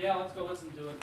Yeah, let's go listen to it.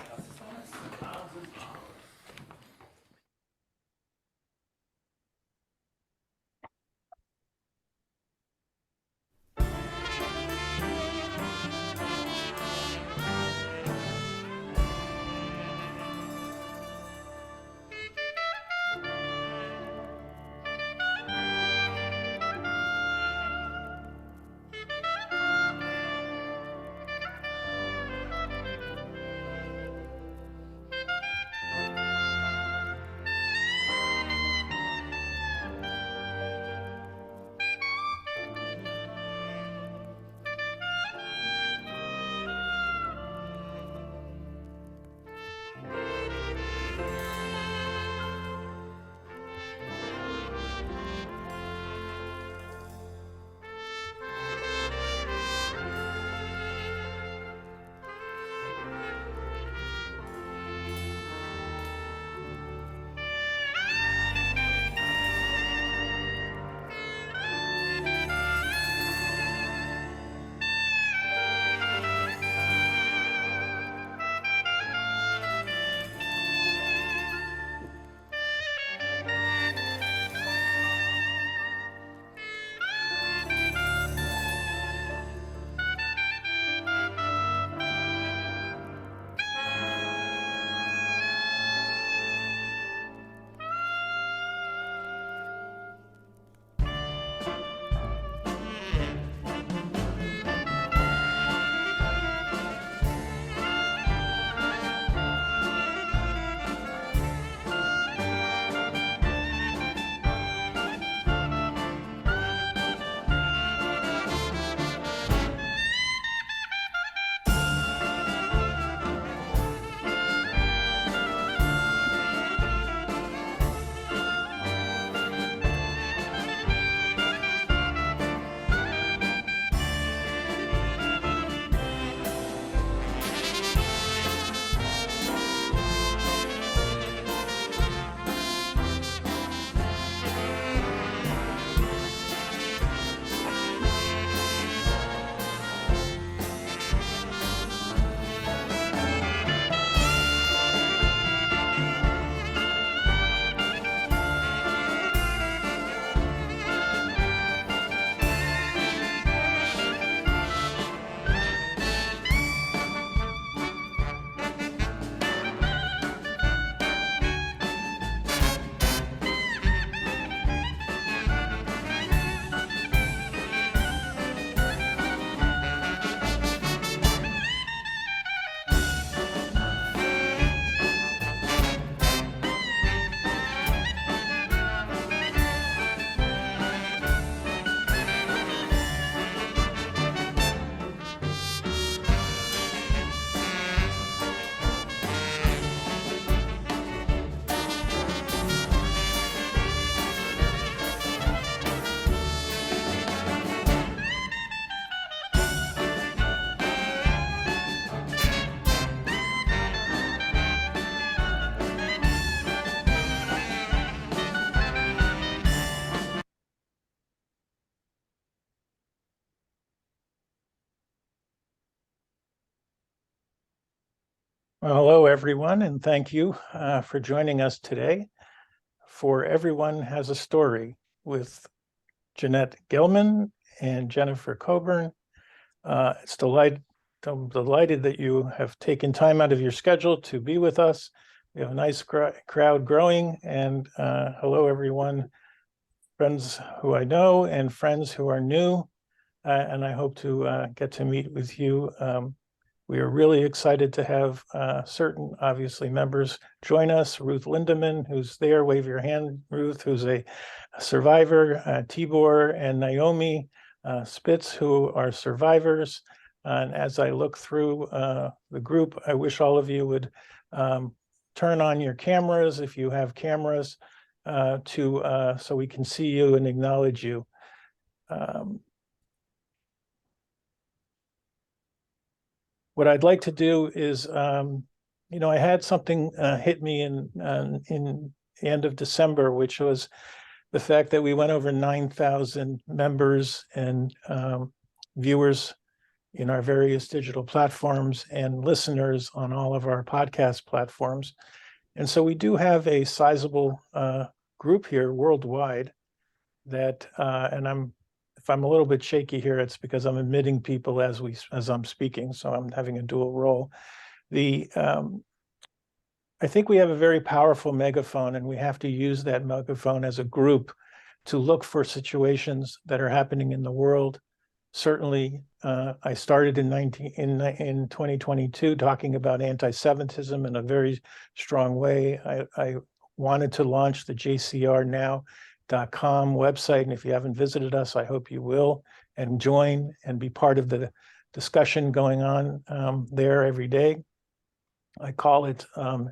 Well, hello, everyone, and thank you for joining us today for Everyone Has a Story with Jeannette Grunhaus and Jennifer Coburn. I'm delighted that you have taken time out of your schedule to be with us. We have a nice crowd growing, and hello, everyone, friends who I know and friends who are new, and I hope to get to meet with you. We are really excited to have certain, obviously, members join us. Ruth Lindemann, who's there, wave your hand, Ruth, who's a survivor, Tibor and Naomi Spitz, who are survivors. And as I look through the group, I wish all of you would turn on your cameras, if you have cameras, so we can see you and acknowledge you. What I'd like to do is, I had something hit me in the end of December, which was the fact that we went over 9,000 members and viewers in our various digital platforms and listeners on all of our podcast platforms. And so we do have a sizable group here worldwide that, and if I'm a little bit shaky here, it's because I'm admitting people as I'm speaking, so I'm having a dual role. I think we have a very powerful megaphone, and we have to use that megaphone as a group to look for situations that are happening in the world. Certainly, I started in 2022 talking about anti-Semitism in a very strong way. I wanted to launch the jcrnow.com website, and if you haven't visited us, I hope you will, and join and be part of the discussion going on there every day. I call it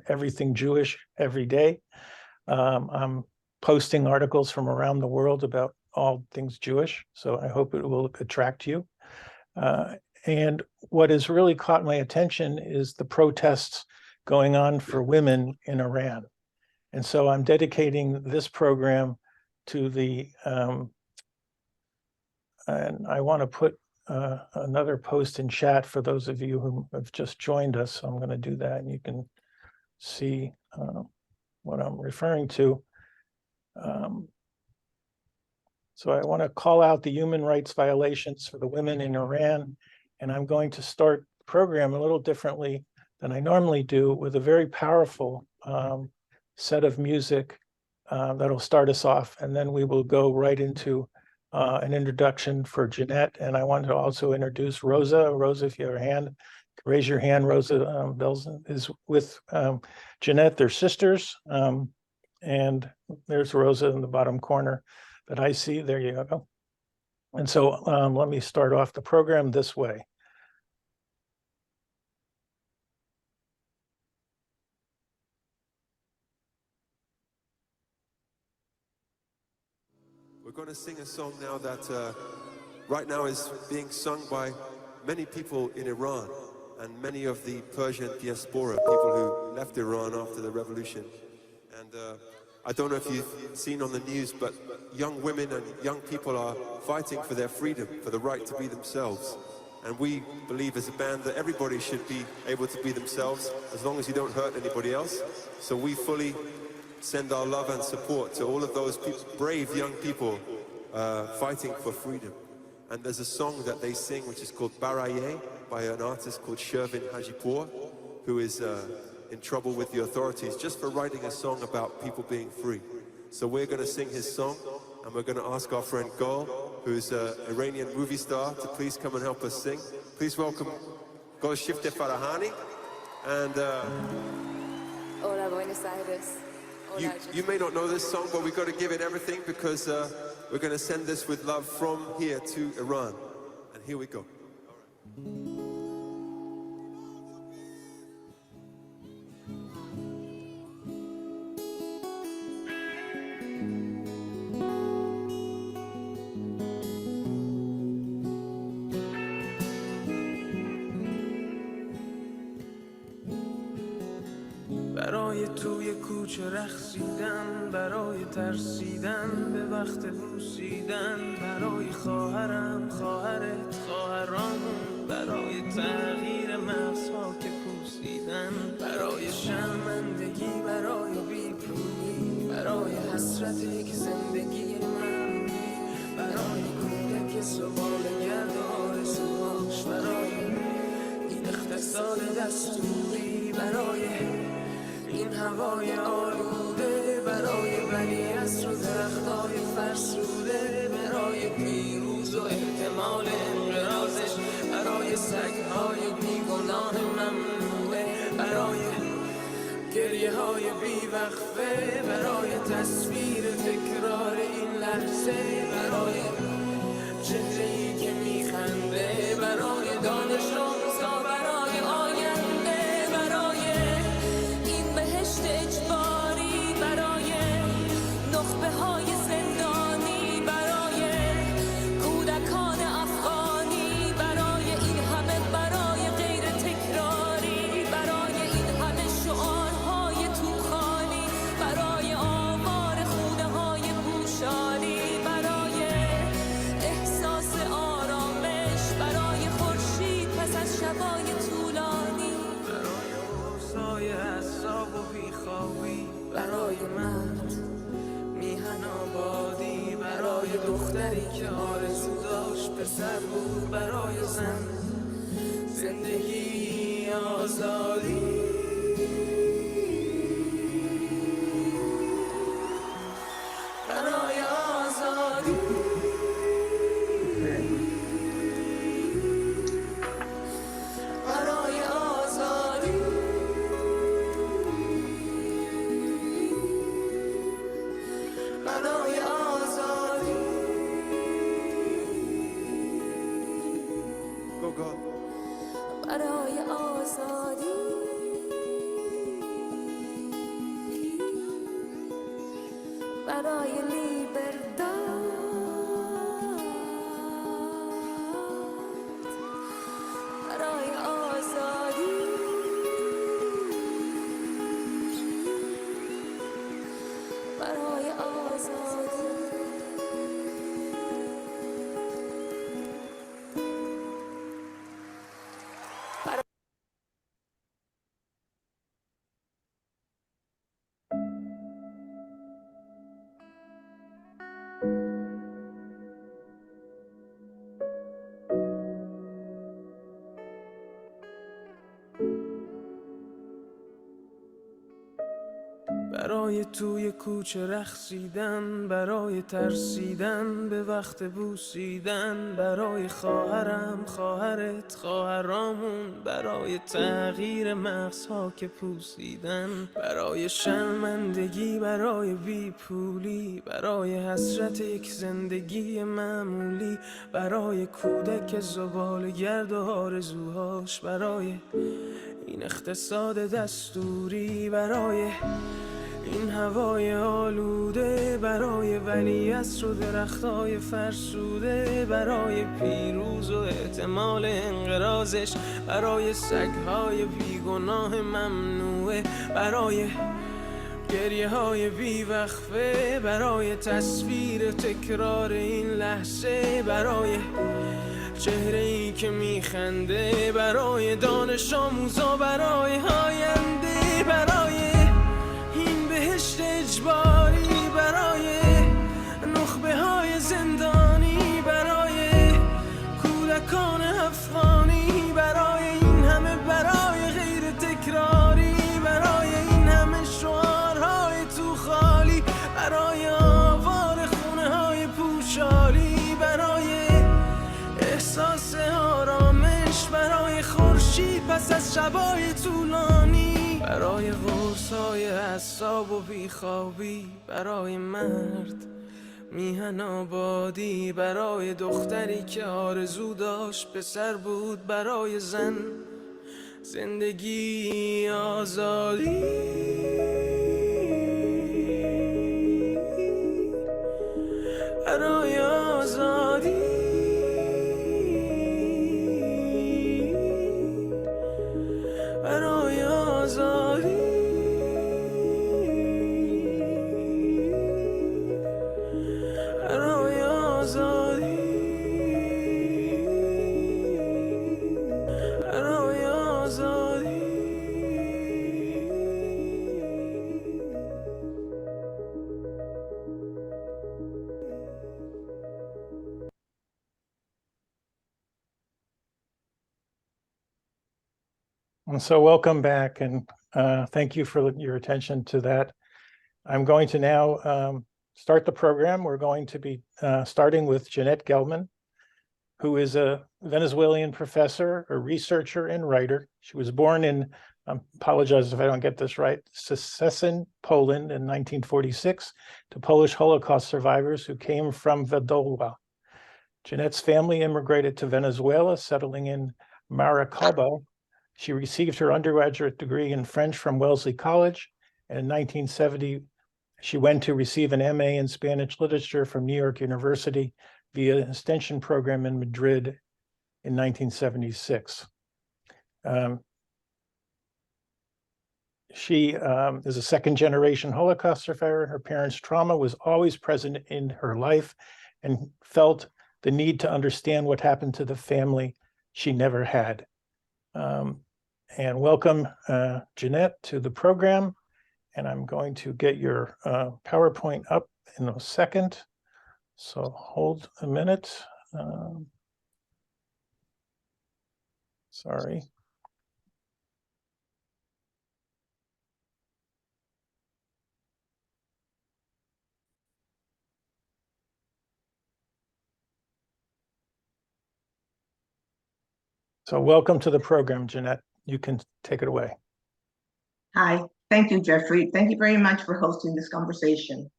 Everything Jewish Every Day. I'm posting articles from around the world about all things Jewish, so I hope it will attract you. And what has really caught my attention is the protests going on for women in Iran. And so I'm dedicating this program to the, and I want to put another post in chat for those of you who have just joined us. So I'm going to do that, and you can see what I'm referring to. So I want to call out the human rights violations for the women in Iran, and I'm going to start the program a little differently than I normally do, with a very powerful set of music that'll start us off, and then we will go right into an introduction for Jeannette. And I want to also introduce Rosa. Rosa, if you have a hand, raise your hand. Rosa Belson is with Jeannette. They're sisters. And there's Rosa in the bottom corner that I see. There you go. And so let me start off the program this way. We're going to sing a song now that right now is being sung by many people in Iran and many of the Persian diaspora, people who left Iran after the revolution. And I don't know if you've seen on the news, but young women and young people are fighting for their freedom, for the right to be themselves. And we believe as a band that everybody should be able to be themselves as long as you don't hurt anybody else. So we fully send our love and support to all of those brave young people fighting for freedom. And there's a song that they sing which is called Baraye by an artist called Shervin Hajipour, who is in trouble with the authorities just for writing a song about people being free. So we're going to sing his song, and we're going to ask our friend Gol, who's an Iranian movie star, to please come and help us sing. Please welcome Gol Shifte Farahani. And Hola, Buenos Aires. You may not know this song, but we've got to give it everything, because we're going to send this with love from here to Iran. And here we go. برای توی کوچه رقصیدن، برای ترسیدن به وقت بوسیدن، برای خواهرم، خواهرت، خواهرامون، برای تغییر مغزها که پوسیدن، اقتصاد دستوری، برای این هوای آلوده، برای ولیعصر و درختای فرسوده، برای پیروز و احتمال انقراضش، برای سگهای بیگناه ممنوعه، برای گریه های بیوقفه، برای تصویر تکرار این لحظه، برای چهره‌ای که میخنده، برای دانش آموزا، برای آینده، برای این بهشت اجباری، برای نخبه های زندانی، برای کودکان افغانی، برای این همه برای غیر تکراری، برای این همه شعارهای توخالی، برای آوار خونه های پوشالی، برای احساس آرامش، برای خورشید پس از شبای طولانی، برای اوضاع اعصاب و بیخوابی، برای مرد میهن آبادی، برای دختری که آرزو داشت پسر بود، برای زن زندگی آزادی، برای آزادی، برای آزادی، برای آزادی. Go God. برای آزادی، برای لیبرداد، برای آزادی، برای آزادی. برای توی کوچه رقصیدن، برای ترسیدن به وقت بوسیدن، برای خواهرم، خواهرت، خواهرامون، برای تغییر مغزها که پوسیدن، برای شرمندگی، برای بیپولی، برای حسرت یک زندگی معمولی، برای کودک زباله‌گرد و آرزوهاش، برای این اقتصاد دستوری، برای این هوای آلوده، برای ولیعصر و درختای فرسوده، برای پیروز و احتمال انقراضش، برای سگهای بیگناه ممنوعه، برای گریه های بیوقفه، برای تصویر تکرار این لحظه، برای چهره‌ای که میخنده، برای دانش آموزا، برای آینده، برای این بهشت اجباری، برای نخبه های زندانی، برای کودکان افغانی، برای این همه برای غیر تکراری، برای این همه شعارهای تو خالی، برای آوار خونه های پوشالی، برای احساس آرامش، برای خورشید پس از شبای طولانی، برای قرصای اعصاب و بیخوابی، برای مرد میهن آبادی، برای دختری که آرزو داشت پسر بود، برای زن زندگی آزادی، برای آزادی، برای آزادی، برای آزادی، برای آزادی. And so welcome back, and thank you for your attention to that. I'm going to now start the program. We're going to be starting with Jeannette Grunhaus, who is a Venezuelan professor, a researcher, and writer. She was born in, I apologize if I don't get this right, Szczecin, Poland in 1946, to Polish Holocaust survivors who came from Wlodawa. Jeannette's family immigrated to Venezuela, settling in Maracaibo. She received her undergraduate degree in French from Wellesley College, and in 1970, she went to receive an MA in Spanish literature from New York University via an extension program in Madrid in 1976. She is a second-generation Holocaust survivor. Her parents' trauma was always present in her life and felt the need to understand what happened to the family she never had. And welcome, Jeannette, to the program. And I'm going to get your PowerPoint up in a second. So hold a minute. Sorry. So welcome to the program, Jeannette. You can take it away. Hi, thank you, Jeffrey. Thank you very much for hosting this conversation.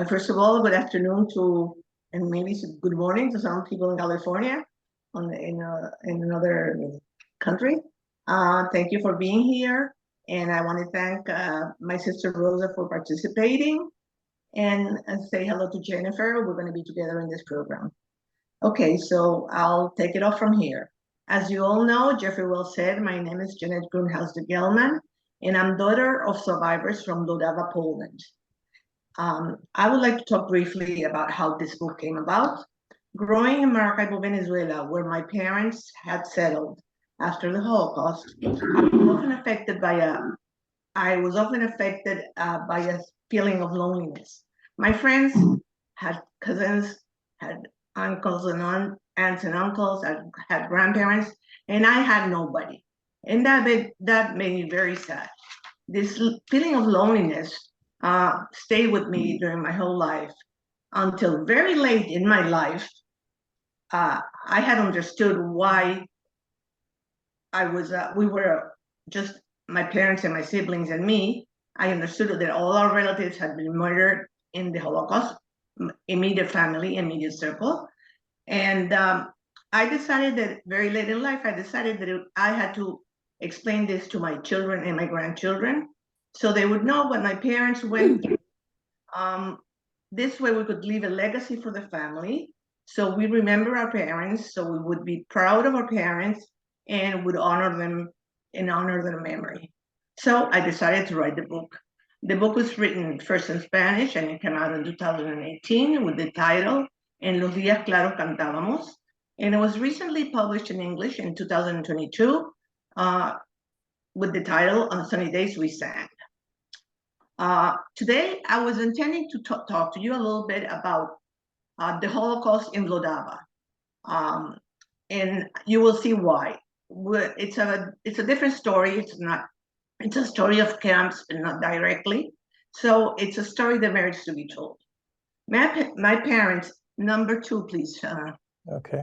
First of all, good afternoon to, and maybe good morning to some people in California, in another country. Thank you for being here. And I want to thank my sister Rosa for participating, and say hello to Jennifer. We're going to be together in this program. Okay, so I'll take it off from here. As you all know, Jeffrey well said, my name is Jeannette Grunhaus de Gelman, and I'm daughter of survivors from Wlodawa, Poland. I would like to talk briefly about how this book came about. Growing in Maracaibo, Venezuela, where my parents had settled after the Holocaust, I was often affected by a feeling of loneliness. My friends had cousins, had uncles and aunts and uncles, had grandparents, and I had nobody. And that made me very sad. This feeling of loneliness stayed with me during my whole life until very late in my life. I had understood why we were just my parents and my siblings and me. I understood that all our relatives had been murdered in the Holocaust, immediate family, immediate circle. And I decided that very late in life, I decided that I had to explain this to my children and my grandchildren so they would know what my parents went through. This way we could leave a legacy for the family. So we remember our parents, so we would be proud of our parents and would honor them and honor their memory. So I decided to write the book. The book was written first in Spanish and it came out in 2018 with the title En los días claros cantábamos. And it was recently published in English in 2022 with the title On Sunny Days We Sang. Today, I was intending to talk to you a little bit about the Holocaust in Wlodawa. And you will see why. It's a different story. It's a story of camps, but not directly. So it's a story that merits to be told. My parents, number 2, please. Okay.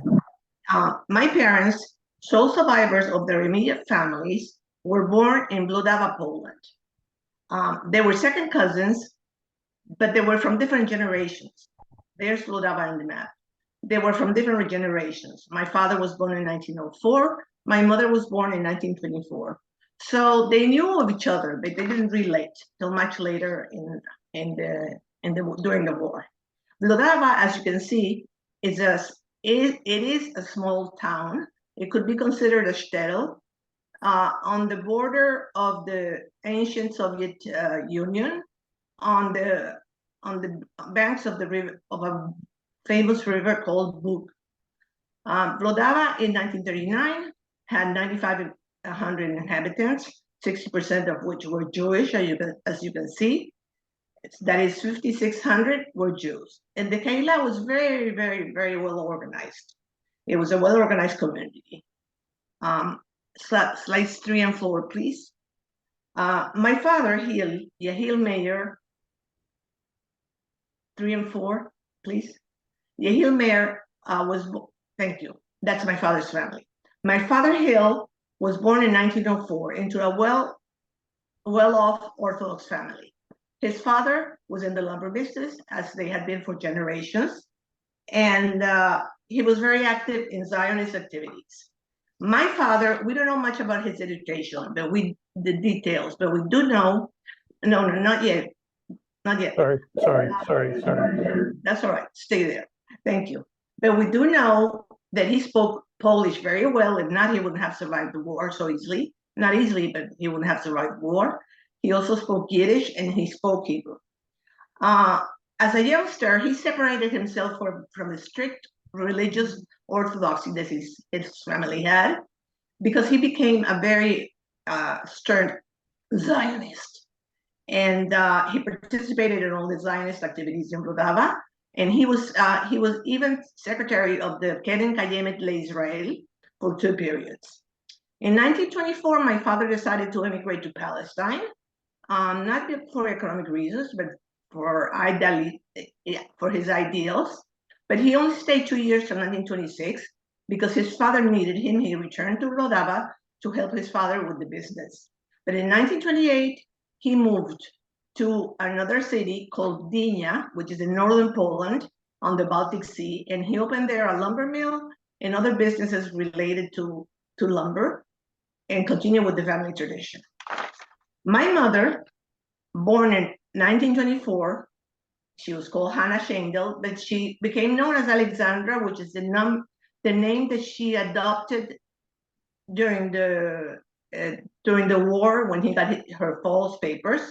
My parents, sole survivors of their immediate families, were born in Wlodawa, Poland. They were second cousins, but they were from different generations. There's Wlodawa in the map. They were from different generations. My father was born in 1904. My mother was born in 1924. So they knew of each other, but they didn't relate till much later during the war. Wlodawa, as you can see, it is a small town. It could be considered a shtetl on the border of the ancient Soviet Union, on the banks of the river, of a famous river called Bug. Wlodawa in 1939 had 9,500 inhabitants, 60% of which were Jewish, as you can see. That is 5,600 were Jews. And the Keilah was very, very, very well organized. It was a well-organized community. slides 3 and 4, please. My father, Hil Mayer, 3 and 4, please. Hil Mayer thank you. That's my father's family. My father, Hil, was born in 1904 into a well-off Orthodox family. His father was in the lumber business, as they had been for generations, and he was very active in Zionist activities. My father, we don't know much about his education, but the details, but we do know, no, not yet. Sorry. That's all right, stay there, thank you. But we do know that he spoke Polish very well. If not, he wouldn't have survived the war so easily. Not easily, but he wouldn't have survived the war. He also spoke Yiddish and he spoke Hebrew. As a youngster, he separated himself from the strict religious orthodoxy that his family had, because he became a very stern Zionist. And he participated in all the Zionist activities in Wlodawa. And he was even secretary of the Keren Kayemet LeIsrael for 2 periods. In 1924, my father decided to emigrate to Palestine, not for economic reasons, but for his ideals. But he only stayed 2 years till 1926 because his father needed him. He returned to Wlodawa to help his father with the business. But in 1928, he moved to another city called Gdynia, which is in northern Poland on the Baltic Sea, and he opened there a lumber mill and other businesses related to lumber, and continued with the family tradition. My mother, born in 1924, she was called Hannah Schendel, but she became known as Alexandra, which is the name that she adopted during the war when he got her false papers,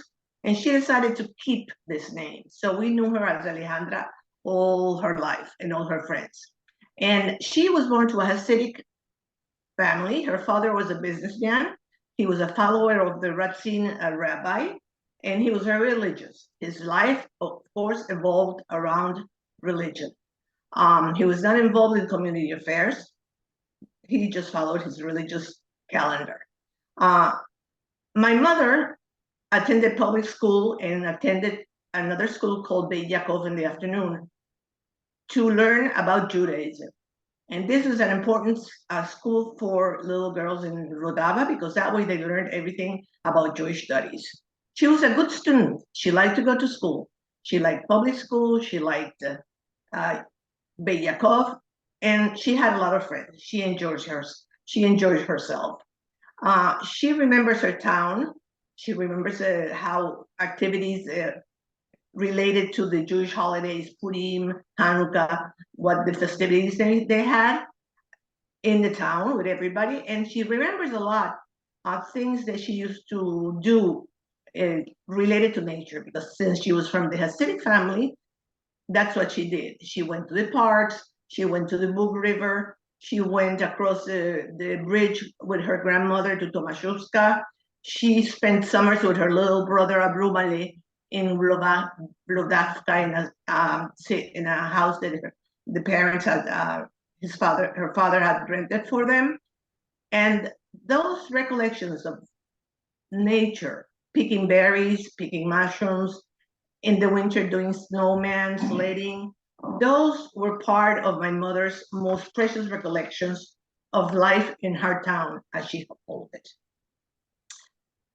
and she decided to keep this name. So we knew her as Alejandra all her life and all her friends. And she was born to a Hasidic family. Her father was a businessman. He was a follower of the Ratzin rabbi, and he was very religious. His life, of course, evolved around religion. He was not involved in community affairs. He just followed his religious calendar. My mother attended public school and attended another school called Beit Yaakov in the afternoon to learn about Judaism. And this is an important school for little girls in Wlodawa, because that way they learned everything about Jewish studies. She was a good student. She liked to go to school. She liked public school. She liked Beit Yaakov, and she had a lot of friends. She enjoyed herself. She remembers her town. She remembers how activities related to the Jewish holidays, Purim, Hanukkah, what the festivities they had in the town with everybody. And she remembers a lot of things that she used to do related to nature, because since she was from the Hasidic family, that's what she did. She went to the parks, she went to the Bug River, she went across the bridge with her grandmother to Tomaszówka. She spent summers with her little brother abruptly in Wlodawka in a house that the parents had, her father had rented for them. And those recollections of nature, picking berries, picking mushrooms, in the winter doing snowman, sledding, those were part of my mother's most precious recollections of life in her town, as she called it.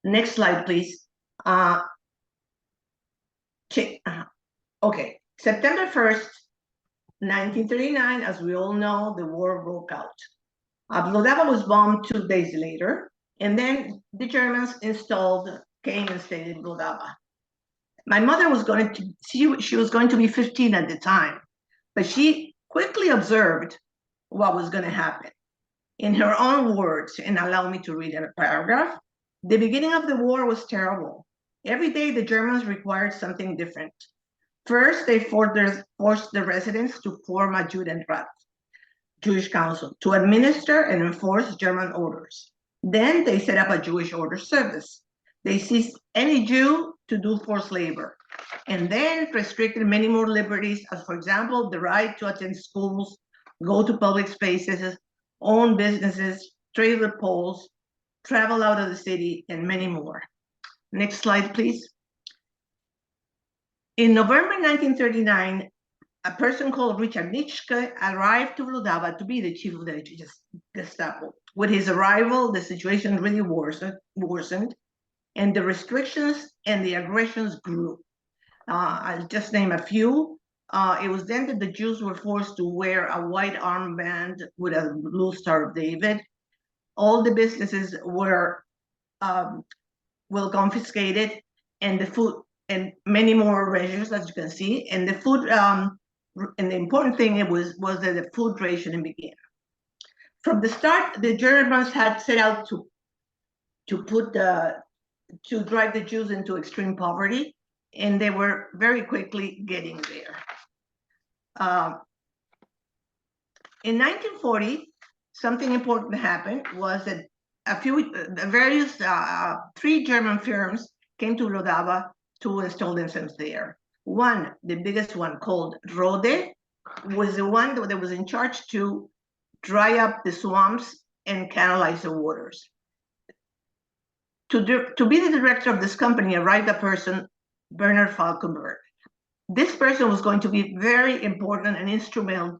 Next slide, please. Okay, September 1st, 1939, as we all know, the war broke out. Wlodawa was bombed 2 days later, and then the Germans came and stayed in Wlodawa. My mother was she was going to be 15 at the time, but she quickly observed what was going to happen. In her own words, and allow me to read in a paragraph, the beginning of the war was terrible. Every day the Germans required something different. First, they forced the residents to form a Judenrat, Jewish council, to administer and enforce German orders. Then they set up a Jewish order service. They seized any Jew to do forced labor, and then restricted many more liberties, as for example, the right to attend schools, go to public spaces, own businesses, trade with Poles, travel out of the city, and many more. Next slide, please. In November 1939, a person called Richard Nitschke arrived to Wlodawa to be the chief of the Gestapo. With his arrival, the situation really worsened, and the restrictions and the aggressions grew. I'll just name a few. It was then that the Jews were forced to wear a white armband with a blue Star of David. All the businesses were confiscated, and the food, and many more measures, as you can see. And the food, and the important thing was that the food rationing began. From the start, the Germans had set out to drive the Jews into extreme poverty, and they were very quickly getting there. In 1940, something important happened was that three German firms came to Wlodawa to install themselves there. One, the biggest one, called Rode, was the one that was in charge to dry up the swamps and canalize the waters. To be the director of this company arrived a person, Bernard Falkenberg. This person was going to be very important and instrumental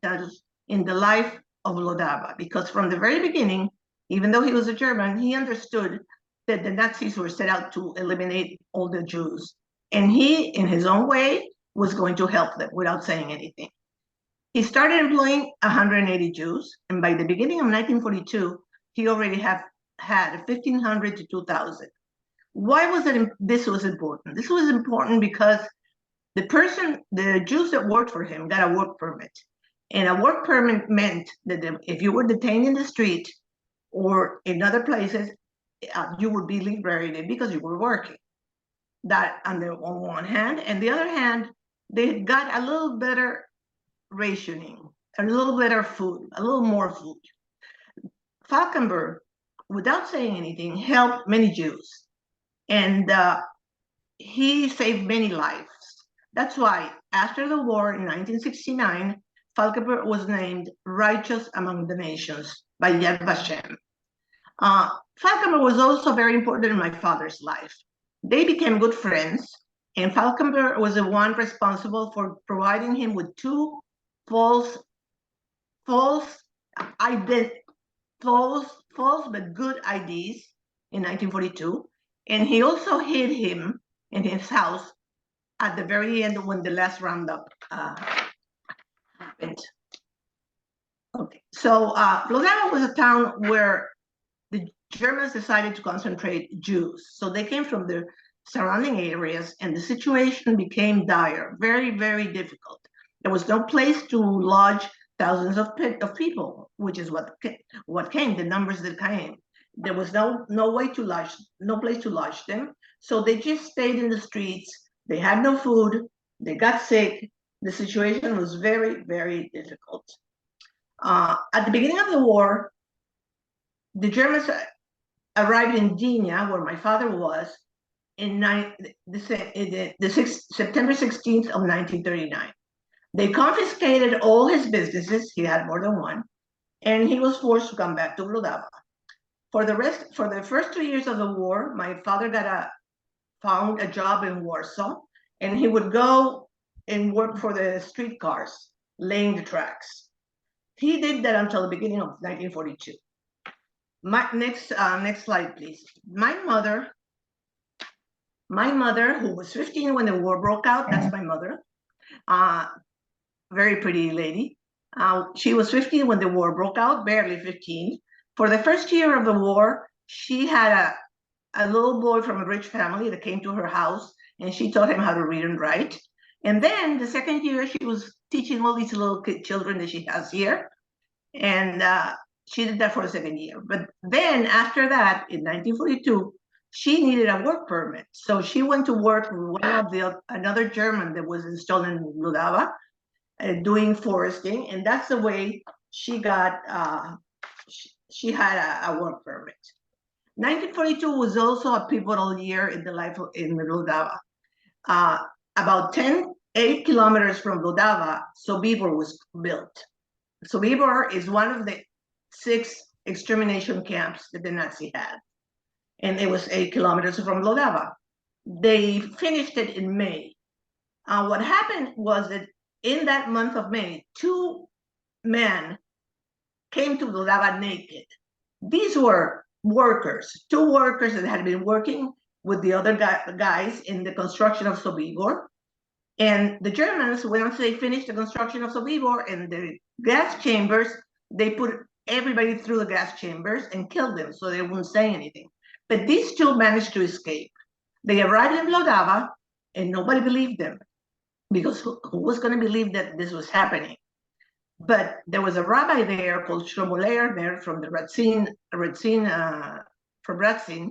in the life of Wlodawa, because from the very beginning, even though he was a German, he understood that the Nazis were set out to eliminate all the Jews. And he, in his own way, was going to help them without saying anything. He started employing 180 Jews, and by the beginning of 1942, he already had 1,500 to 2,000. Why was this was important? This was important because the Jews that worked for him got a work permit. And a work permit meant that if you were detained in the street or in other places, you would be liberated because you were working. That on one hand, and the other hand, they got a little better rationing, a little better food, a little more food. Falkenberg, without saying anything, helped many Jews, and he saved many lives. That's why after the war in 1969, Falkenberg was named Righteous Among the Nations by Yad Vashem. Falkenberg was also very important in my father's life. They became good friends, and Falkenberg was the one responsible for providing him with two false but good IDs in 1942, and he also hid him in his house at the very end when the last roundup happened. Okay, so Wlodawa was a town where the Germans decided to concentrate Jews. So they came from the surrounding areas, and the situation became dire, very, very difficult. There was no place to lodge thousands of people, which is what came, the numbers that came. There was no place to lodge them. So they just stayed in the streets. They had no food. They got sick. The situation was very, very difficult. At the beginning of the war, the Germans arrived in Gdynia, where my father was, in September 16th of 1939. They confiscated all his businesses. He had more than one, and he was forced to come back to Wlodawa. For the first 2 years of the war, my father found a job in Warsaw, and he would go and work for the streetcars, laying the tracks. He did that until the beginning of 1942. Next slide, please. My mother, who was 15 when the war broke out, that's my mother, very pretty lady. She was 15 when the war broke out, barely 15. For the first year of the war, she had a little boy from a rich family that came to her house, and she taught him how to read and write. And then the second year, she was teaching all these little children that she has here. And she did that for the second year. But then after that, in 1942, she needed a work permit. So she went to work with another German that was installed in Wlodawa, doing foresting. And that's the way she got, she had a work permit. 1942 was also a pivotal year in the life in Wlodawa. About 8 kilometers from Wlodawa, Sobibor was built. Sobibor is one of the 6 extermination camps that the Nazi had. and it was 8 kilometers from Wlodawa. They finished it in May. What happened was that in that month of May, 2 men came to Wlodawa naked. These were workers, 2 workers that had been working with the other guys in the construction of Sobibor. And the Germans, once they finished the construction of Sobibor and the gas chambers, they put everybody through the gas chambers and killed them so they wouldn't say anything. But these 2 managed to escape. They arrived in Wlodawa and nobody believed them, because who was going to believe that this was happening? But there was a rabbi there called Shlomo Lehr there from the from Ratzin,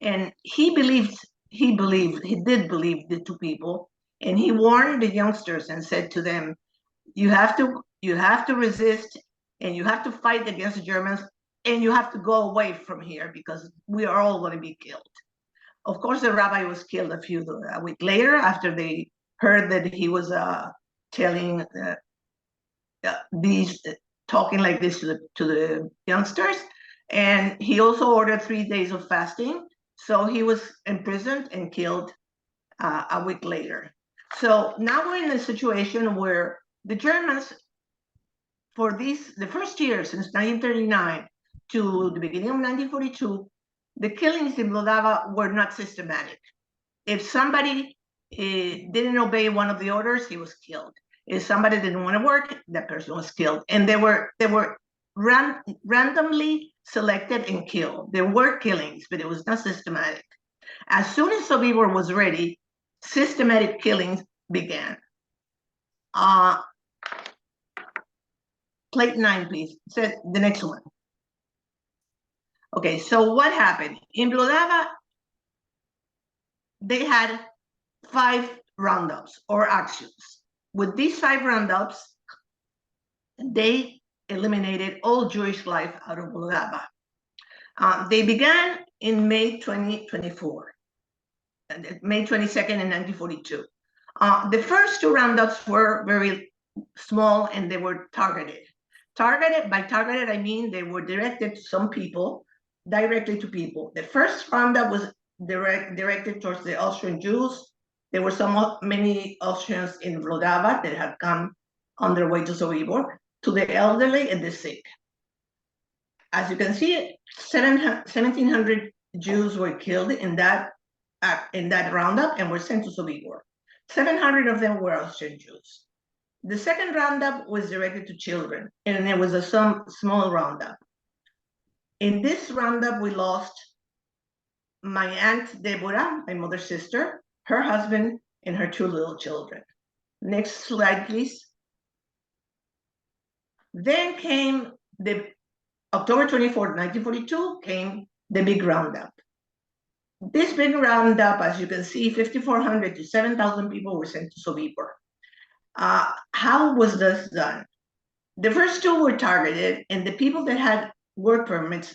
and he did believe the 2 people, and he warned the youngsters and said to them, you have to resist, and you have to fight against the Germans, and you have to go away from here because we are all going to be killed. Of course, the rabbi was killed a week later after they heard that he was telling talking like this to the youngsters, and he also ordered 3 days of fasting. So he was imprisoned and killed a week later. So now we're in a situation where the Germans, for the first year since 1939 to the beginning of 1942, the killings in Wlodawa were not systematic. If somebody didn't obey one of the orders, he was killed. If somebody didn't want to work, that person was killed. And they were randomly selected and killed. There were killings, but it was not systematic. As soon as Sobibor was ready, systematic killings began. Plate 9, please. So the next one. Okay, so what happened? In Wlodawa, they had 5 roundups or actions. With these 5 roundups, they eliminated all Jewish life out of Wlodawa. They began in May 2024, May 22nd in 1942. The first 2 roundups were very small and they were targeted. By targeted, I mean they were directed to some people, directly to people. The first roundup was directed towards the Austrian Jews. There were many Austrians in Wlodawa that had come on their way to Sobibor, to the elderly and the sick. As you can see, 1,700 Jews were killed in that roundup and were sent to Sobibor. 700 of them were Austrian Jews. The second roundup was directed to children, and it was a small roundup. In this roundup, we lost my aunt Deborah, my mother's sister, her husband, and her 2 little children. Next slide, please. Then came the October 24th, 1942, came the big roundup. This big roundup, as you can see, 5,400 to 7,000 people were sent to Sobibor. How was this done? The first 2 were targeted, and the people that had work permits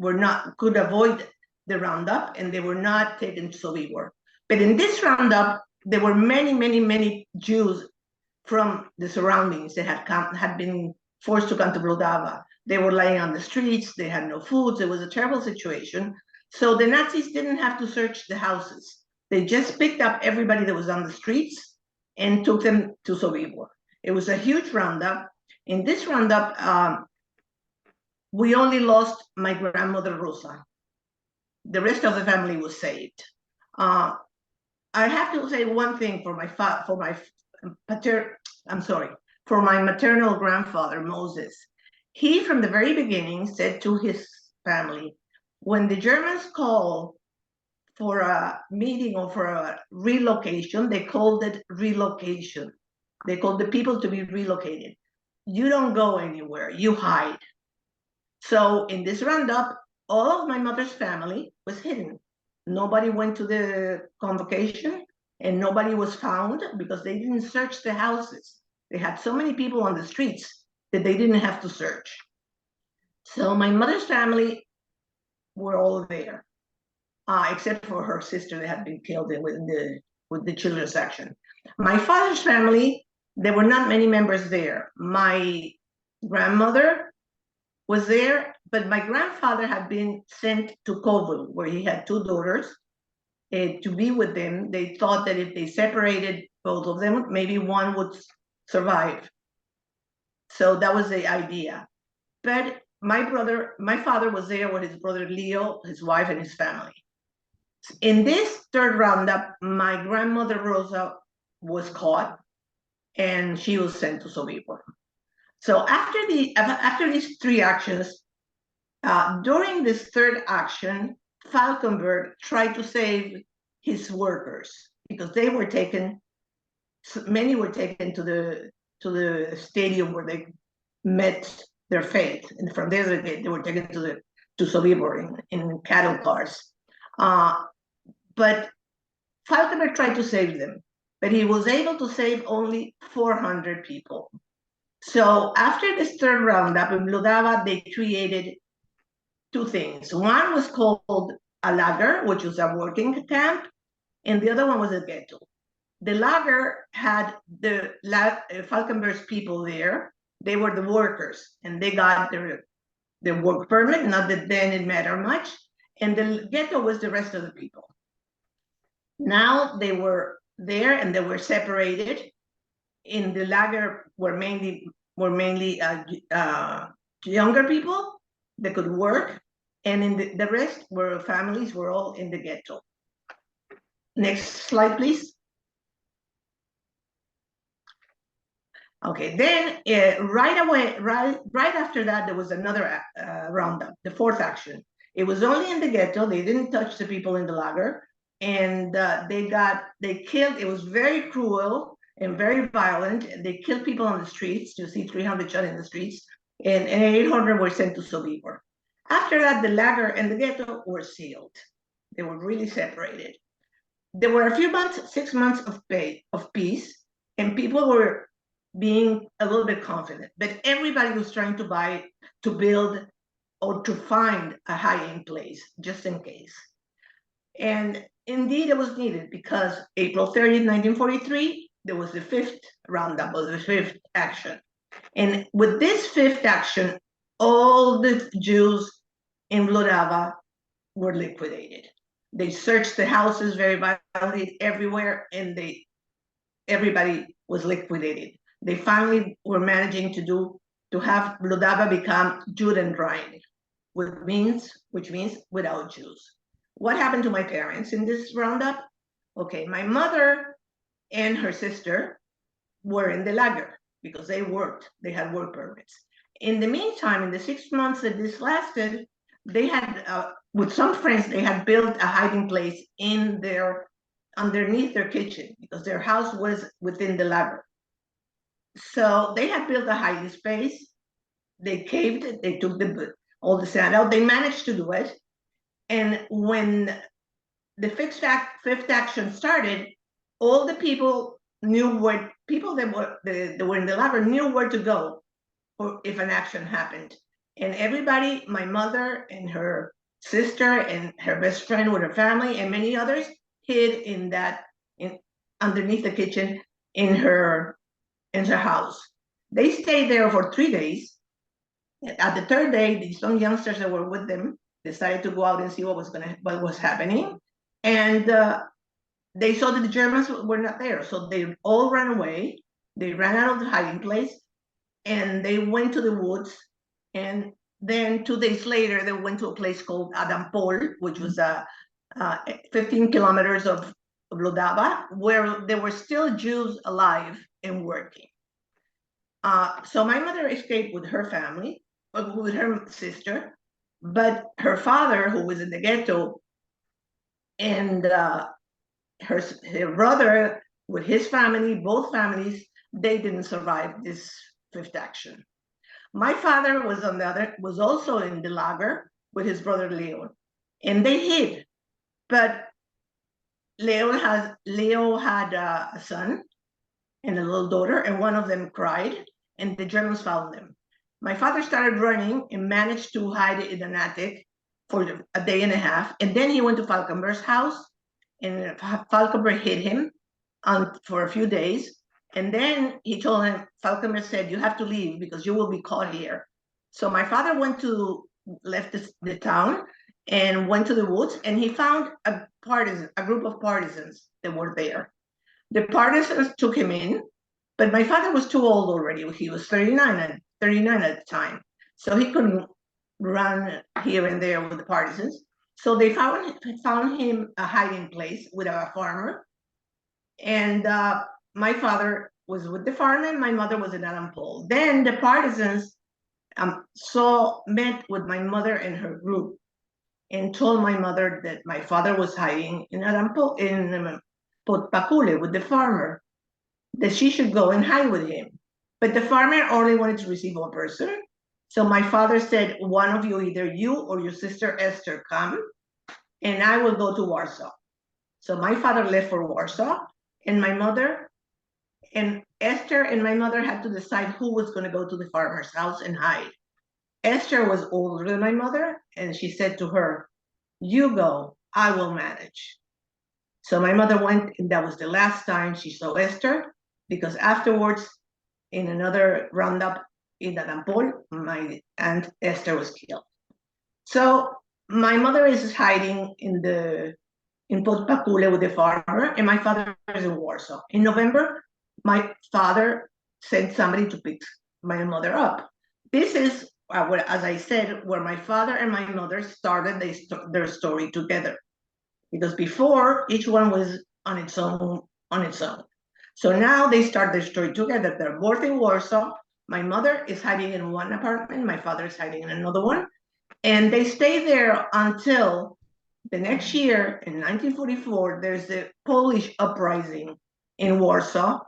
could avoid the roundup, and they were not taken to Sobibor. But in this roundup, there were many Jews from the surroundings that had been forced to come to Wlodawa. They were lying on the streets, they had no food, it was a terrible situation. So the Nazis didn't have to search the houses. They just picked up everybody that was on the streets and took them to Sobibor. It was a huge roundup. In this roundup, we only lost my grandmother Rosa. The rest of the family was saved. I have to say one thing for my maternal grandfather, Moses. He, from the very beginning, said to his family, when the Germans call for a meeting or for a relocation, they called it relocation. They called the people to be relocated. You don't go anywhere, you hide. So in this roundup, all of my mother's family was hidden. Nobody went to the convocation and nobody was found because they didn't search the houses. They had so many people on the streets that they didn't have to search. So my mother's family were all there, except for her sister that had been killed with the children's section. My father's family, there were not many members there. My grandmother was there, but my grandfather had been sent to Coburn, where he had two daughters, to be with them. They thought that if they separated both of them, maybe one would survive. So that was the idea. But my father was there with his brother Leo, his wife, and his family. In this third roundup, my grandmother Rosa was caught, and she was sent to Sobibor. So after these three actions, during this third action, Falkenberg tried to save his workers because they were taken. Many were taken to the stadium where they met their fate, and from there they were taken to Sobibor in cattle cars. But Falkenberg tried to save them, but he was able to save only 400 people. So after this third roundup in Wlodawa, they created two things. One was called a lager, which was a working camp, and the other one was a ghetto. The lager had the Falkenberg's people there. They were the workers, and they got their work permit, not that then it mattered much. And the ghetto was the rest of the people. Now they were there and they were separated. In the lager were mainly younger people that could work, and in the rest were families were all in the ghetto. Next slide, please. Okay, then right away, right after that, there was another roundup, the fourth action. It was only in the ghetto. They didn't touch the people in the lager, and they killed. It was very cruel and very violent. They killed people on the streets. You see 300 shot in the streets, and 800 were sent to Sobibor. After that, the lager and the ghetto were sealed. They were really separated. There were a few months, 6 months of peace, and people were being a little bit confident, but everybody was trying to build or to find a hiding place just in case. And indeed it was needed because April 30th, 1943, there was the fifth roundup or the fifth action. And with this fifth action, all the Jews in Wlodawa were liquidated. They searched the houses very violently everywhere, and everybody was liquidated. They finally were managing to have Wlodawa become Judenrein, which means without Jews. What happened to my parents in this roundup? Okay, my mother and her sister were in the lager because they worked, they had work permits. In the meantime, in the 6 months that this lasted, they had, with some friends, they had built a hiding place underneath their kitchen because their house was within the lager. So they had built a hiding space. They caved it. They took all the sand out. They managed to do it. And when the fifth action started, all the people knew where that were in the lager knew where to go, or if an action happened. And everybody, my mother and her sister and her best friend with her family and many others, hid underneath the kitchen in her house. They stayed there for 3 days. At the third day, some youngsters that were with them decided to go out and see what was happening, and they saw that the Germans were not there, so they all ran away. They ran out of the hiding place, and they went to the woods. And then 2 days later, they went to a place called Adampol, which was 15 kilometers of Wlodawa, where there were still Jews alive and working. So my mother escaped with her family, with her sister, but her father, who was in the ghetto, and her brother with his family, both families, they didn't survive this fifth action. My father was also in the lager with his brother Leo, and they hid. But Leo had a son and a little daughter, and one of them cried, and the Germans found them. My father started running and managed to hide in an attic for a day and a half, and then he went to Falkenberg's house, and Falkenberg hid him for a few days. And then he told him, Falkenberg said, "You have to leave because you will be caught here." So my father went to left the town and went to the woods, and he found a group of partisans that were there. The partisans took him in, but my father was too old already. He was 39 at the time, so he couldn't run here and there with the partisans. So they found him a hiding place with a farmer, and my father was with the farmer, and my mother was in Adam Pole. Then the partisans met with my mother and her group, and told my mother that my father was hiding in Potpacule with the farmer, that she should go and hide with him. But the farmer only wanted to receive one person. So my father said, one of you, either you or your sister Esther, come, and I will go to Warsaw. So my father left for Warsaw, and my mother and Esther and my mother had to decide who was going to go to the farmer's house and hide. Esther was older than my mother, and she said to her, you go, I will manage. So my mother went, and that was the last time she saw Esther, because afterwards, in another roundup in Adampol, my aunt Esther was killed. So my mother is hiding in Potpacule with the farmer, and my father is in Warsaw. In November, my father sent somebody to pick my mother up. This is, as I said, where my father and my mother started their story together. Because before, each one was on its own. So now they start their story together. They're both in Warsaw. My mother is hiding in one apartment. My father is hiding in another one. And they stay there until the next year, in 1944, there's the Polish uprising in Warsaw,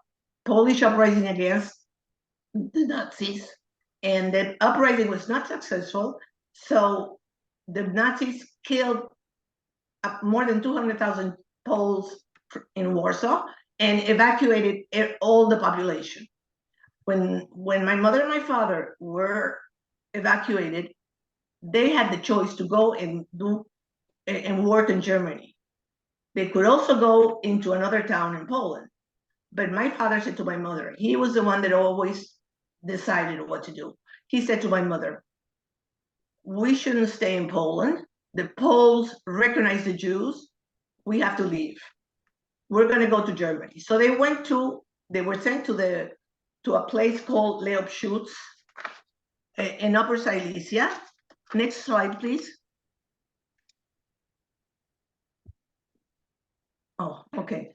Polish uprising against the Nazis. And that uprising was not successful. So the Nazis killed more than 200,000 Poles in Warsaw and evacuated all the population. When my mother and my father were evacuated, they had the choice to go and work in Germany. They could also go into another town in Poland. But my father said to my mother, he was the one that always decided what to do. He said to my mother, we shouldn't stay in Poland. The Poles recognize the Jews. We have to leave. We're going to go to Germany. So they were sent to a place called Leobschutz in Upper Silesia. Next slide, please. Oh, okay.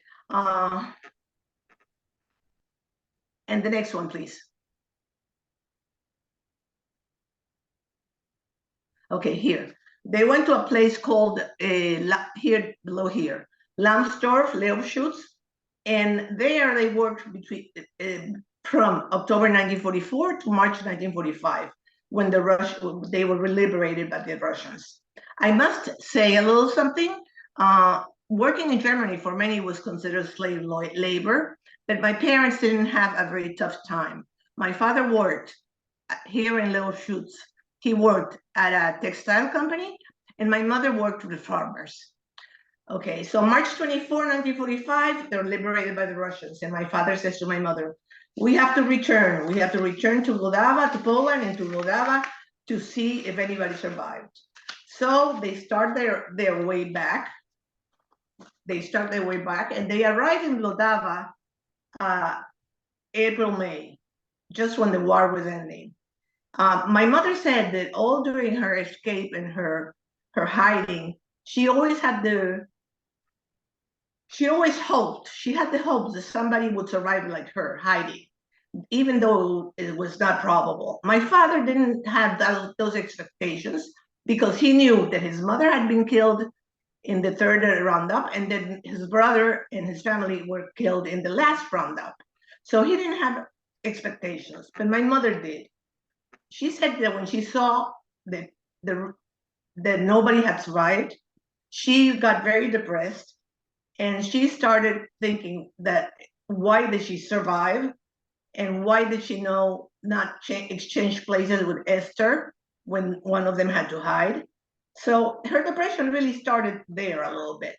And the next one, please. Okay, here. They went to a place called, here, below here, Lambsdorff, Leobschutz, and there they worked from October 1944 to March 1945, when they were liberated by the Russians. I must say a little something. Working in Germany for many was considered slave labor, but my parents didn't have a very tough time. My father worked here in Leobschutz. He worked at a textile company, and my mother worked with farmers. Okay, so March 24, 1945, they're liberated by the Russians, and my father says to my mother, we have to return. We have to return to Wlodawa, to Poland, and to Wlodawa to see if anybody survived. So they start their way back. And they arrive in Wlodawa April, May, just when the war was ending. My mother said that all during her escape and her hiding, she always hoped, she had the hopes that somebody would survive like her, hiding, even though it was not probable. My father didn't have those expectations because he knew that his mother had been killed in the third roundup, and then his brother and his family were killed in the last roundup. So he didn't have expectations, but my mother did. She said that when she saw that nobody had survived, she got very depressed, and she started thinking that why did she survive, and why did she not exchange places with Esther when one of them had to hide? So her depression really started there a little bit.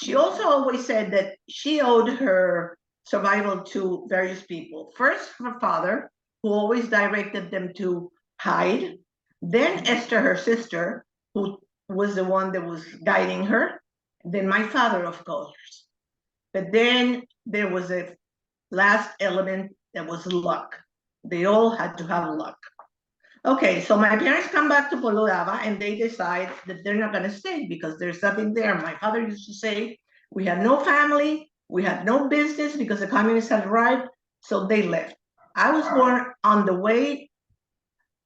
She also always said that she owed her survival to various people. First, her father, who always directed them to hide, Then Esther, her sister, who was the one that was guiding her. Then my father, of course. But then there was a last element that was luck. They all had to have luck. Okay, so my parents come back to Wlodawa and they decide that they're not going to stay because there's nothing there. My father used to say, we had no family, we had no business because the communists had arrived, so they left. I was born on the way.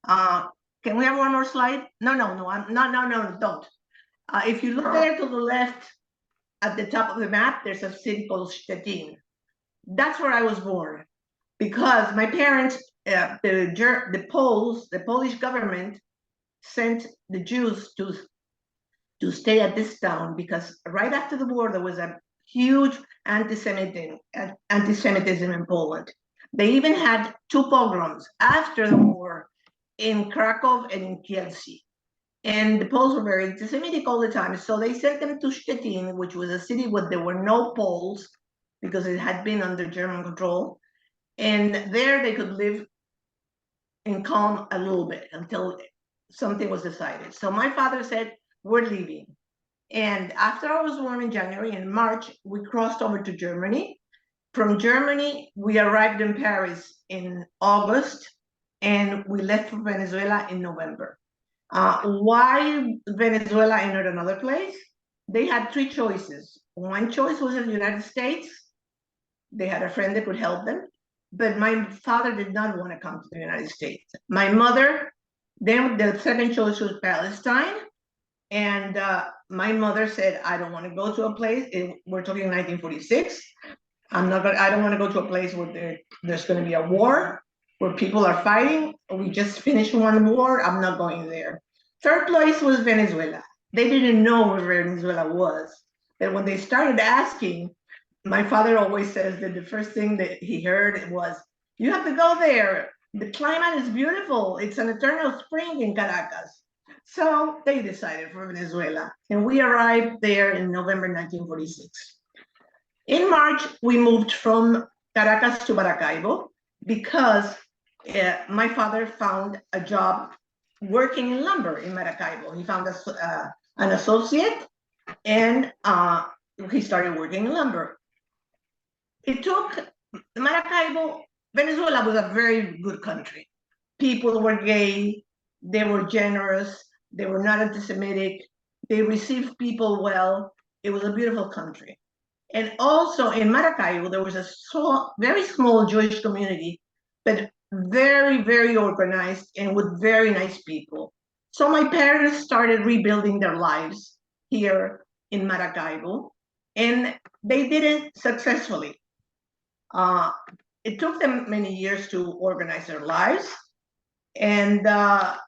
Can we have one more slide? No, don't. If you look there to the left at the top of the map, there's a city called Shtetl. That's where I was born because my parents, the Poles, the Polish government sent the Jews to stay at this town because right after the war, there was a huge anti-Semitism in Poland. They even had 2 pogroms after the war in Krakow and in Kielce. And the Poles were very anti-Semitic all the time. So they sent them to Shtetl, which was a city where there were no Poles because it had been under German control. And there they could live in calm a little bit until something was decided. So my father said, we're leaving. And after I was born in January, in March, we crossed over to Germany. From Germany, we arrived in Paris in August, and we left for Venezuela in November. Why Venezuela and not another place? They had 3 choices. One choice was in the United States. They had a friend that could help them, but my father did not want to come to the United States. My mother, then the second choice was Palestine, and my mother said, I don't want to go to a place, we're talking 1946, I don't want to go to a place where there's going to be a war, where people are fighting. We just finished one war, I'm not going there. Third place was Venezuela. They didn't know where Venezuela was. But when they started asking, my father always says that the first thing that he heard was, you have to go there. The climate is beautiful. It's an eternal spring in Caracas. So they decided for Venezuela. And we arrived there in November 1946. In March, we moved from Caracas to Maracaibo because my father found a job working in lumber in Maracaibo. He found an associate and he started working in lumber. It took Maracaibo, Venezuela was a very good country. People were gay, they were generous, they were not anti-Semitic, they received people well. It was a beautiful country. And also in Maracaibo, there was a very small Jewish community, but very, very organized and with very nice people. So my parents started rebuilding their lives here in Maracaibo, and they did it successfully. It took them many years to organize their lives. And by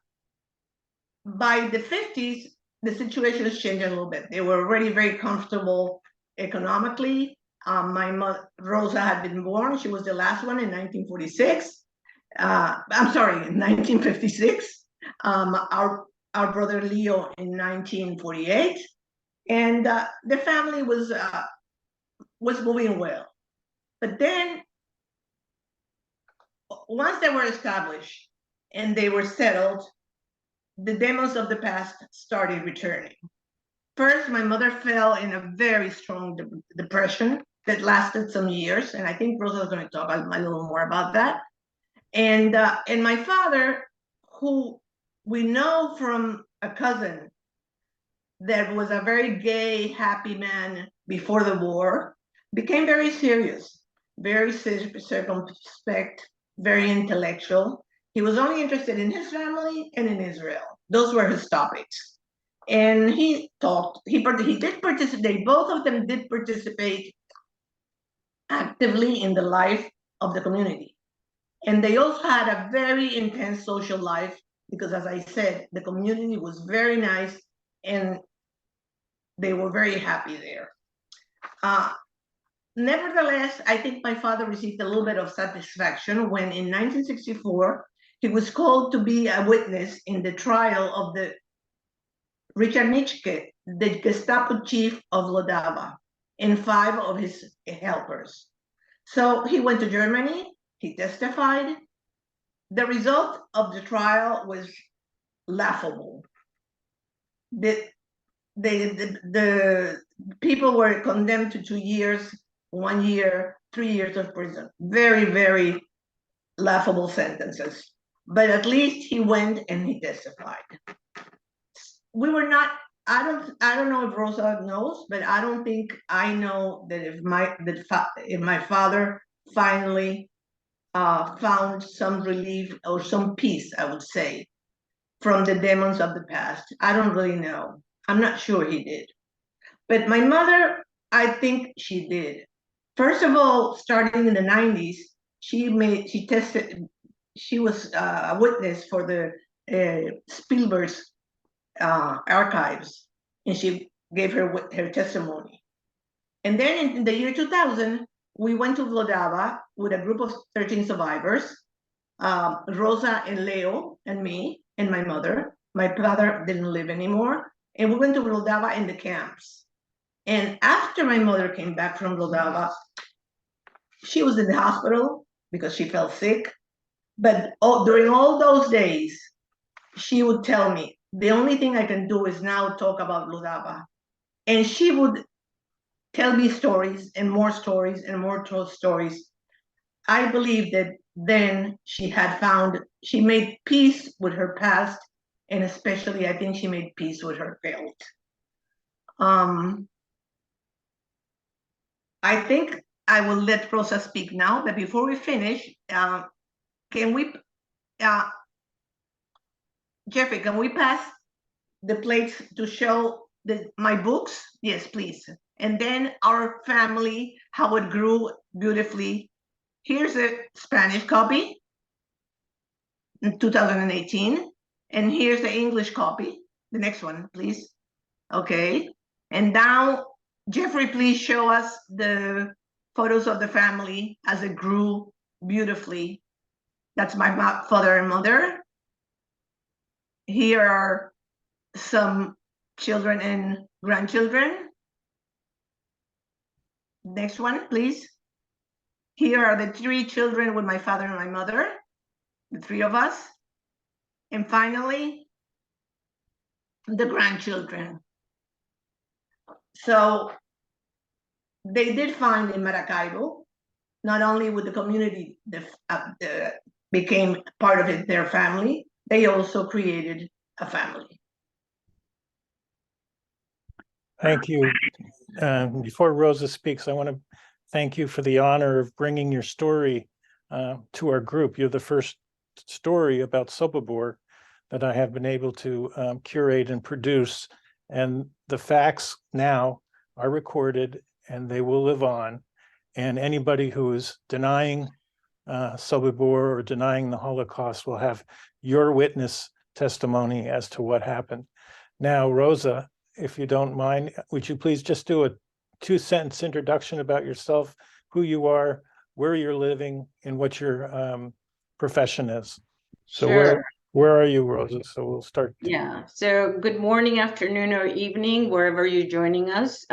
the 50s, the situation has changed a little bit. They were already very comfortable economically. My mother, Rosa, had been born. She was the last one in 1946. I'm sorry, in 1956. Our brother Leo in 1948. And the family was moving well. But then, once they were established and they were settled, the demons of the past started returning. First, my mother fell in a very strong depression that lasted some years, and I think Rosa is going to talk a little more about that. And my father, who we know from a cousin that was a very gay, happy man before the war, became very serious, very circumspect, very intellectual. He was only interested in his family and in Israel. Those were his topics. And he talked, he did participate, both of them did participate actively in the life of the community. And they also had a very intense social life because, as I said, the community was very nice and they were very happy there. Nevertheless, I think my father received a little bit of satisfaction when in 1964, he was called to be a witness in the trial of the Richard Nitschke, the Gestapo chief of Wlodawa, and 5 of his helpers. So he went to Germany, he testified. The result of the trial was laughable. The people were condemned to 2 years, 1 year, 3 years of prison. Very, very laughable sentences. But at least he went and he testified. We were not, I don't know if Rosa knows, but I don't think I know that if my father finally found some relief or some peace, I would say, from the demons of the past. I don't really know. I'm not sure he did. But my mother, I think she did. First of all, starting in the 90s, she was a witness for the Spielberg's archives, and she gave her testimony. And then in the year 2000, we went to Wlodawa with a group of 13 survivors, Rosa and Leo and me and my mother. My father didn't live anymore. And we went to Wlodawa in the camps. And after my mother came back from Wlodawa, she was in the hospital because she felt sick. But during all those days, she would tell me, the only thing I can do is now talk about Wlodawa. And she would tell me stories and more stories and more stories. I believe that then she made peace with her past, and especially I think she made peace with her guilt. I think I will let Rosa speak now, but before we finish, can we, Jeffrey, can we pass the plates to show my books? Yes, please. And then our family, how it grew beautifully. Here's a Spanish copy in 2018. And here's the English copy. The next one, please. Okay. And now, Jeffrey, please show us the photos of the family as it grew beautifully. That's my father and mother. Here are some children and grandchildren. Next one, please. Here are the 3 children with my father and my mother, the 3 of us. And finally, the grandchildren. So they did find in Maracaibo, not only with the community that became part of it, their family, they also created a family. Thank you. Before Rosa speaks, I want to thank you for the honor of bringing your story to our group. You're the first story about Sobibor that I have been able to curate and produce. And the facts now are recorded and they will live on. And anybody who is denying Sobibor or denying the Holocaust will have your witness testimony as to what happened. Now, Rosa, if you don't mind, would you please just do a 2-sentence introduction about yourself, who you are, where you're living, and what your profession is? So Sure. where are you, Rosa? So we'll start. Yeah. So good morning, afternoon, or evening, wherever you're joining us.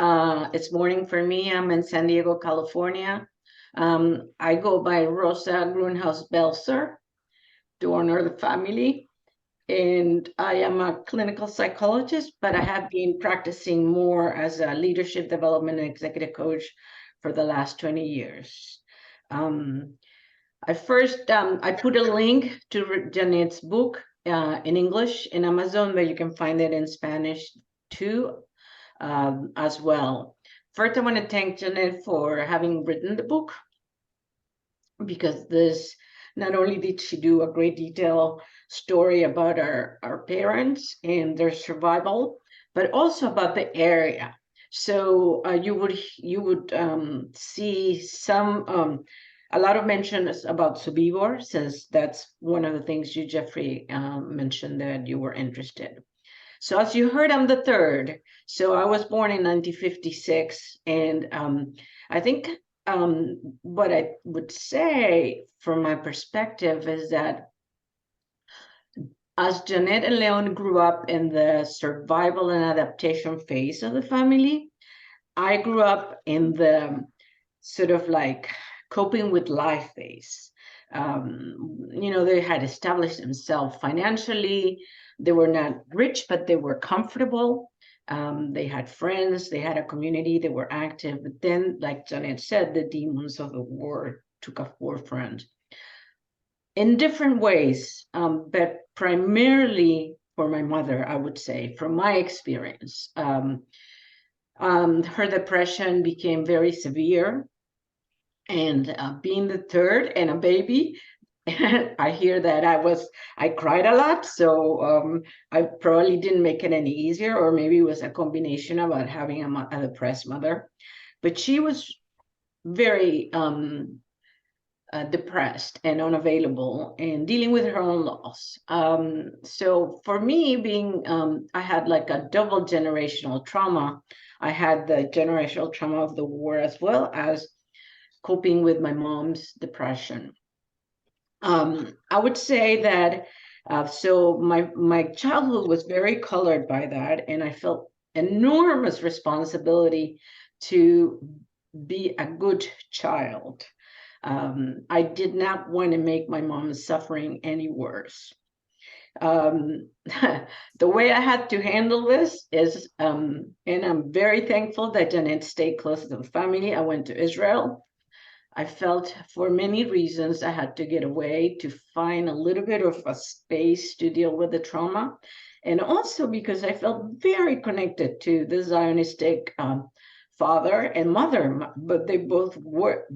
It's morning for me. I'm in San Diego, California. I go by Rosa Grunhaus Belser, to honor the family. And I am a clinical psychologist, but I have been practicing more as a leadership development and executive coach for the last 20 years. I put a link to Jeannette's book in English in Amazon, but you can find it in Spanish too, as well. First, I want to thank Jeannette for having written the book, because this, not only did she do a great detailed story about our parents and their survival, but also about the area. So you would see some a lot of mentions about Sobibor, since that's one of the things you, Jeffrey, mentioned that you were interested. So as you heard, I'm the third. So I was born in 1956, and I think what I would say from my perspective is that as Jeannette and Leon grew up in the survival and adaptation phase of the family, I grew up in the sort of like coping with life phase. They had established themselves financially. They were not rich, but they were comfortable. They had friends, they had a community, they were active. But then, like Jeannette said, the demons of the war took a forefront in different ways, but primarily for my mother, I would say, from my experience. Her depression became very severe, and being the third and a baby, I hear that I cried a lot, so I probably didn't make it any easier, or maybe it was a combination about having a depressed mother. But she was very depressed and unavailable and dealing with her own loss. So for me, I had like a double generational trauma. I had the generational trauma of the war as well as coping with my mom's depression. I would say that so my childhood was very colored by that, and I felt enormous responsibility to be a good child. I did not want to make my mom's suffering any worse. The way I had to handle this is, and I'm very thankful that Jeannette stayed close to the family. I went to Israel. I felt for many reasons I had to get away to find a little bit of a space to deal with the trauma. And also because I felt very connected to the Zionistic father and mother, but they both were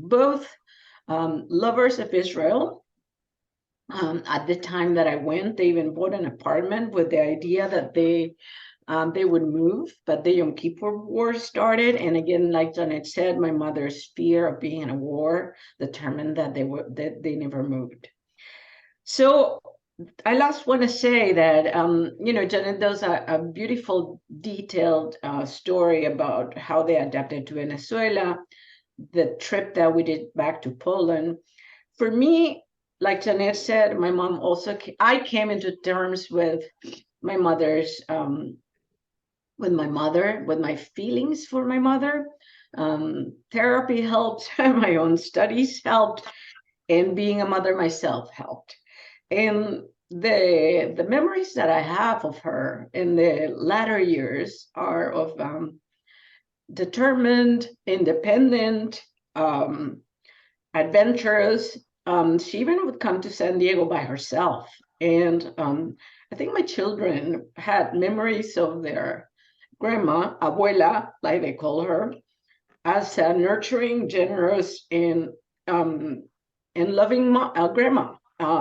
lovers of Israel. At the time that I went, they even bought an apartment with the idea that they would move, but the Yom Kippur War started. And again, like Jeannette said, my mother's fear of being in a war determined that they never moved. So I last want to say that, Jeannette does a beautiful, detailed story about how they adapted to Venezuela, the trip that we did back to Poland. For me, like Jeannette said, my mom also, I came into terms with my mother's, with my feelings for my mother. Therapy helped, my own studies helped, and being a mother myself helped. And the memories that I have of her in the latter years are of determined, independent, adventurous. She even would come to San Diego by herself. And I think my children had memories of their grandma, abuela, like they call her, as a nurturing, generous, and loving grandma.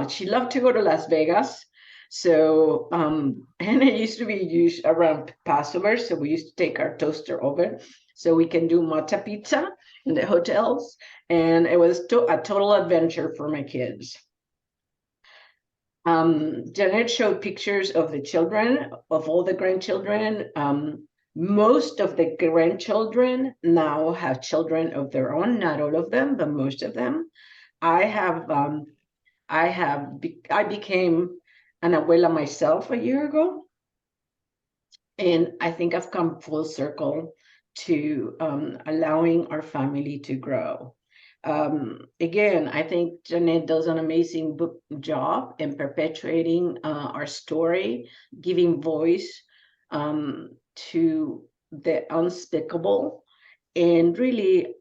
She loved to go to Las Vegas. So, and it used to be used around Passover. So we used to take our toaster oven so we can do matcha pizza in the hotels. And it was a total adventure for my kids. Jeannette showed pictures of the children, of all the grandchildren. Most of the grandchildren now have children of their own, not all of them, but most of them. I became an abuela myself a year ago. And I think I've come full circle to allowing our family to grow. Again, I think Jeannette does an amazing job in perpetuating our story, giving voice to the unspeakable, and really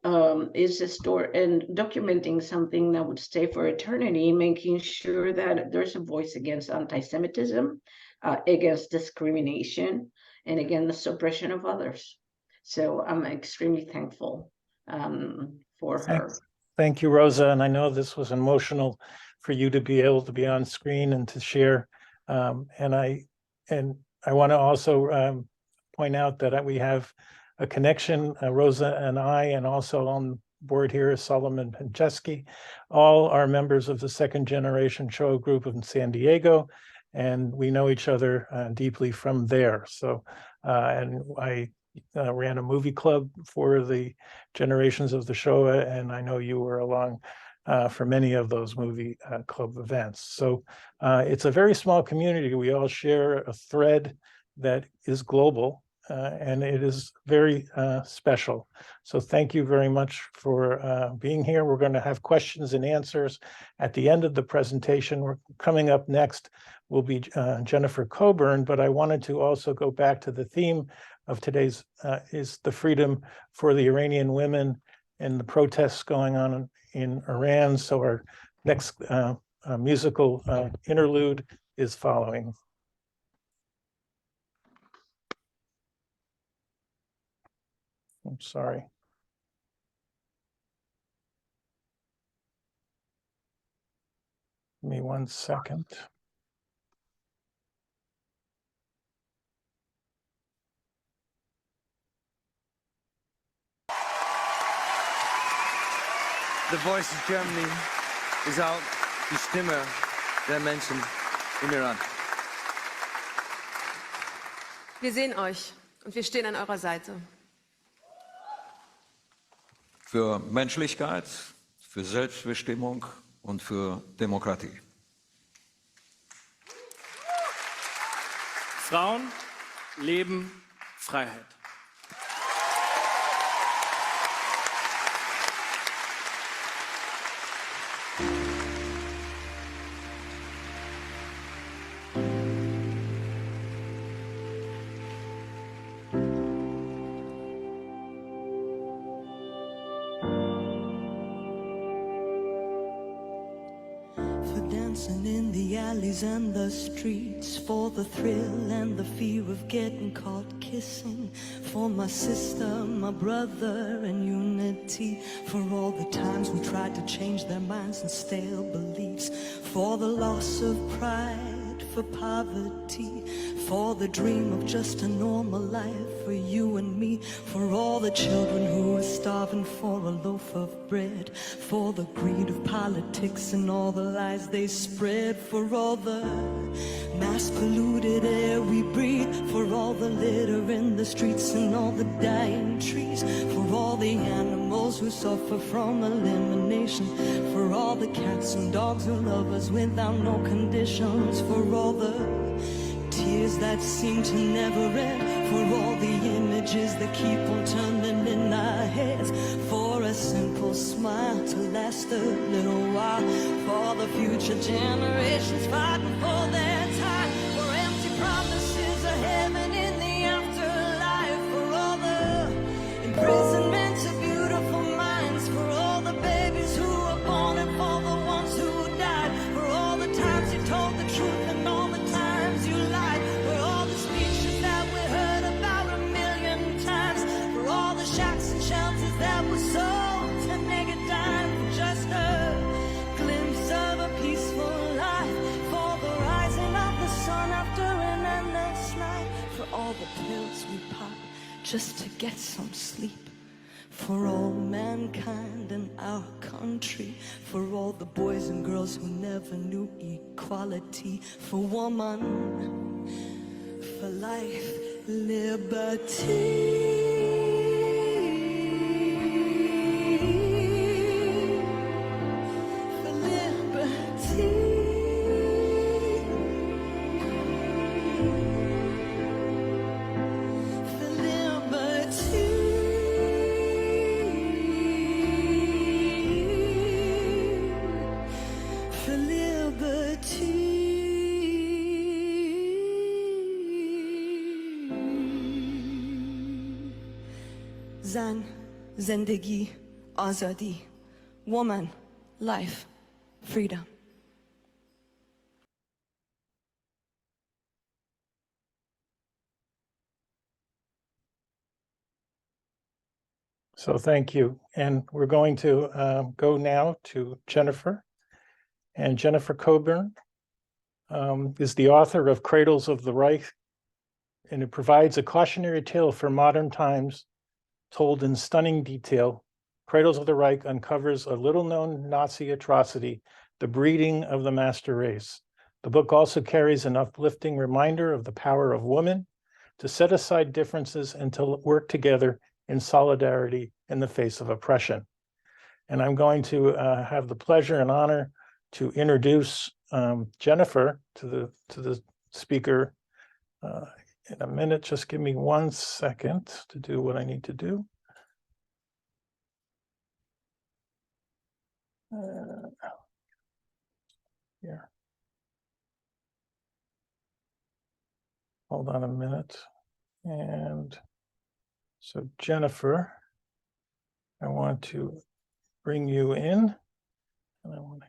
is a story and documenting something that would stay for eternity, making sure that there's a voice against anti-Semitism, against discrimination, and again, the suppression of others. So I'm extremely thankful for her. Thank you, Rosa. And I know this was emotional for you to be able to be on screen and to share. And I want to also point out that we have a connection, Rosa and I, and also on board here is Solomon Pencheski. All are members of the second generation show group in San Diego, and we know each other deeply from there. So, and I ran a movie club for the generations of the Shoah, and I know you were along for many of those movie club events. So it's a very small community. We all share a thread that is global, and it is very special. So thank you very much for being here. We're going to have questions and answers at the end of the presentation. We're coming up next will be Jennifer Coburn, but I wanted to also go back to the theme of today's is the freedom for the Iranian women and the protests going on in Iran. So our next musical interlude is following. I'm sorry. Give me 1 second. The Voice of Germany ist auch die Stimme der Menschen im Iran. Wir sehen euch und wir stehen an eurer Seite. Für Menschlichkeit, für Selbstbestimmung und für Demokratie. Frauen, Leben, Freiheit. Dancing in the alleys and the streets, for the thrill and the fear of getting caught kissing, for my sister, my brother, and unity, for all the times we tried to change their minds and stale beliefs, for the loss of pride, for poverty, for the dream of just a normal life for you and me, for all the children who are starving for a loaf of bread, for the greed of politics and all the lies they spread, for all the mass polluted air we breathe, for all the litter in the streets and all the dying trees, for all the animals who suffer from elimination, for all the cats and dogs who love us without no conditions, for all the tears that seem to never end, for all the images that keep on turning in our heads, for a simple smile to last a little while, for the future generations fighting for their time, for empty promises of heaven in the afterlife, for all the imprisonments of beautiful minds, for all the babies who were born and for the ones who died, for all the times you told the truth and all the times you lied, for all the speeches that we heard about a million times, for all the shacks and shelters that were sold to make a dime for just a glimpse of a peaceful life, for the rising of the sun after an endless night, for all the pills we pop just to get some sleep, for all mankind in our country, for all the boys and girls who never knew equality, for woman, for life, liberty. For liberty. For liberty. For liberty. Zan, zendegi, azadi, woman, life, freedom. So thank you. And we're going to go now to Jennifer. And Jennifer Coburn is the author of Cradles of the Reich, and it provides a cautionary tale for modern times told in stunning detail. Cradles of the Reich uncovers a little-known Nazi atrocity, the breeding of the master race. The book also carries an uplifting reminder of the power of women to set aside differences and to work together in solidarity in the face of oppression. And I'm going to have the pleasure and honor to introduce Jennifer to the speaker in a minute. Just give me 1 second to do what I need to do. Here. Hold on a minute. And so Jennifer, I want to bring you in. And I want to...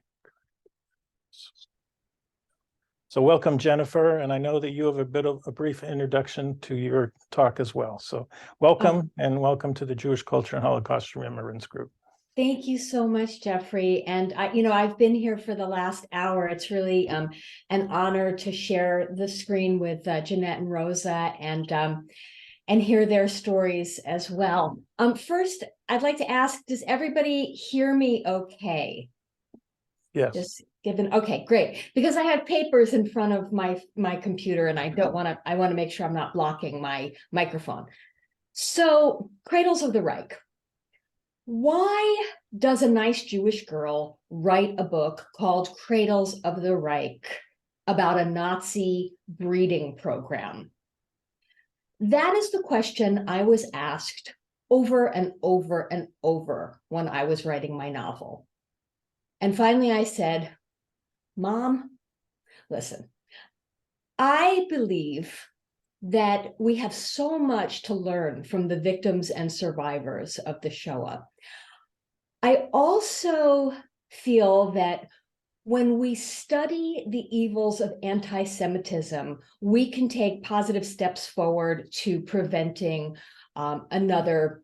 So welcome, Jennifer, and I know that you have a bit of a brief introduction to your talk as well. So welcome, and welcome to the Jewish Culture and Holocaust Remembrance Group. Thank you so much, Jeffrey. And I've been here for the last hour. It's really an honor to share the screen with Jeannette and Rosa and hear their stories as well. First, I'd like to ask, does everybody hear me okay? Yes. Just given, okay, great. Because I have papers in front of my computer and I want to make sure I'm not blocking my microphone. So, Cradles of the Reich. Why does a nice Jewish girl write a book called Cradles of the Reich about a Nazi breeding program? That is the question I was asked over and over and over when I was writing my novel. And finally I said, Mom, listen, I believe that we have so much to learn from the victims and survivors of the Shoah. I also feel that when we study the evils of anti-Semitism, we can take positive steps forward to preventing another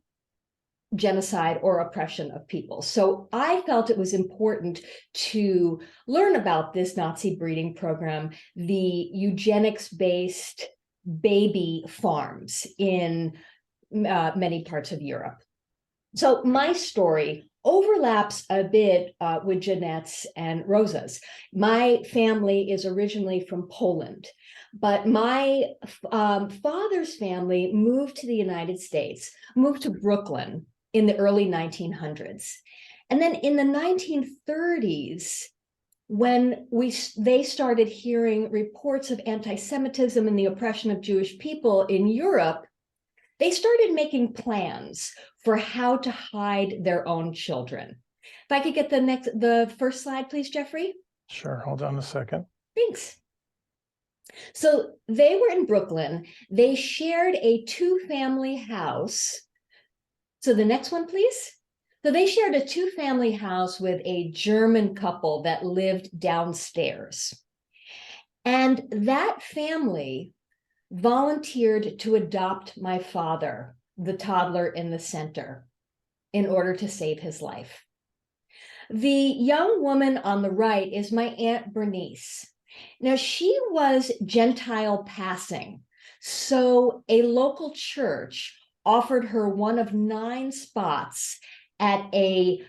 genocide or oppression of people. So I felt it was important to learn about this Nazi breeding program, the eugenics-based baby farms in many parts of Europe. So my story overlaps a bit with Jeanette's and Rosa's. My family is originally from Poland, but my father's family moved to the United States, moved to Brooklyn in the early 1900s. And then in the 1930s, when they started hearing reports of anti-Semitism and the oppression of Jewish people in Europe, they started making plans for how to hide their own children. If I could get the first slide, please, Jeffrey. Sure, hold on a second. Thanks. So they were in Brooklyn. They shared a 2-family house. So the next one, please. So they shared a 2-family house with a German couple that lived downstairs. And that family volunteered to adopt my father, the toddler in the center, in order to save his life. The young woman on the right is my Aunt Bernice. Now, she was Gentile passing, so a local church offered her one of 9 spots at a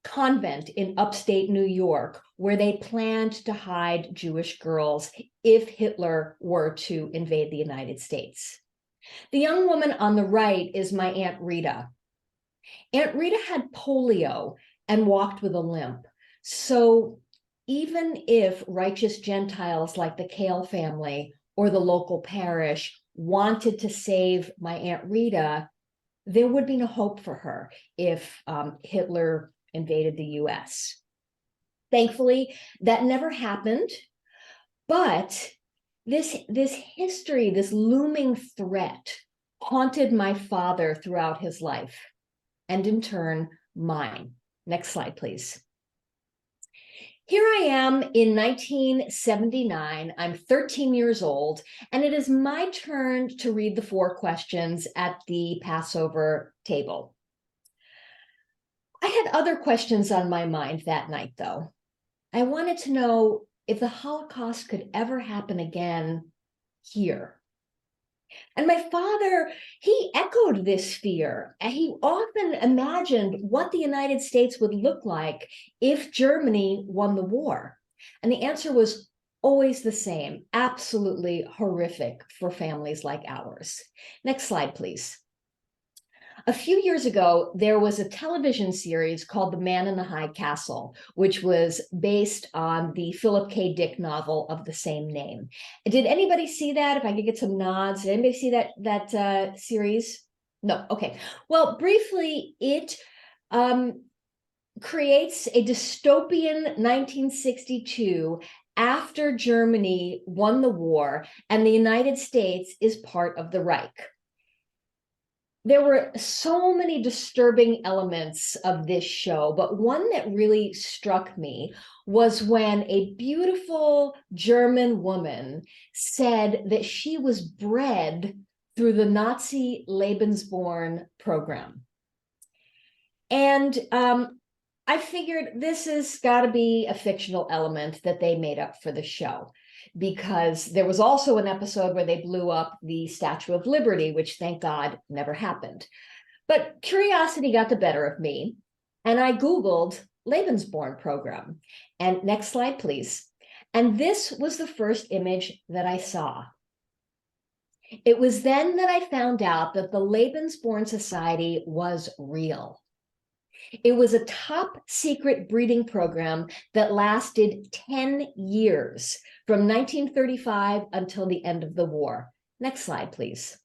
convent in upstate New York, where they planned to hide Jewish girls if Hitler were to invade the United States. The young woman on the right is my Aunt Rita. Aunt Rita had polio and walked with a limp. So even if righteous Gentiles like the Kale family or the local parish wanted to save my Aunt Rita, there would be no hope for her if Hitler invaded the US. Thankfully, that never happened, but this history, this looming threat, haunted my father throughout his life, and in turn, mine. Next slide, please. Here I am in 1979. I'm 13 years old, and it is my turn to read the 4 questions at the Passover table. I had other questions on my mind that night, though. I wanted to know if the Holocaust could ever happen again here. And my father, he echoed this fear, and he often imagined what the United States would look like if Germany won the war. And the answer was always the same, absolutely horrific for families like ours. Next slide, please. A few years ago, there was a television series called The Man in the High Castle, which was based on the Philip K. Dick novel of the same name. Did anybody see that? If I could get some nods, did anybody see that series? No, okay. Well, briefly, it creates a dystopian 1962 after Germany won the war and the United States is part of the Reich. There were so many disturbing elements of this show, but one that really struck me was when a beautiful German woman said that she was bred through the Nazi Lebensborn program. And I figured this has got to be a fictional element that they made up for the show, because there was also an episode where they blew up the Statue of Liberty, which thank God never happened. But curiosity got the better of me, and I Googled Lebensborn program. And next slide, please. And this was the first image that I saw. It was then that I found out that the Lebensborn Society was real. It was a top secret breeding program that lasted 10 years, from 1935 until the end of the war. Next slide, please.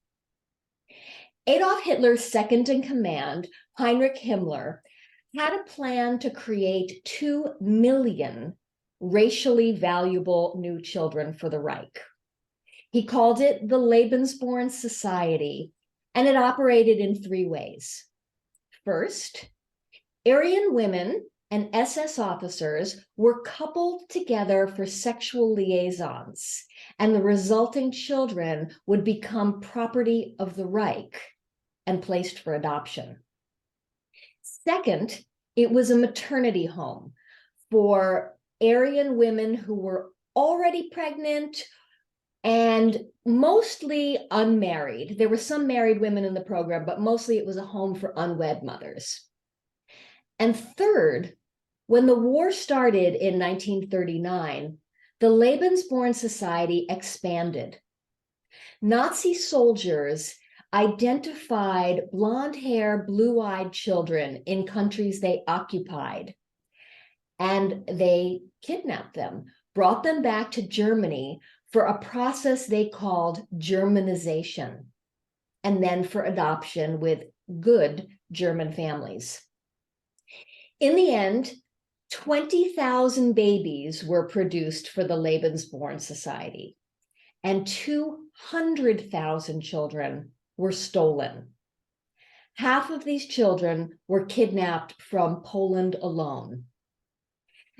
Adolf Hitler's second in command, Heinrich Himmler, had a plan to create 2 million racially valuable new children for the Reich. He called it the Lebensborn Society, and it operated in 3 ways. First, Aryan women and SS officers were coupled together for sexual liaisons, and the resulting children would become property of the Reich and placed for adoption. Second, it was a maternity home for Aryan women who were already pregnant and mostly unmarried. There were some married women in the program, but mostly it was a home for unwed mothers. And third, when the war started in 1939, the Lebensborn Society expanded. Nazi soldiers identified blonde-haired, blue-eyed children in countries they occupied, and they kidnapped them, brought them back to Germany for a process they called Germanization, and then for adoption with good German families. In the end, 20,000 babies were produced for the Lebensborn Society, and 200,000 children were stolen. Half of these children were kidnapped from Poland alone.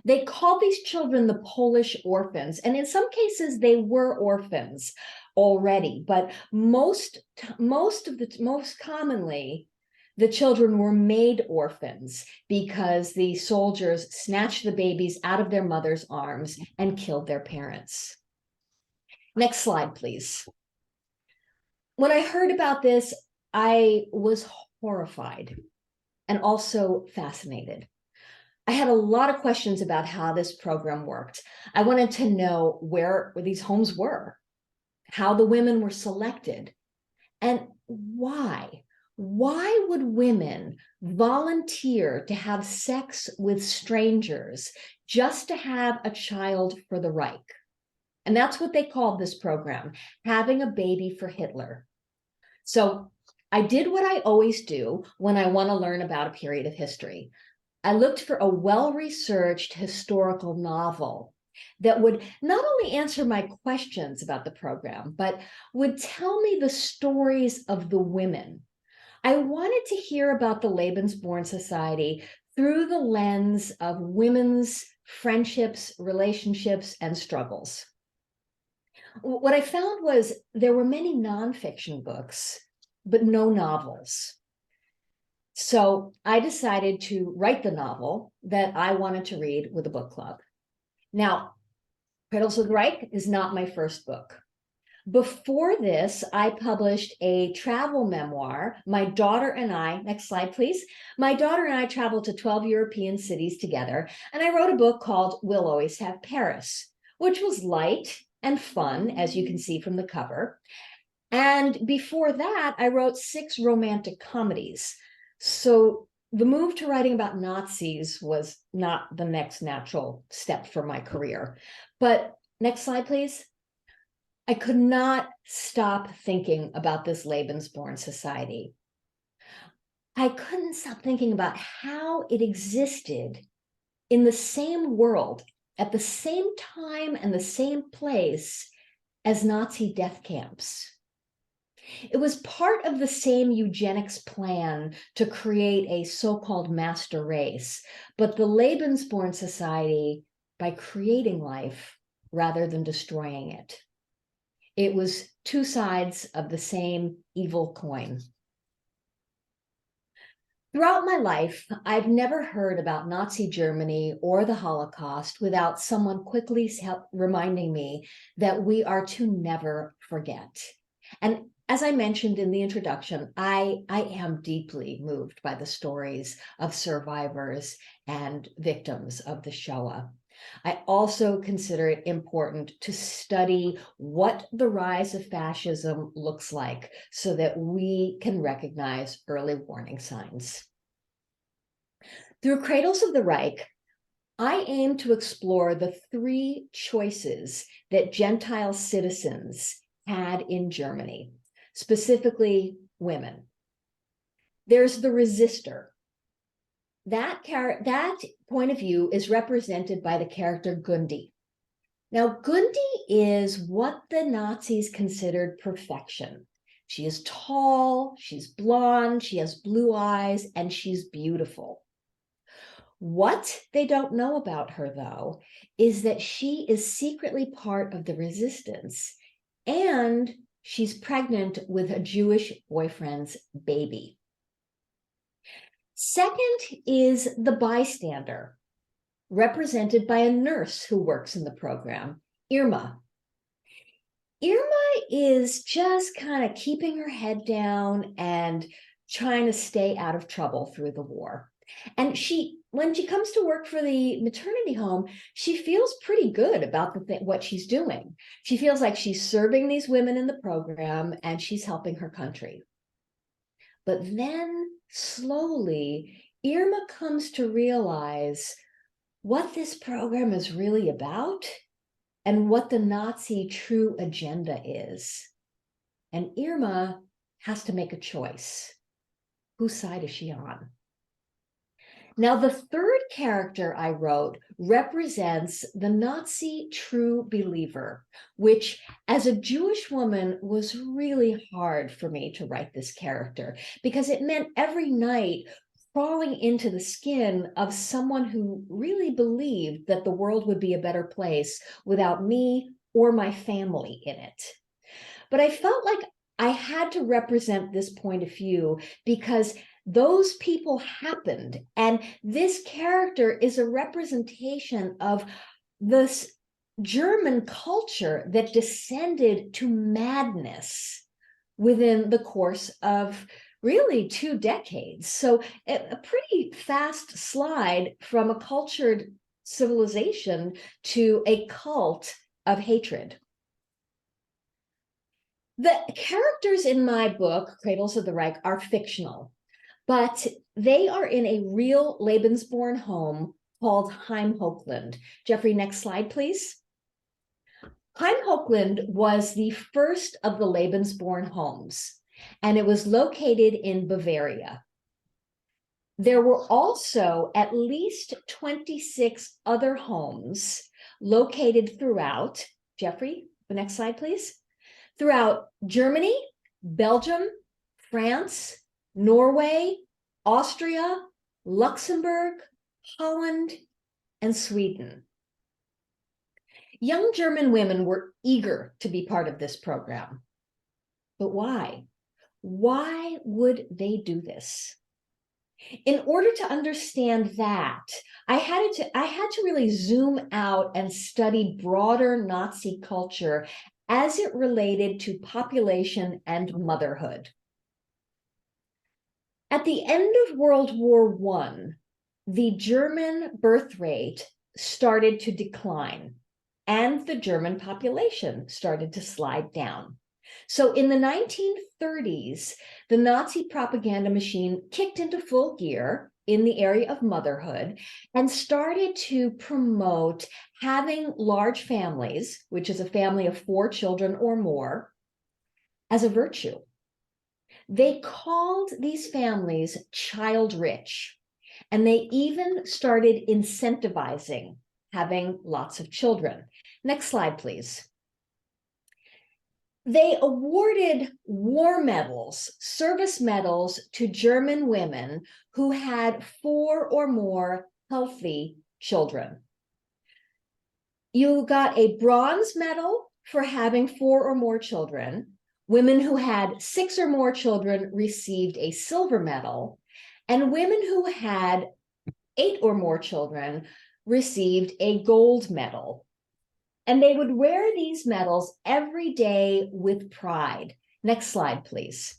They called these children the Polish orphans, and in some cases they were orphans already, but most commonly, the children were made orphans because the soldiers snatched the babies out of their mother's arms and killed their parents. Next slide, please. When I heard about this, I was horrified and also fascinated. I had a lot of questions about how this program worked. I wanted to know where these homes were, how the women were selected, and why. Why would women volunteer to have sex with strangers just to have a child for the Reich? And that's what they called this program, having a baby for Hitler. So I did what I always do when I want to learn about a period of history. I looked for a well-researched historical novel that would not only answer my questions about the program, but would tell me the stories of the women. I wanted to hear about the Lebensborn Society through the lens of women's friendships, relationships, and struggles. What I found was there were many nonfiction books, but no novels. So I decided to write the novel that I wanted to read with a book club. Now, Cradles of the Reich is not my first book. Before this, I published a travel memoir. My daughter and I, next slide, please. My daughter and I traveled to 12 European cities together, and I wrote a book called We'll Always Have Paris, which was light and fun, as you can see from the cover. And before that, I wrote 6 romantic comedies. So the move to writing about Nazis was not the next natural step for my career. But next slide, please. I could not stop thinking about this Lebensborn society. I couldn't stop thinking about how it existed in the same world, at the same time and the same place as Nazi death camps. It was part of the same eugenics plan to create a so-called master race, but the Lebensborn society by creating life rather than destroying it. It was 2 sides of the same evil coin. Throughout my life, I've never heard about Nazi Germany or the Holocaust without someone quickly reminding me that we are to never forget. And as I mentioned in the introduction, I am deeply moved by the stories of survivors and victims of the Shoah. I also consider it important to study what the rise of fascism looks like so that we can recognize early warning signs. Through Cradles of the Reich, I aim to explore the 3 choices that Gentile citizens had in Germany, specifically women. There's the resistor. That point of view is represented by the character Gundi. Now, Gundi is what the Nazis considered perfection. She is tall, she's blonde, she has blue eyes, and she's beautiful. What they don't know about her, though, is that she is secretly part of the resistance, and she's pregnant with a Jewish boyfriend's baby. Second is the bystander, represented by a nurse who works in the program, Irma. Irma is just kind of keeping her head down and trying to stay out of trouble through the war. And when she comes to work for the maternity home, she feels pretty good about what she's doing. She feels like she's serving these women in the program and she's helping her country. But then slowly, Irma comes to realize what this program is really about and what the Nazi true agenda is. And Irma has to make a choice. Whose side is she on? Now, the 3rd character I wrote represents the Nazi true believer, which as a Jewish woman was really hard for me to write this character because it meant every night crawling into the skin of someone who really believed that the world would be a better place without me or my family in it. But I felt like I had to represent this point of view because those people happened, and this character is a representation of this German culture that descended to madness within the course of really 2 decades. So a pretty fast slide from a cultured civilization to a cult of hatred. The characters in my book, Cradles of the Reich, are fictional, but they are in a real Lebensborn home called Heimhochland. Jeffrey, next slide, please. Heimhochland was the first of the Lebensborn homes, and it was located in Bavaria. There were also at least 26 other homes located throughout, Jeffrey, the next slide, please, throughout Germany, Belgium, France, Norway, Austria, Luxembourg, Holland, and Sweden. Young German women were eager to be part of this program. But why? Why would they do this? In order to understand that, I had to really zoom out and study broader Nazi culture as it related to population and motherhood. At the end of World War I, the German birth rate started to decline, and the German population started to slide down. So in the 1930s, the Nazi propaganda machine kicked into full gear in the area of motherhood and started to promote having large families, which is a family of 4 children or more, as a virtue. They called these families child rich, and they even started incentivizing having lots of children. Next slide, please. They awarded war medals, service medals, to German women who had 4 or more healthy children. You got a bronze medal for having 4 or more children. Women who had 6 or more children received a silver medal, and women who had 8 or more children received a gold medal. And they would wear these medals every day with pride. Next slide, please.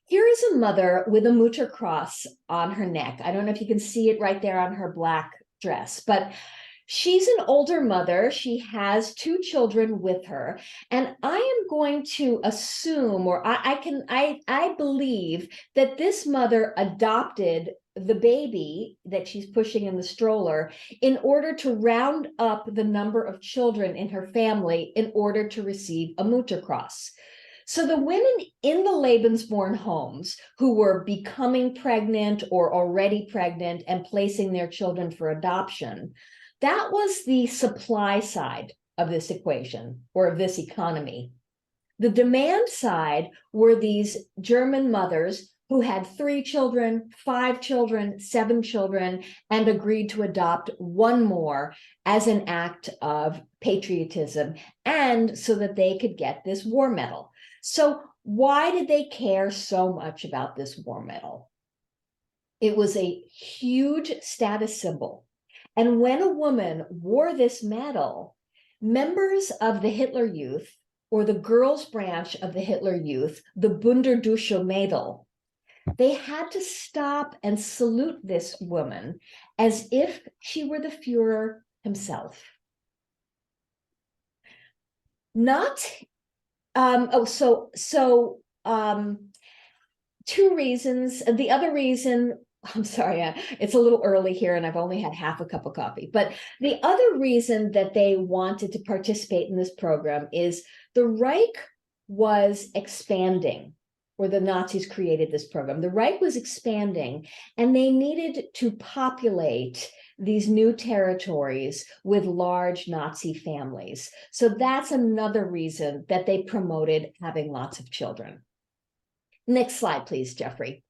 Here is a mother with a Mutter cross on her neck. I don't know if you can see it right there on her black dress, but she's an older mother. She has 2 children with her. And I am going to assume, or I believe that this mother adopted the baby that she's pushing in the stroller in order to round up the number of children in her family in order to receive a Mutter cross. So the women in the Lebensborn homes who were becoming pregnant or already pregnant and placing their children for adoption, that was the supply side of this equation, or of this economy. The demand side were these German mothers who had 3 children, 5 children, 7 children, and agreed to adopt 1 more as an act of patriotism, and so that they could get this war medal. So why did they care so much about this war medal? It was a huge status symbol. And when a woman wore this medal, members of the Hitler Youth, or the girls' branch of the Hitler Youth, the Bunderdusche Mädel, they had to stop and salute this woman as if she were the Führer himself. Two reasons. The other reason, I'm sorry, it's a little early here and I've only had half a cup of coffee, but the other reason that they wanted to participate in this program is the Reich was expanding, or the Nazis created this program. The Reich was expanding and they needed to populate these new territories with large Nazi families. So that's another reason that they promoted having lots of children. Next slide, please, Jeffrey.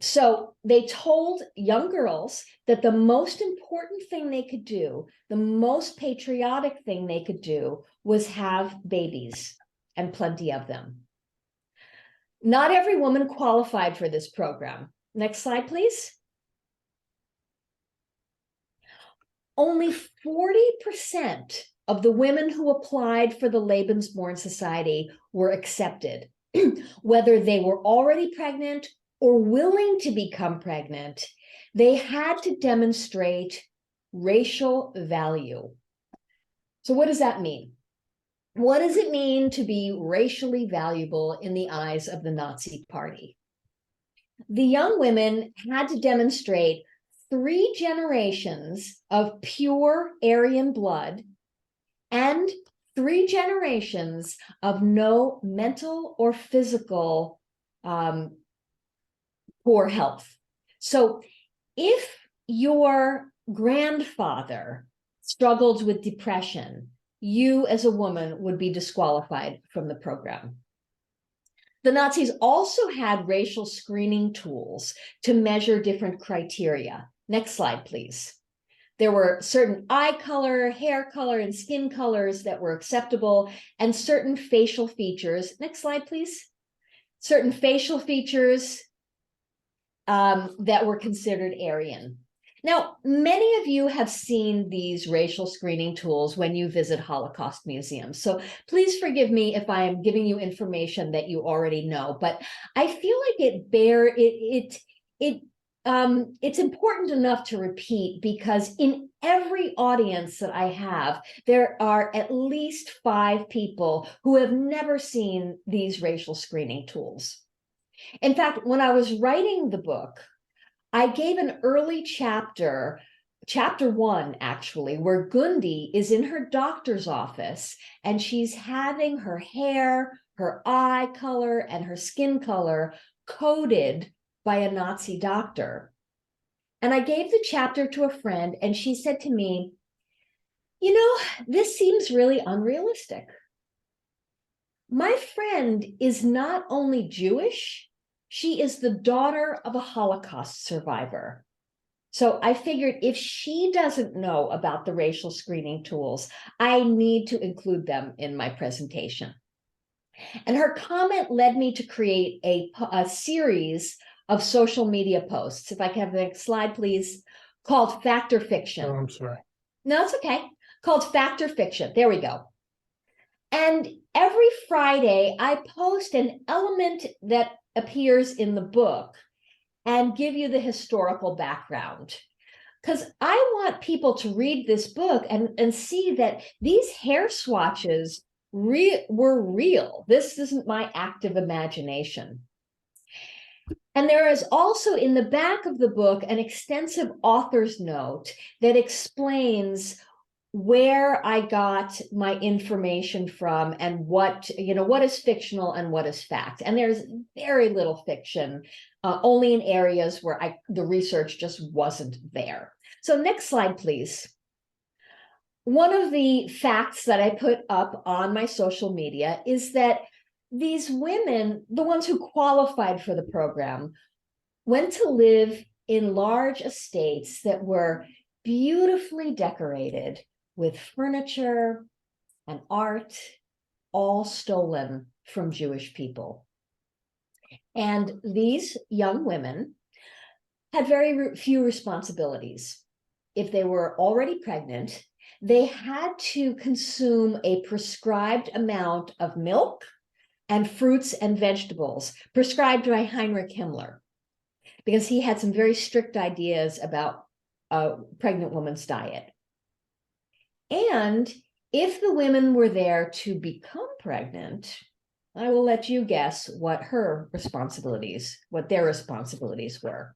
So they told young girls that the most important thing they could do, the most patriotic thing they could do, was have babies, and plenty of them. Not every woman qualified for this program. Next slide, please. Only 40% of the women who applied for the Lebensborn Society were accepted, whether they were already pregnant or willing to become pregnant. They had to demonstrate racial value. So what does that mean? What does it mean to be racially valuable in the eyes of the Nazi Party? The young women had to demonstrate 3 generations of pure Aryan blood and 3 generations of no mental or physical poor health. So if your grandfather struggled with depression, you as a woman would be disqualified from the program. The Nazis also had racial screening tools to measure different criteria. Next slide, please. There were certain eye color, hair color, and skin colors that were acceptable, and certain facial features. Next slide, please. Certain facial features that were considered Aryan. Now, many of you have seen these racial screening tools when you visit Holocaust museums. So please forgive me if I am giving you information that you already know, but I feel like it's important enough to repeat because in every audience that I have, there are at least 5 people who have never seen these racial screening tools. In fact, when I was writing the book, I gave an early chapter 1 actually, where Gundi is in her doctor's office and she's having her hair, her eye color, and her skin color coded by a Nazi doctor. And I gave the chapter to a friend and she said to me, you know, this seems really unrealistic. My friend is not only Jewish, she is the daughter of a Holocaust survivor. So I figured if she doesn't know about the racial screening tools, I need to include them in my presentation. And her comment led me to create a series of social media posts. If I can have the next slide, please, called Fact or Fiction. Oh, I'm sorry. No, it's okay. Called Fact or Fiction. There we go. And every Friday, I post an element that appears in the book and give you the historical background. Because I want people to read this book and see that these hair swatches were real. This isn't my active imagination. And there is also in the back of the book an extensive author's note that explains where I got my information from and what is fictional and what is fact. And there's very little fiction, only in areas where the research just wasn't there. So next slide, please. One of the facts that I put up on my social media is that these women, the ones who qualified for the program, went to live in large estates that were beautifully decorated with furniture and art, all stolen from Jewish people. And these young women had very few responsibilities. If they were already pregnant, they had to consume a prescribed amount of milk and fruits and vegetables prescribed by Heinrich Himmler, because he had some very strict ideas about a pregnant woman's diet. And if the women were there to become pregnant, I will let you guess what their responsibilities were.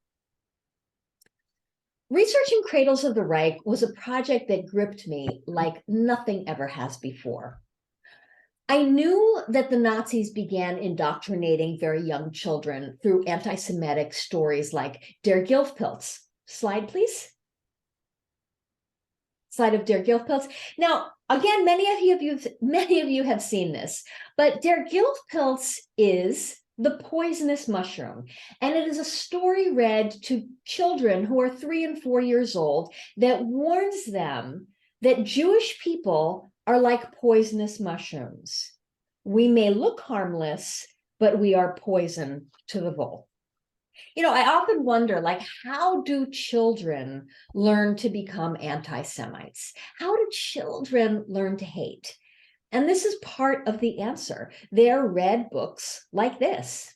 Researching Cradles of the Reich was a project that gripped me like nothing ever has before. I knew that the Nazis began indoctrinating very young children through anti-Semitic stories like Der Gilfpilz. Slide, please. Slide of Der Gilfpilz. Now, again, many of you have seen this, but Der Gilfpilz is the poisonous mushroom, and it is a story read to children who are 3 and 4 years old that warns them that Jewish people are like poisonous mushrooms. We may look harmless, but we are poison to the bowl. You know, I often wonder, like, how do children learn to become anti-Semites? How do children learn to hate? And this is part of the answer. They're read books like this.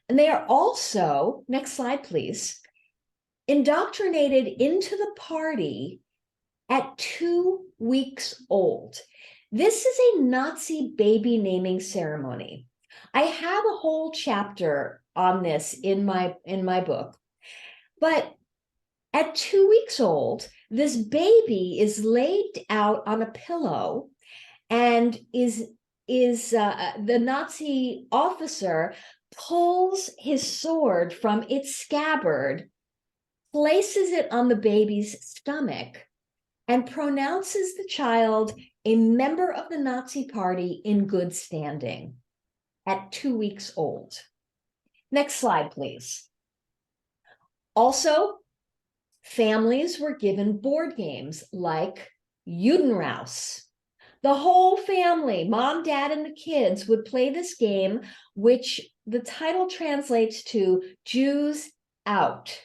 And they are also, next slide, please, indoctrinated into the party at 2 weeks old. This is a Nazi baby naming ceremony. I have a whole chapter on this in my book. But at 2 weeks old, this baby is laid out on a pillow, and the Nazi officer pulls his sword from its scabbard, places it on the baby's stomach, and pronounces the child a member of the Nazi party in good standing at 2 weeks old. Next slide, please. Also, families were given board games like Judenraus. The whole family, mom, dad, and the kids, would play this game, which the title translates to Jews Out.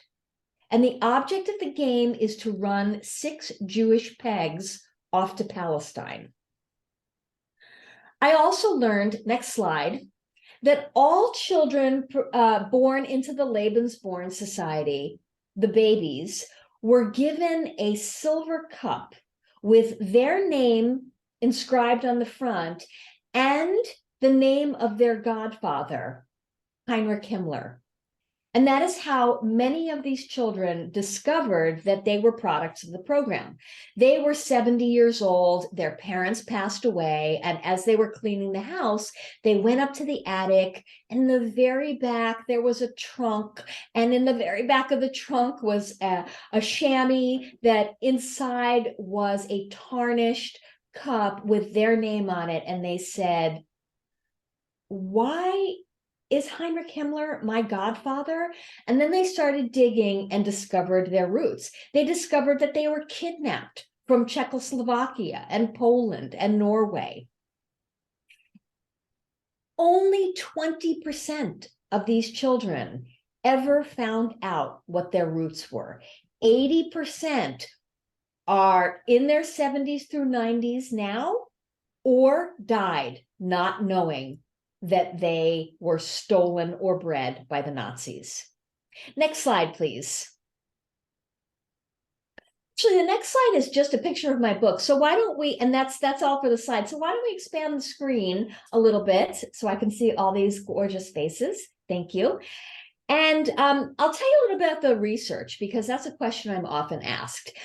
And the object of the game is to run 6 Jewish pegs off to Palestine. I also learned, next slide, that all children born into the Lebensborn society, the babies, were given a silver cup with their name inscribed on the front and the name of their godfather, Heinrich Himmler. And that is how many of these children discovered that they were products of the program. They were 70 years old, their parents passed away, and as they were cleaning the house, they went up to the attic, and in the very back, there was a trunk, and in the very back of the trunk was a chamois that inside was a tarnished cup with their name on it, and they said, "Why is Heinrich Himmler my godfather?" And then they started digging and discovered their roots. They discovered that they were kidnapped from Czechoslovakia and Poland and Norway. Only 20% of these children ever found out what their roots were. 80% are in their 70s through 90s now, or died not knowing that they were stolen or bred by the Nazis. Next slide, please. Actually, the next slide is just a picture of my book. So why don't we, and that's all for the slide. So why don't we expand the screen a little bit so I can see all these gorgeous faces? Thank you. And I'll tell you a little bit about the research, because that's a question I'm often asked.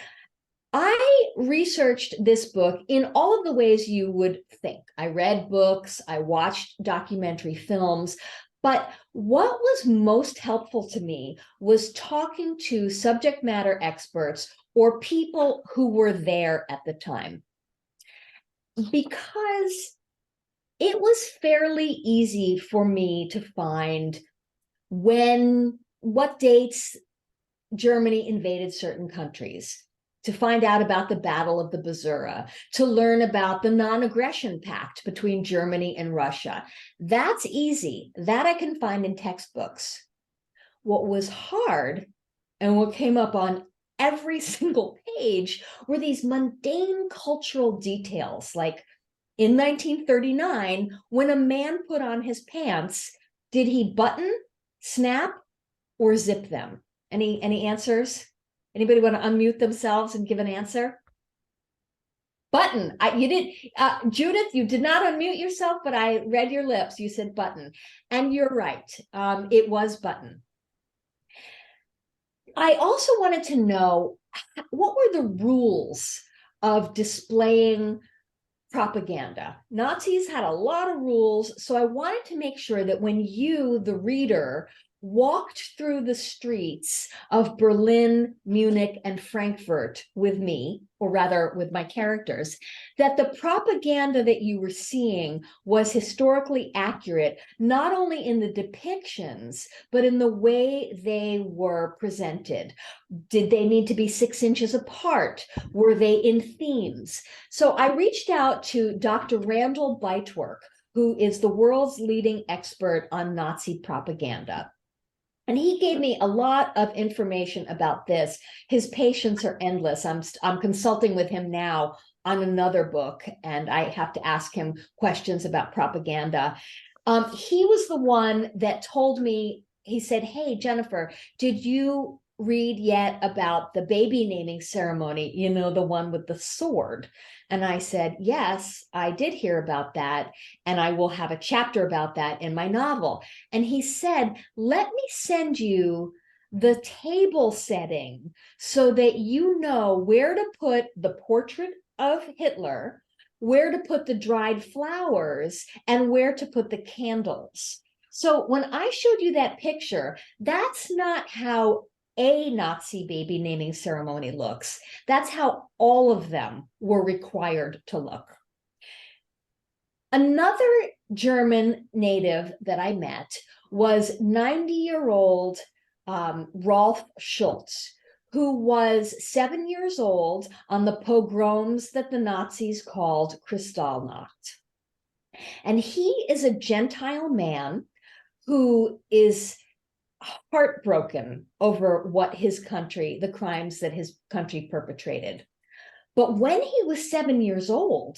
I researched this book in all of the ways you would think. I read books, I watched documentary films, but what was most helpful to me was talking to subject matter experts or people who were there at the time, because it was fairly easy for me to find what dates Germany invaded certain countries, to find out about the Battle of the Bzura, to learn about the non-aggression pact between Germany and Russia. That's easy. That I can find in textbooks. What was hard, and what came up on every single page, were these mundane cultural details, like in 1939, when a man put on his pants, did he button, snap, or zip them? Any answers? Anybody want to unmute themselves and give an answer? Button. You did, Judith, you did not unmute yourself, but I read your lips. You said button. And you're right. It was button. I also wanted to know, what were the rules of displaying propaganda? Nazis had a lot of rules, so I wanted to make sure that when you, the reader, walked through the streets of Berlin, Munich, and Frankfurt with me, or rather with my characters, that the propaganda that you were seeing was historically accurate, not only in the depictions, but in the way they were presented. Did they need to be 6 inches apart? Were they in themes? So I reached out to Dr. Randall Beitwerk, who is the world's leading expert on Nazi propaganda. And he gave me a lot of information about this. His patients are endless. I'm consulting with him now on another book, and I have to ask him questions about propaganda. He was the one that told me, he said, "Hey, Jennifer, did you read yet about the baby naming ceremony, you know, the one with the sword?" And I said, "Yes, I did hear about that, and I will have a chapter about that in my novel." And he said, "Let me send you the table setting so that you know where to put the portrait of Hitler, where to put the dried flowers, and where to put the candles." So when I showed you that picture, that's not how a Nazi baby naming ceremony looks. That's how all of them were required to look. Another German native that I met was 90-year-old Rolf Schultz, who was 7 years old on the pogroms that the Nazis called Kristallnacht. And he is a Gentile man who is heartbroken over what his country, the crimes that his country perpetrated. But when he was 7 years old,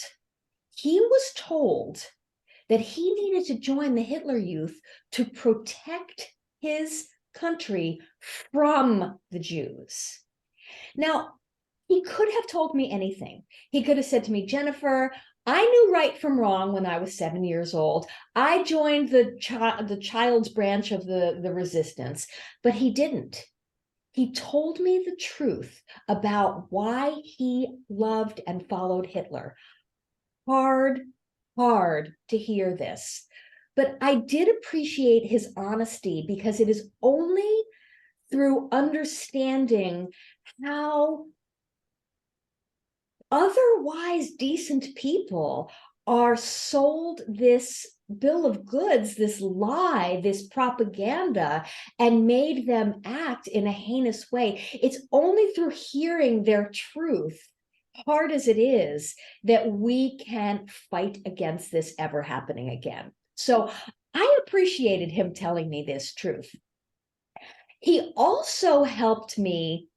he was told that he needed to join the Hitler Youth to protect his country from the Jews. Now, he could have told me anything. He could have said to me, Jennifer, I knew right from wrong when I was 7 years old. I joined the child's branch of the resistance, but he didn't. He told me the truth about why he loved and followed Hitler. Hard to hear this. But I did appreciate his honesty, because it is only through understanding how otherwise decent people are sold this bill of goods, this lie, this propaganda, and made them act in a heinous way. It's only through hearing their truth, hard as it is, that we can fight against this ever happening again. So I appreciated him telling me this truth. He also helped me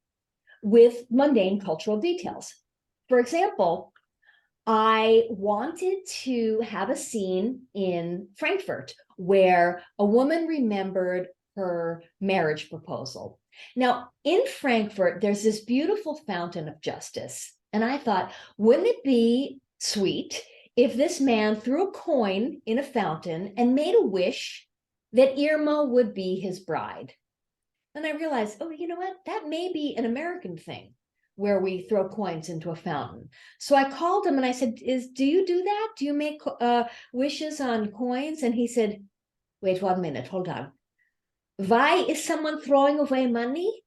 with mundane cultural details. For example, I wanted to have a scene in Frankfurt where a woman remembered her marriage proposal. Now, in Frankfurt, there's this beautiful fountain of justice. And I thought, wouldn't it be sweet if this man threw a coin in a fountain and made a wish that Irma would be his bride? And I realized, oh, you know what? That may be an American thing, where we throw coins into a fountain. So I called him and I said, do you do that? Do you make wishes on coins? And he said, wait 1 minute, hold on. Why is someone throwing away money?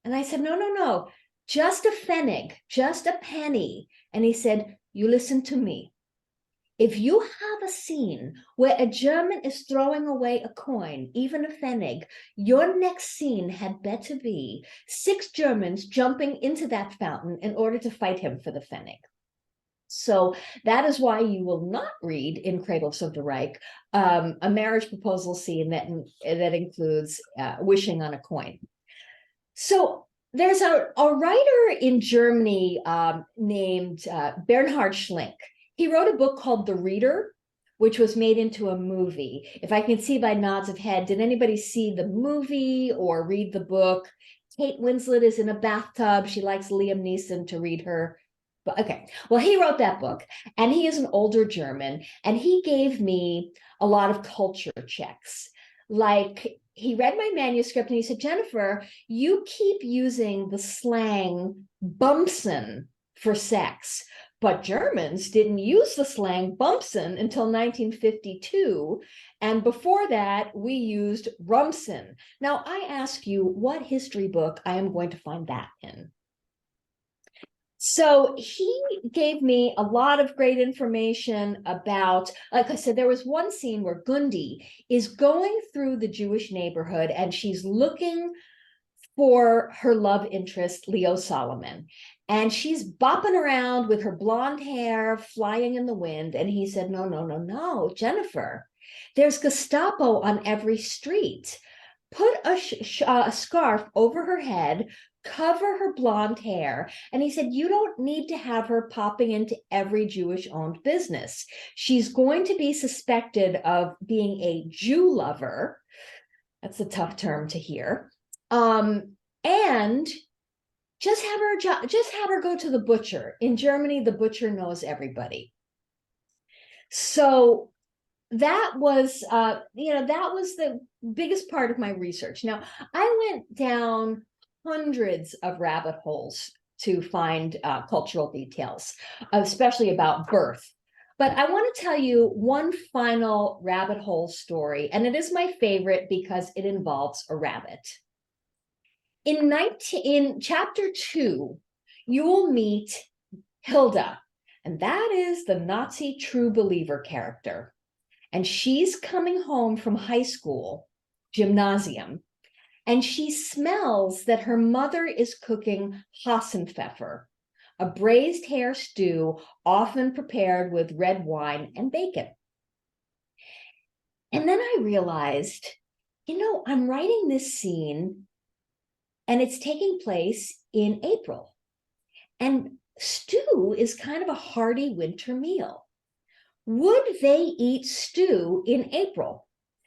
And I said, no, just a pfennig, just a penny. And he said, you listen to me. If you have a scene where a German is throwing away a coin, even a pfennig, your next scene had better be 6 Germans jumping into that fountain in order to fight him for the pfennig. So that is why you will not read in Cradles of the Reich a marriage proposal scene that includes wishing on a coin. So there's a writer in Germany named Bernhard Schlink. He wrote a book called The Reader, which was made into a movie. If I can see by nods of head, did anybody see the movie or read the book? Kate Winslet is in a bathtub. She likes Liam Neeson to read her. But okay, well, he wrote that book, and he is an older German, and he gave me a lot of culture checks. Like, he read my manuscript and he said, Jennifer, you keep using the slang Bumsen for sex. But Germans didn't use the slang Bumsen until 1952. And before that, we used Rumsen. Now, I ask you, what history book I am going to find that in? So he gave me a lot of great information about, like I said, there was one scene where Gundi is going through the Jewish neighborhood and she's looking for her love interest, Leo Solomon. And she's bopping around with her blonde hair flying in the wind. And he said, no, Jennifer, there's Gestapo on every street. Put a scarf over her head, cover her blonde hair. And he said, you don't need to have her popping into every Jewish-owned business. She's going to be suspected of being a Jew lover. That's a tough term to hear. And just have her go to the butcher. In Germany, the butcher knows everybody. So that was, that was the biggest part of my research. Now, I went down hundreds of rabbit holes to find cultural details, especially about birth. But I want to tell you one final rabbit hole story, and it is my favorite because it involves a rabbit. In chapter 2, you will meet Hilda, and that is the Nazi true believer character. And she's coming home from high school, gymnasium, and she smells that her mother is cooking Hassenpfeffer, a braised hare stew often prepared with red wine and bacon. And then I realized, I'm writing this scene and it's taking place in April. And stew is kind of a hearty winter meal. would they eat stew in April?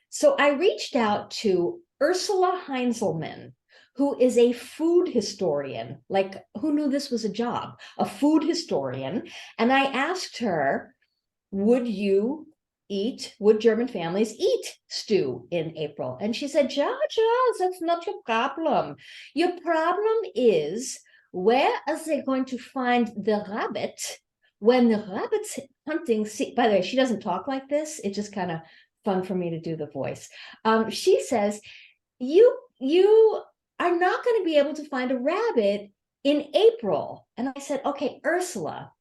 So I reached out to Ursula Heinzelman, who is a food historian. Like, who knew this was a job? A food historian. And I asked her, would German families eat stew in April? And she said, yeah, that's not your problem. Your problem is, where are they going to find the rabbit when the rabbit's hunting? By the way, she doesn't talk like this. It's just kind of fun for me to do the voice. She says, you are not going to be able to find a rabbit in April. And I said, okay, Ursula,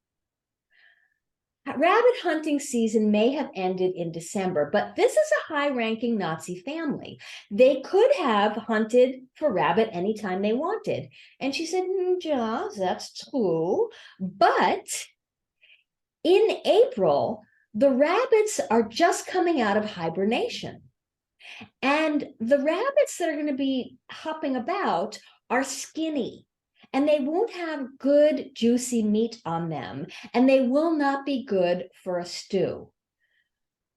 rabbit hunting season may have ended in December, but this is a high-ranking Nazi family. They could have hunted for rabbit anytime they wanted. And she said, yeah, that's true. But in April, the rabbits are just coming out of hibernation. And the rabbits that are going to be hopping about are skinny. And they won't have good, juicy meat on them, and they will not be good for a stew.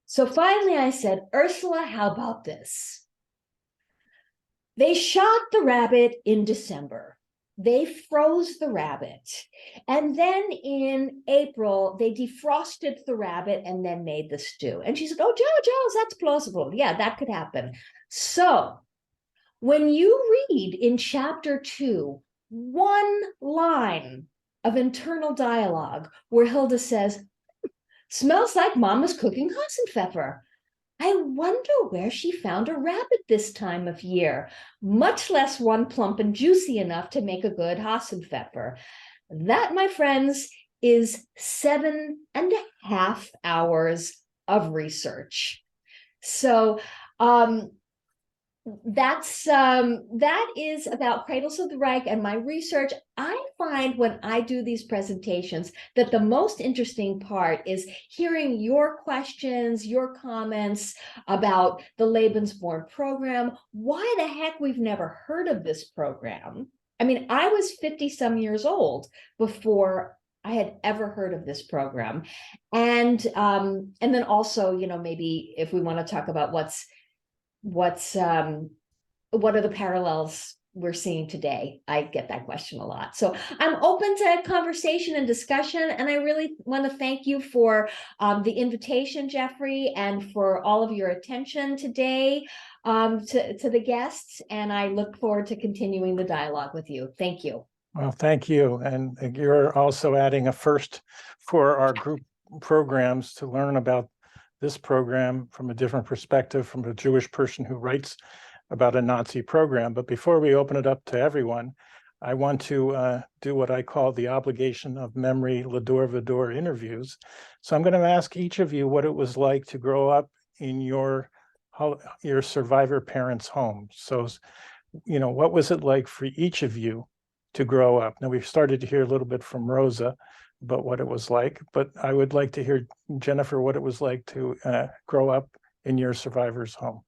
So finally I said, Ursula, how about this? They shot the rabbit in December. They froze the rabbit. And then in April, they defrosted the rabbit and then made the stew. And she said, oh, Joe, that's plausible. Yeah, that could happen. So when you read in chapter 2, one line of internal dialogue where Hilda says, smells like Mama's cooking Hassenpfeffer. I wonder where she found a rabbit this time of year, much less one plump and juicy enough to make a good Hassenpfeffer. That, my friends, is 7.5 hours of research. So that is about Cradles of the Reich and my research. I find when I do these presentations that the most interesting part is hearing your questions, your comments about the Lebensborn program, why the heck we've never heard of this program. I mean, I was 50 some years old before I had ever heard of this program. And then also, maybe if we want to talk about what are the parallels we're seeing today? I get that question a lot. So I'm open to conversation and discussion, and I really want to thank you for the invitation, Jeffrey, and for all of your attention today to the guests, and I look forward to continuing the dialogue with you. Thank you. Well, thank you. And you're also adding a first for our group programs to learn about this program from a different perspective, from a Jewish person who writes about a Nazi program. But before we open it up to everyone, I want to do what I call the obligation of memory Lador Vador interviews. So I'm going to ask each of you what it was like to grow up in your survivor parents' home. So, what was it like for each of you to grow up? Now, we've started to hear a little bit from Rosa about what it was like, but I would like to hear, Jennifer, what it was like to grow up in your survivor's home.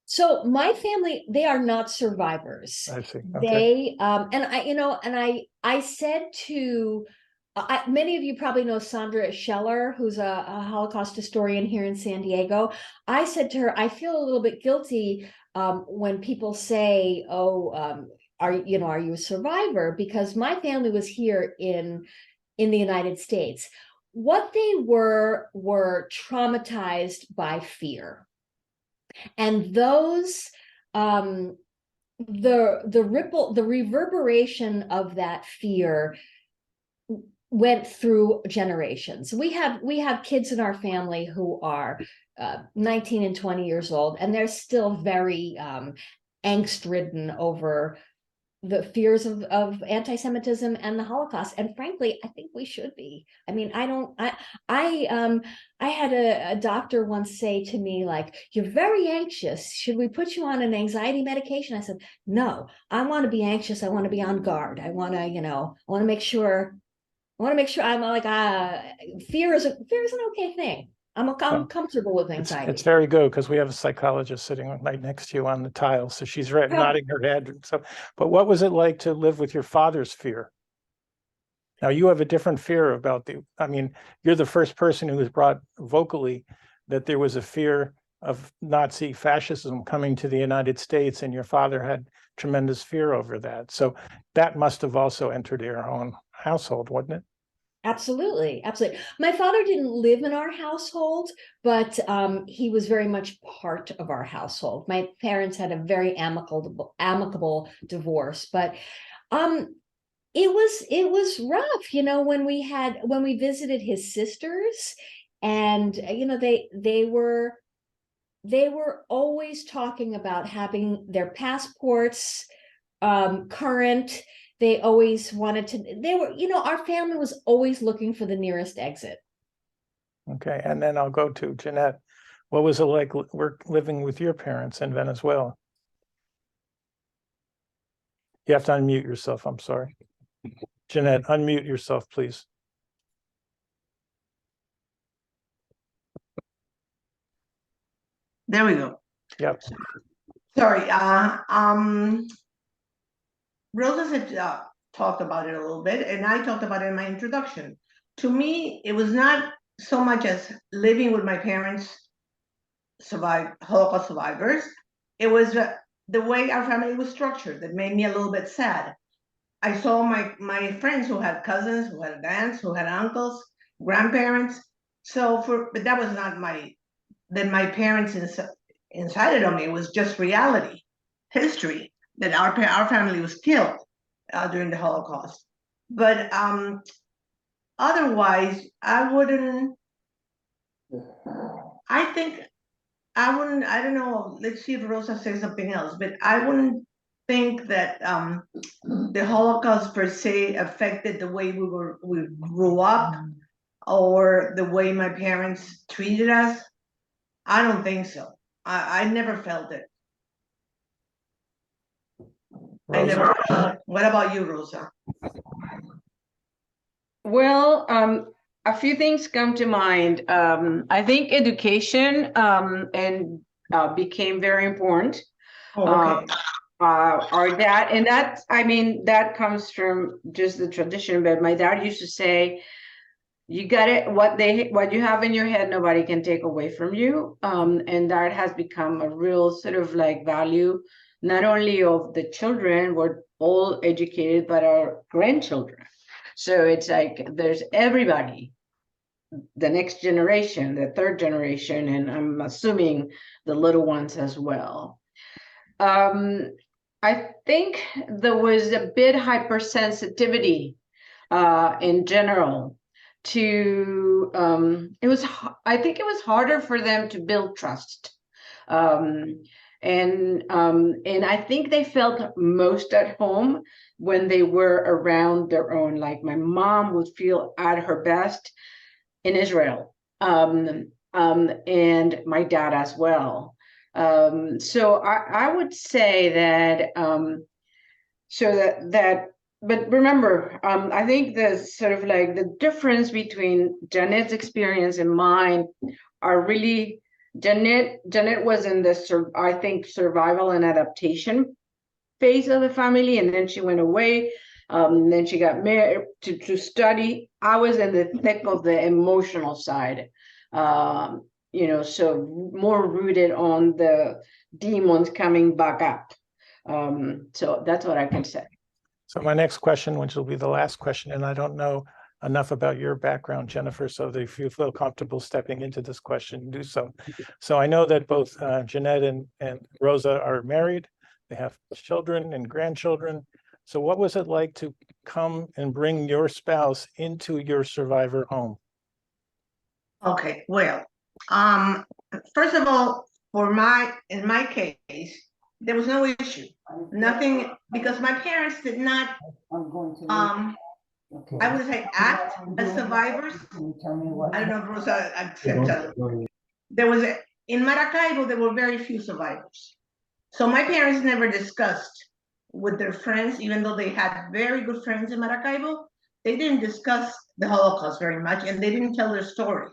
So my family, they are not survivors. I see. Okay. I said to, many of you probably know Sandra Scheller, who's a Holocaust historian here in San Diego. I said to her, I feel a little bit guilty when people say, are you a survivor? Because my family was here in the United States. What they were traumatized by fear. And those, the reverberation of that fear went through generations. We have kids in our family who are 19 and 20 years old, and they're still very angst-ridden over the fears of anti-Semitism and the Holocaust. And frankly, I think we should be. I mean, I had a doctor once say to me, like, you're very anxious. Should we put you on an anxiety medication? I said, no, I want to be anxious. I want to be on guard. I want to make sure I'm like, fear is an okay thing. I'm comfortable with anxiety. It's very good because we have a psychologist sitting right next to you on the tile. So she's nodding her head. So, but what was it like to live with your father's fear? Now you have a different fear about you're the first person who has brought vocally that there was a fear of Nazi fascism coming to the United States, and your father had tremendous fear over that. So that must have also entered your own household, wasn't it? Absolutely, absolutely. My father didn't live in our household, but he was very much part of our household. My parents had a very amicable divorce, but it was rough, when we visited his sisters, and they were always talking about having their passports current. They always wanted to, our family was always looking for the nearest exit. Okay, and then I'll go to Jeannette. What was it like living with your parents in Venezuela? You have to unmute yourself, I'm sorry. Jeannette, unmute yourself, please. There we go. Yep. Sorry. Rosa had talked about it a little bit, and I talked about it in my introduction. To me, it was not so much as living with my parents, Holocaust survivors. It was the way our family was structured that made me a little bit sad. I saw my friends who had cousins, who had aunts, who had uncles, grandparents. But that was not my parents incited on me. It was just reality, history, that our family was killed during the Holocaust. But otherwise, I don't know, let's see if Rosa says something else, but I wouldn't think that the Holocaust per se affected the way we grew up or the way my parents treated us. I don't think so. I never felt it. I never felt it. What about you, Rosa? Well, a few things come to mind. I think education became very important. Oh, okay. That comes from just the tradition, but my dad used to say, you got it, what you have in your head, nobody can take away from you. And that has become a real sort of like value, not only of the children, we're all educated, but our grandchildren. So it's like there's everybody, the next generation, the third generation, and I'm assuming the little ones as well. I think there was a bit hypersensitivity in general to, I think it was harder for them to build trust. And I think they felt most at home when they were around their own. Like my mom would feel at her best in Israel, and my dad as well. So I would say that, but remember, I think the sort of like the difference between Jeannette's experience and mine are really, Jeannette was in the, I think, survival and adaptation phase of the family, and then she went away, and then she got married to study. I was in the thick of the emotional side, so more rooted on the demons coming back up. So that's what I can say. So my next question, which will be the last question, and I don't know enough about your background, Jennifer, so that if you feel comfortable stepping into this question, do so. So I know that both Jeannette and Rosa are married. They have children and grandchildren. So what was it like to come and bring your spouse into your survivor home? Okay, well, first of all, in my case, there was no issue, nothing, because my parents did not, I would say, act as survivors. I don't know if Rosa accepted. In Maracaibo, there were very few survivors. So my parents never discussed with their friends, even though they had very good friends in Maracaibo, they didn't discuss the Holocaust very much, and they didn't tell their story,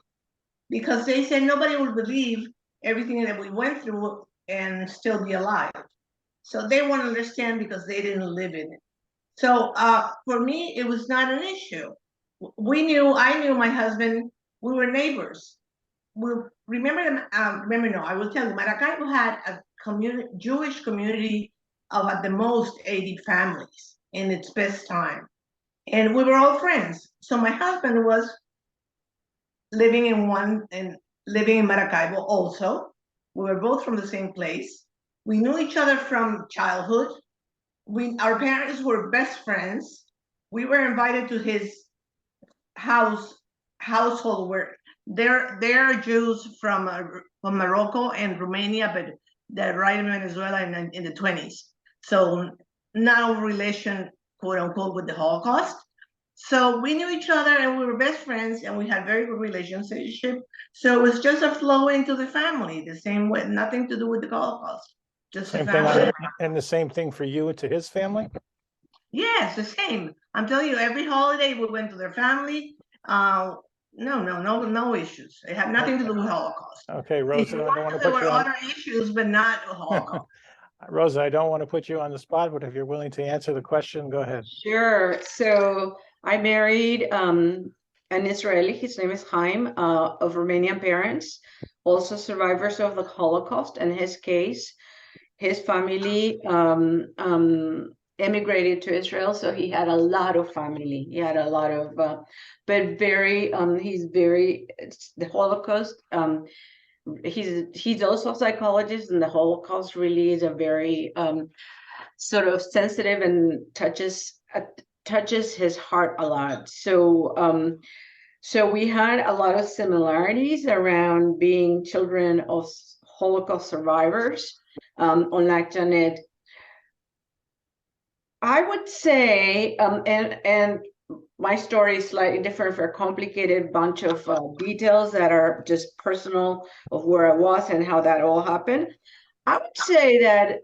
because they said nobody would believe everything that we went through and still be alive. So they won't understand because they didn't live in it. So for me, it was not an issue. I knew my husband, we were neighbors. Remember, I will tell you, Maracaibo had a Jewish community of at the most 80 families in its best time. And we were all friends. So my husband was living in Maracaibo also. We were both from the same place. We knew each other from childhood. Our parents were best friends. We were invited to his household where they're Jews from Morocco and Romania, but they're right in Venezuela in the 20s. So no relation, quote unquote, with the Holocaust. So we knew each other and we were best friends and we had very good relationship. So it was just a flow into the family, the same way, nothing to do with the Holocaust. Just Same the thing, family. and the same thing for you to his family? Yes, the same. I'm telling you, every holiday we went to their family. No issues. It had nothing to do with Holocaust. Okay, Rosa, I don't want to There put were you on. other issues, but not Holocaust. Rosa, I don't want to put you on the spot, but if you're willing to answer the question, go ahead. Sure. So I married an Israeli, his name is Chaim, of Romanian parents, also survivors of the Holocaust. In his case, his family emigrated to Israel, so he had a lot of family. He had a lot of, but he's very, the Holocaust, he's also a psychologist, and the Holocaust really is a very sort of sensitive and touches his heart a lot. So so we had a lot of similarities around being children of Holocaust survivors. Unlike Jeannette, I would say, and my story is slightly different for a complicated bunch of details that are just personal of where I was and how that all happened. I would say that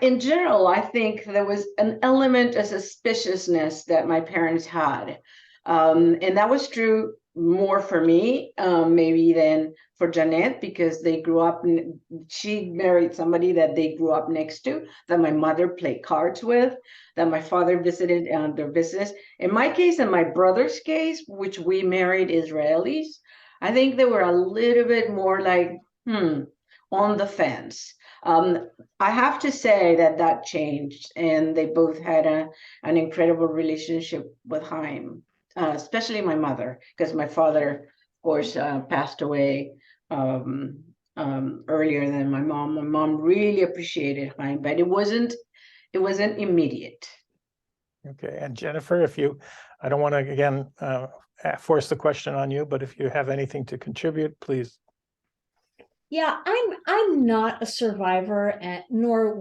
in general, I think there was an element of suspiciousness that my parents had. And that was true more for me, maybe than for Jeannette, because she married somebody that they grew up next to, that my mother played cards with, that my father visited their business. In my case, and my brother's case, which we married Israelis, I think they were a little bit more like, on the fence. I have to say that changed, and they both had an incredible relationship with Chaim, especially my mother, because my father, of course, passed away earlier than my mom. My mom really appreciated Chaim, but it wasn't immediate. Okay, and Jennifer, I don't want to again force the question on you, but if you have anything to contribute, please. Yeah, I'm not a survivor, nor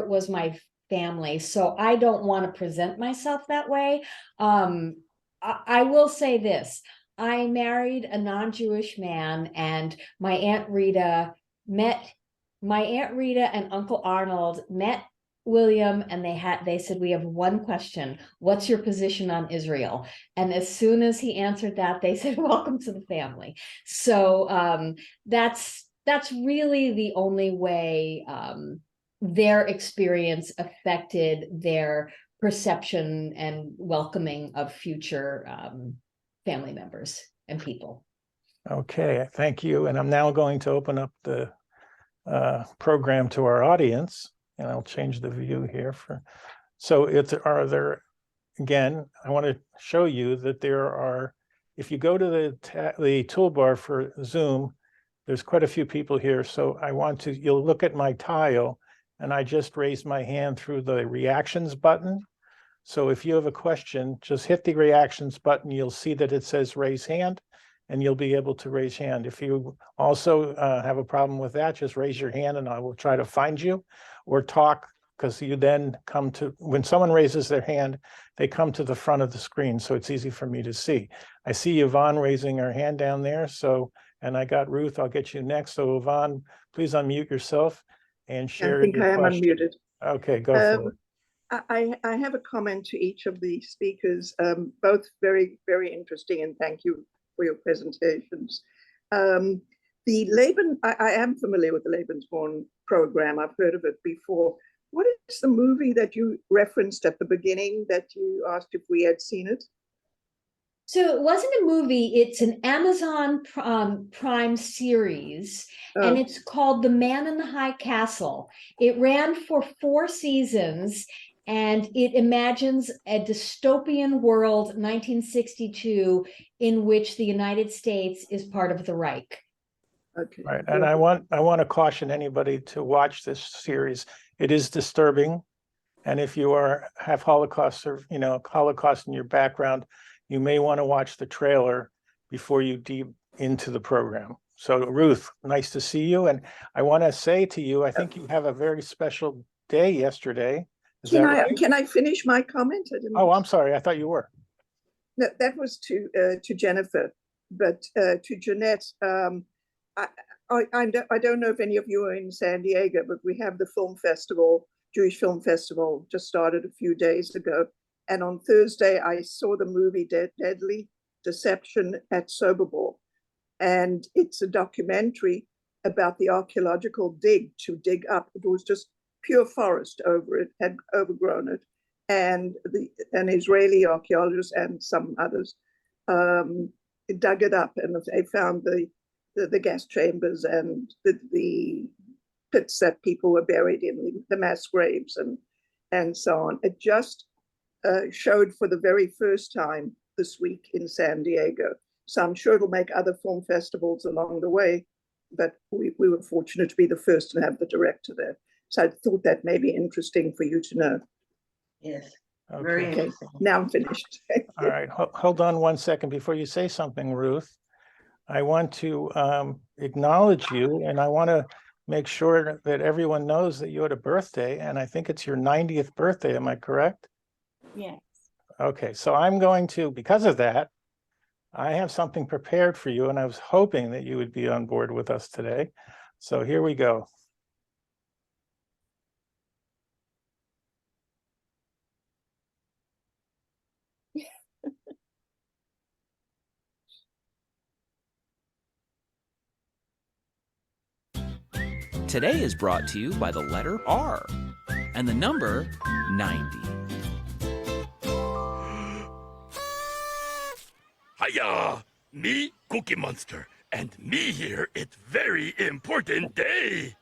was my family, so I don't want to present myself that way. I will say this: I married a non-Jewish man, and my Aunt Rita and Uncle Arnold met William, and they said, we have one question: what's your position on Israel? And as soon as he answered that, they said, welcome to the family. So that's really the only way their experience affected their perception and welcoming of future family members and people. Okay, thank you. And I'm now going to open up the program to our audience. And I'll change the view here again, I want to show you that there are, if you go to the toolbar for Zoom, there's quite a few people here. So you'll look at my tile, and I just raised my hand through the reactions button. So if you have a question, just hit the reactions button. You'll see that it says raise hand, and you'll be able to raise hand. If you also have a problem with that, just raise your hand and I will try to find you, or talk, because you then when someone raises their hand, they come to the front of the screen, so it's easy for me to see. I see Yvonne raising her hand down there, and I got Ruth. I'll get you next. So Yvonne, please unmute yourself and share your question. I think I am unmuted. Okay, go for it. I have a comment to each of the speakers, both very, very interesting, and thank you for your presentations. The I am familiar with the Lebensborn program. I've heard of it before. What is the movie that you referenced at the beginning that you asked if we had seen it? So it wasn't a movie, it's an Amazon Prime series, and it's called The Man in the High Castle. It ran for 4 seasons, and it imagines a dystopian world, 1962, in which the United States is part of the Reich. Okay. Right, and I want to caution anybody to watch this series. It is disturbing, and if you have Holocaust or Holocaust in your background, you may want to watch the trailer before you deep into the program. So Ruth, nice to see you, and I want to say to you, I think you have a very special day yesterday. Can I finish my comment? Oh, I'm sorry, I thought you were. No, that was to Jennifer, but to Jeannette. I don't know if any of you are in San Diego, but we have the film festival, Jewish Film Festival, just started a few days ago. And on Thursday, I saw the movie Deadly Deception at Soberball. And it's a documentary about the archaeological dig to dig up. It was just pure forest over it, had overgrown it. And an Israeli archaeologist and some others dug it up, and they found the gas chambers and the pits that people were buried in, the mass graves and so on. It just showed for the very first time this week in San Diego. So I'm sure it'll make other film festivals along the way, but we were fortunate to be the first and have the director there. So I thought that may be interesting for you to know. Yes, Okay. very interesting. Now I'm finished. All right, hold on one second before you say something, Ruth. I want to acknowledge you, and I want to make sure that everyone knows that you had a birthday, and I think it's your 90th birthday, am I correct? Yes. Okay, so I'm going to, because of that, I have something prepared for you, and I was hoping that you would be on board with us today. So here we go. Today is brought to you by the letter R and the number 90. Hiya! Me, Cookie Monster, and me here, it's very important day.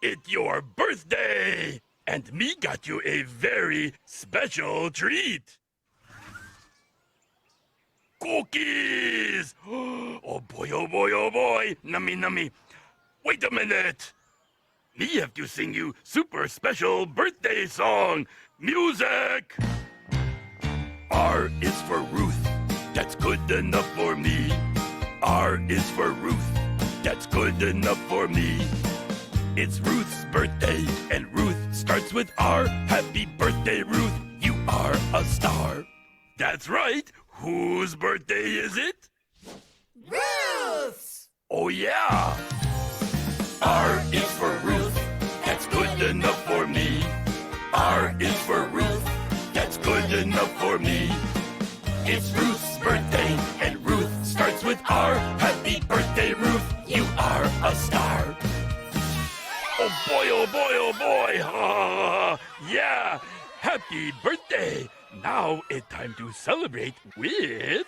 It's your birthday, and me got you a very special treat. Cookies! Oh boy, oh boy, oh boy! Nummy, nummy. Wait a minute! Me have to sing you super special birthday song. Music! R is for Ruth. That's good enough for me. R is for Ruth. That's good enough for me. It's Ruth's birthday, and Ruth starts with R. Happy birthday, Ruth. You are a star. That's right. Whose birthday is it? Ruth's! Oh, yeah. R is for Ruth. That's good enough for me. R is for Ruth. That's good enough for me. It's Ruth's birthday, and Ruth starts with R. Happy birthday, Ruth. You are a star. Oh boy, oh boy, oh boy. Yeah. Happy birthday. Now it's time to celebrate with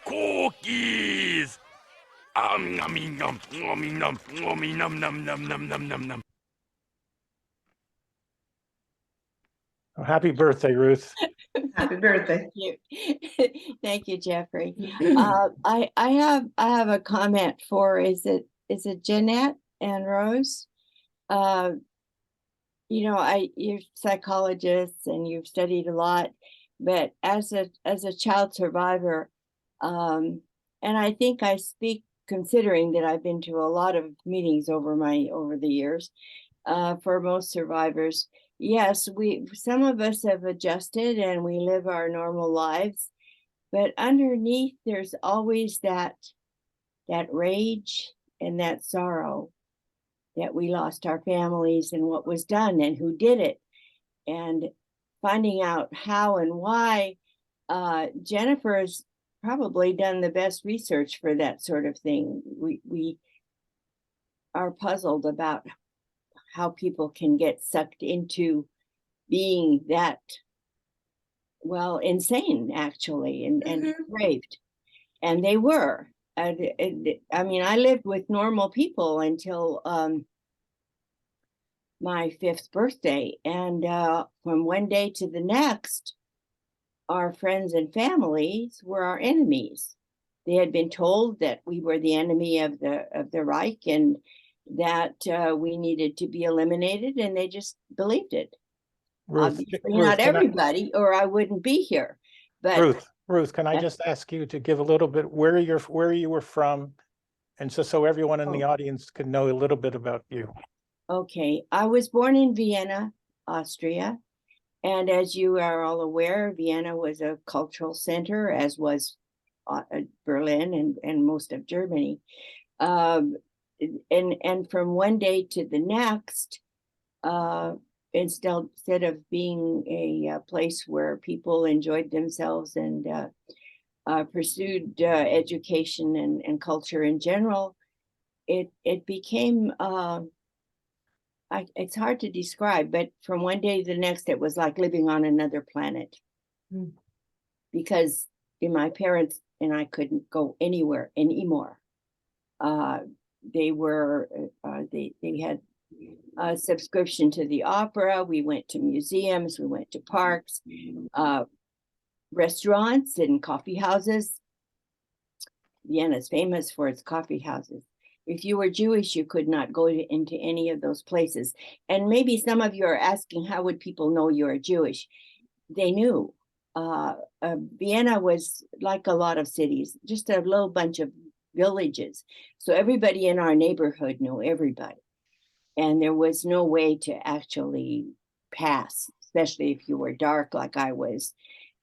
cookies. Nummy num, nummy num, nummy num num num num num num num. Happy birthday, Ruth. Happy birthday. Thank you. Thank you, Jeffrey. I have a comment for is it Jeannette and Rose? You're psychologists and you've studied a lot, but as a child survivor, and I think I speak considering that I've been to a lot of meetings over the years, for most survivors. Yes, some of us have adjusted and we live our normal lives, but underneath there's always that rage and that sorrow that we lost our families and what was done and who did it, and finding out how and why. Jennifer's probably done the best research for that sort of thing. We are puzzled about how people can get sucked into being that, well, insane, actually, and depraved. And they were. I mean, I lived with normal people until my 5th birthday. And from one day to the next, our friends and families were our enemies. They had been told that we were the enemy of the Reich and that we needed to be eliminated, and they just believed it. Obviously, not everybody, or I wouldn't be here. But Ruth, can I just ask you to give a little bit where you were from, and just so everyone in the audience could know a little bit about you. Okay, I was born in Vienna, Austria. And as you are all aware, Vienna was a cultural center, as was Berlin and most of Germany. And from one day to the next, instead of being a place where people enjoyed themselves and pursued education and culture in general, it became it's hard to describe, but from one day to the next, it was like living on another planet. Because my parents and I couldn't go anywhere anymore. They had a subscription to the opera. We went to museums. We went to parks, restaurants and coffee houses. Vienna is famous for its coffee houses. If you were Jewish, you could not go into any of those places. And maybe some of you are asking, how would people know you're Jewish? They knew. Vienna was like a lot of cities, just a little bunch of villages. So everybody in our neighborhood knew everybody. And there was no way to actually pass, especially if you were dark like I was.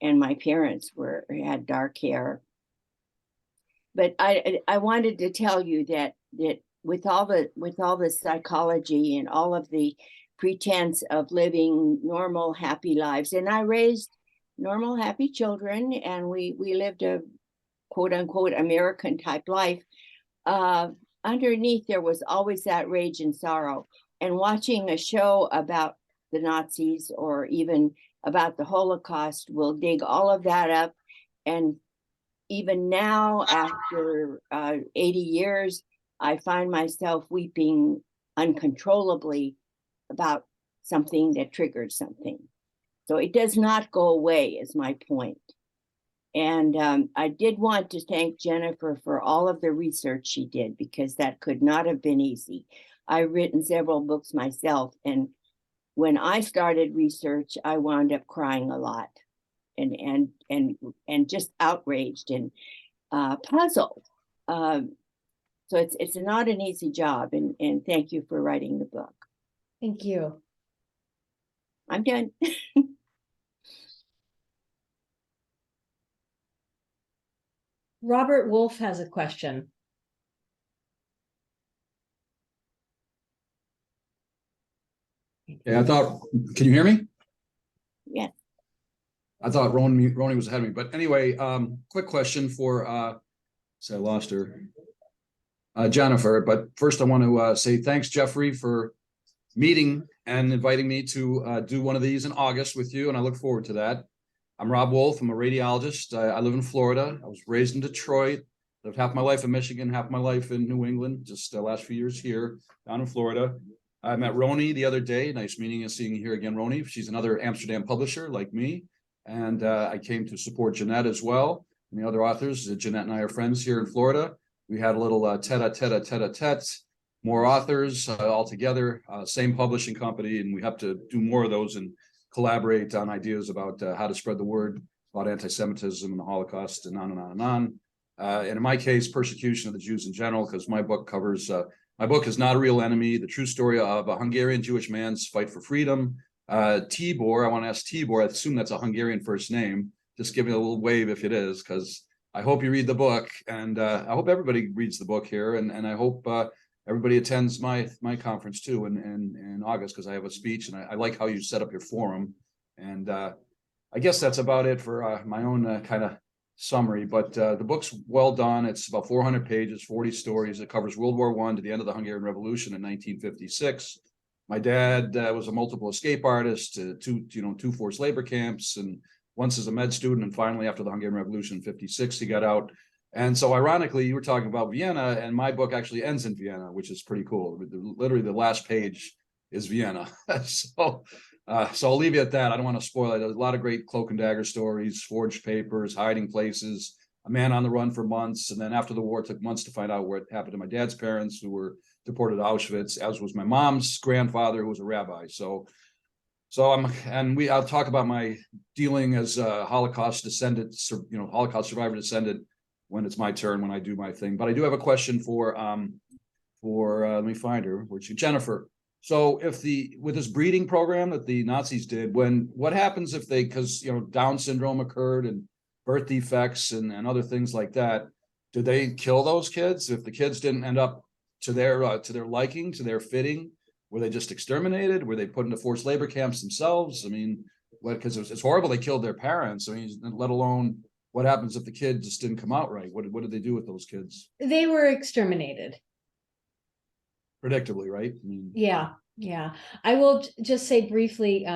And my parents had dark hair. But I wanted to tell you that with all the psychology and all of the pretense of living normal, happy lives, and I raised normal, happy children, and we lived a quote unquote American type life. Underneath there was always that rage and sorrow. And watching a show about the Nazis or even about the Holocaust will dig all of that up. And even now, after 80 years, I find myself weeping uncontrollably about something that triggered something. So it does not go away, is my point. And I did want to thank Jennifer for all of the research she did, because that could not have been easy. I've written several books myself, and when I started research, I wound up crying a lot. And just outraged and puzzled. So it's not an easy job, and thank you for writing the book. Thank you. I'm done. Robert Wolf has a question. Yeah, can you hear me? Yeah. I thought Roni was ahead of me, but anyway, quick question for, so I lost her, Jennifer. But first I want to say thanks, Jeffrey, for meeting and inviting me to do one of these in August with you, and I look forward to that. I'm Rob Wolf. I'm a radiologist. I live in Florida. I was raised in Detroit. Lived half my life in Michigan, half my life in New England, just the last few years here down in Florida. I met Roni the other day. Nice meeting and seeing you here again, Roni. She's another Amsterdam publisher like me. And I came to support Jeannette as well, and the other authors. Jeannette and I are friends here in Florida. We had a little tete-a-tete, more authors all together, same publishing company, and we have to do more of those and collaborate on ideas about how to spread the word about anti-Semitism and the Holocaust and on and on and on. And in my case, persecution of the Jews in general, because my book covers, my book is Not a Real Enemy, the true story of a Hungarian Jewish man's fight for freedom. Tibor, I want to ask Tibor, I assume that's a Hungarian first name. Just give me a little wave if it is, because I hope you read the book, and I hope everybody reads the book here, and I hope everybody attends my conference too in August, because I have a speech, and I like how you set up your forum. And I guess that's about it for my own kind of summary, but the book's well done. It's about 400 pages, 40 stories. It covers World War I to the end of the Hungarian Revolution in 1956. My dad was a multiple escape artist to two forced labor camps, and once as a med student, and finally after the Hungarian Revolution in 56, he got out. And so ironically, you were talking about Vienna, and my book actually ends in Vienna, which is pretty cool. Literally the last page is Vienna. So I'll leave you at that. I don't want to spoil it. There's a lot of great cloak and dagger stories, forged papers, hiding places, a man on the run for months. And then after the war, it took months to find out what happened to my dad's parents, who were deported to Auschwitz, as was my mom's grandfather, who was a rabbi. I'll talk about my dealing as a Holocaust descendant, Holocaust survivor descendant when it's my turn, when I do my thing. But I do have a question for let me find her, Jennifer. So with this breeding program that the Nazis did, what happens if because Down syndrome occurred and birth defects and other things like that, did they kill those kids? If the kids didn't end up to their liking, to their fitting, were they just exterminated? Were they put into forced labor camps themselves? I mean, because it's horrible they killed their parents. I mean, let alone what happens if the kid just didn't come out right? What did they do with those kids? They were exterminated. Predictably, right? I mean, yeah. I will just say briefly,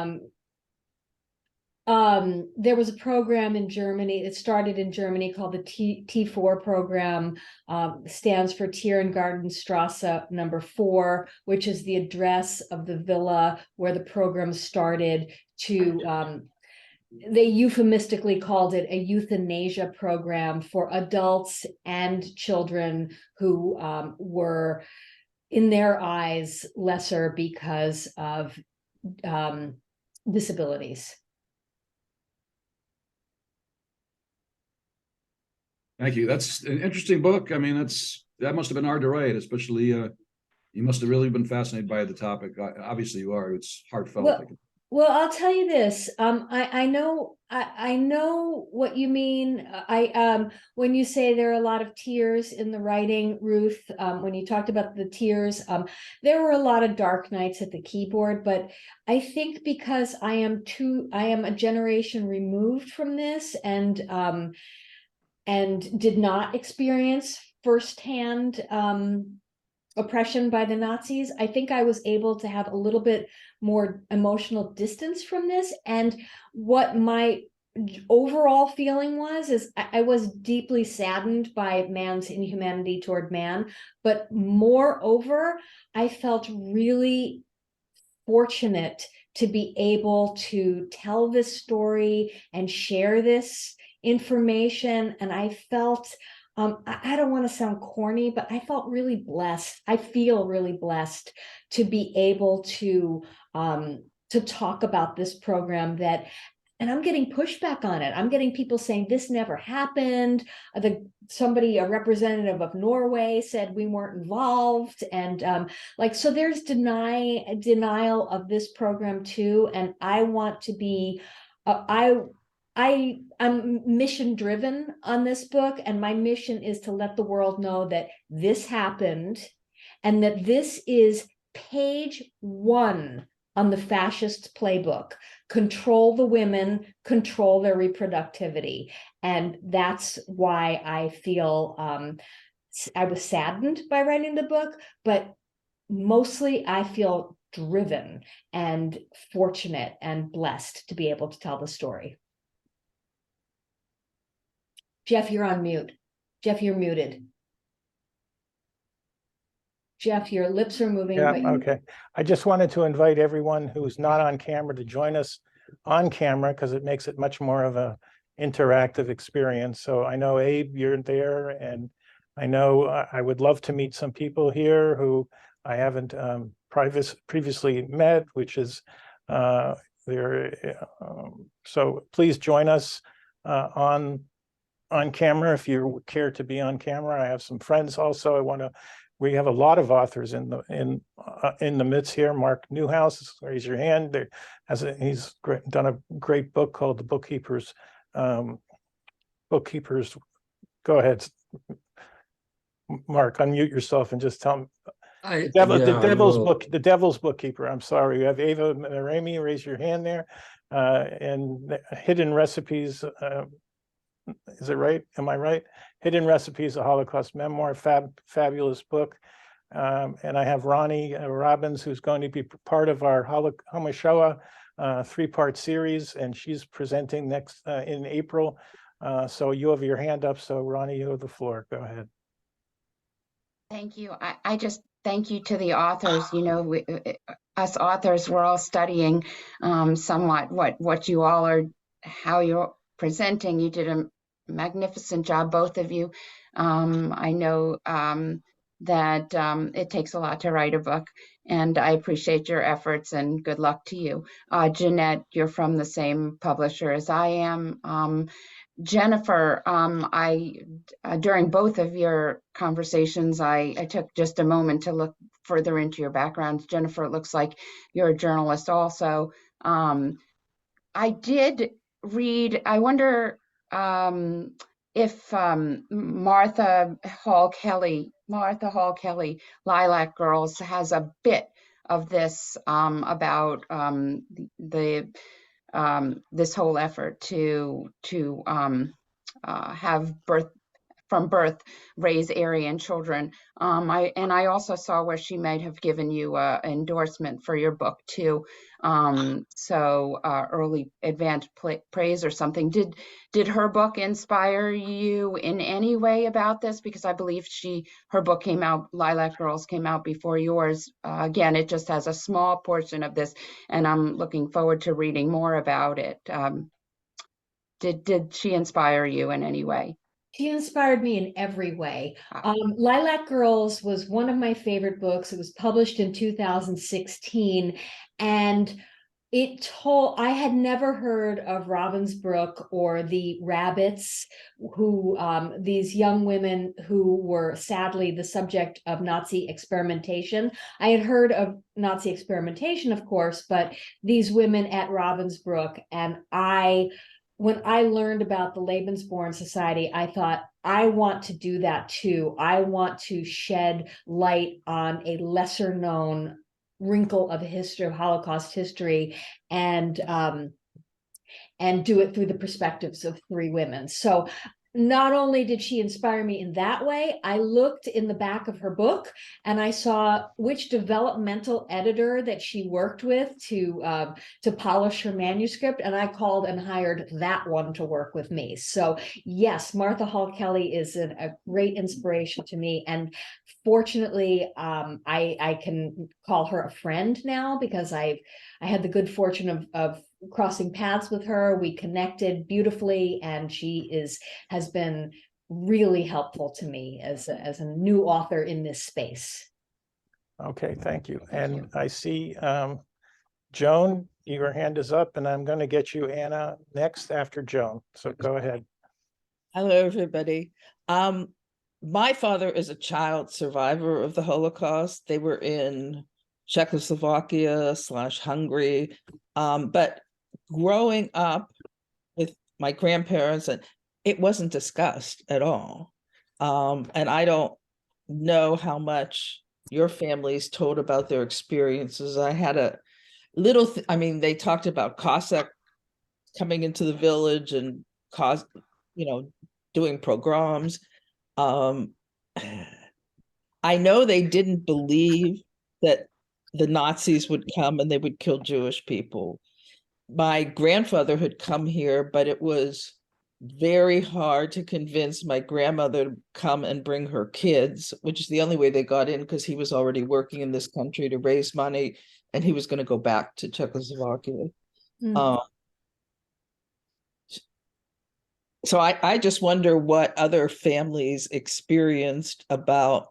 there was a program in Germany. It started in Germany called the T4 program, stands for Tiergartenstrasse number 4, which is the address of the villa where the program started. They euphemistically called it a euthanasia program for adults and children who were, in their eyes, lesser because of disabilities. Thank you. That's an interesting book. I mean, that must have been hard to write, especially you must have really been fascinated by the topic. Obviously you are. It's heartfelt. Well, I'll tell you this. I know what you mean. When you say there are a lot of tears in the writing, Ruth, when you talked about the tears, there were a lot of dark nights at the keyboard, but I think because I am a generation removed from this and did not experience firsthand oppression by the Nazis, I think I was able to have a little bit more emotional distance from this. And what my overall feeling is I was deeply saddened by man's inhumanity toward man, but moreover, I felt really fortunate to be able to tell this story and share this information. And I felt, I don't want to sound corny, but I felt really blessed. I feel really blessed to be able to talk about this program and I'm getting pushback on it. I'm getting people saying this never happened. A representative of Norway said we weren't involved. And so there's denial of this program too. And I want to be, I'm mission driven on this book, and my mission is to let the world know that this happened and that this is page 1 on the fascist playbook. Control the women, control their reproductivity. And that's why I feel I was saddened by writing the book, but mostly I feel driven and fortunate and blessed to be able to tell the story. Jeff, you're on mute. Jeff, you're muted. Jeff, your lips are moving. Yeah, okay. I just wanted to invite everyone who's not on camera to join us on camera because it makes it much more of a interactive experience. So I know, Abe, you're there, and I know I would love to meet some people here who I haven't previously met, which is there. So please join us on camera if you care to be on camera. I have some friends also. We have a lot of authors in the midst here. Mark Newhouse, raise your hand. He's done a great book called The Bookkeepers. Go ahead, Mark. Unmute yourself and just tell me. The Devil's Bookkeeper. I'm sorry. You have Ava Marami. Raise your hand there. And Hidden Recipes. Is it right? Am I right? Hidden Recipes, a Holocaust Memoir, fabulous book. And I have Ronnie Robbins, who's going to be part of our Shoah 3-part series, and she's presenting next in April. So you have your hand up. So Ronnie, you have the floor. Go ahead. Thank you. I just thank you to the authors. You know, us authors, we're all studying somewhat what you all are, how you're presenting. You did a magnificent job, both of you. I know that it takes a lot to write a book, and I appreciate your efforts, and good luck to you. Jeannette, you're from the same publisher as I am. Jennifer, during both of your conversations, I took just a moment to look further into your background. Jennifer, it looks like you're a journalist also. I did read, I wonder if Martha Hall Kelly, Lilac Girls, has a bit of this about this whole effort to have from birth raise Aryan children. I also saw where she might have given you an endorsement for your book too. So early advanced praise or something. Did her book inspire you in any way about this? Because I believe her book came out, Lilac Girls came out before yours. Again, it just has a small portion of this, and I'm looking forward to reading more about it. Did she inspire you in any way? She inspired me in every way. Lilac Girls was one of my favorite books. It was published in 2016, and I had never heard of Ravensbrück or the Rabbits, who these young women who were sadly the subject of Nazi experimentation. I had heard of Nazi experimentation, of course, but these women at Ravensbrück, and when I learned about the Lebensborn Society, I thought, I want to do that too. I want to shed light on a lesser known wrinkle of history, of Holocaust history, and do it through the perspectives of 3 women. So not only did she inspire me in that way, I looked in the back of her book and I saw which developmental editor that she worked with to polish her manuscript, and I called and hired that one to work with me. So yes, Martha Hall Kelly is a great inspiration to me, and fortunately, I can call her a friend now, because I had the good fortune of crossing paths with her. We connected beautifully, and she has been really helpful to me as a new author in this space. Okay, thank you. And I see Joan, your hand is up, and I'm going to get you, Anna, next after Joan. So go ahead. Hello, everybody. My father is a child survivor of the Holocaust. They were in Czechoslovakia / Hungary, but growing up with my grandparents, and it wasn't discussed at all. And I don't know how much your families told about their experiences. I had a little, they talked about Cossack coming into the village and doing pogroms. I know they didn't believe that the Nazis would come and they would kill Jewish people. My grandfather had come here, but it was very hard to convince my grandmother to come and bring her kids, which is the only way they got in, because he was already working in this country to raise money, and he was going to go back to Czechoslovakia. So I just wonder what other families experienced about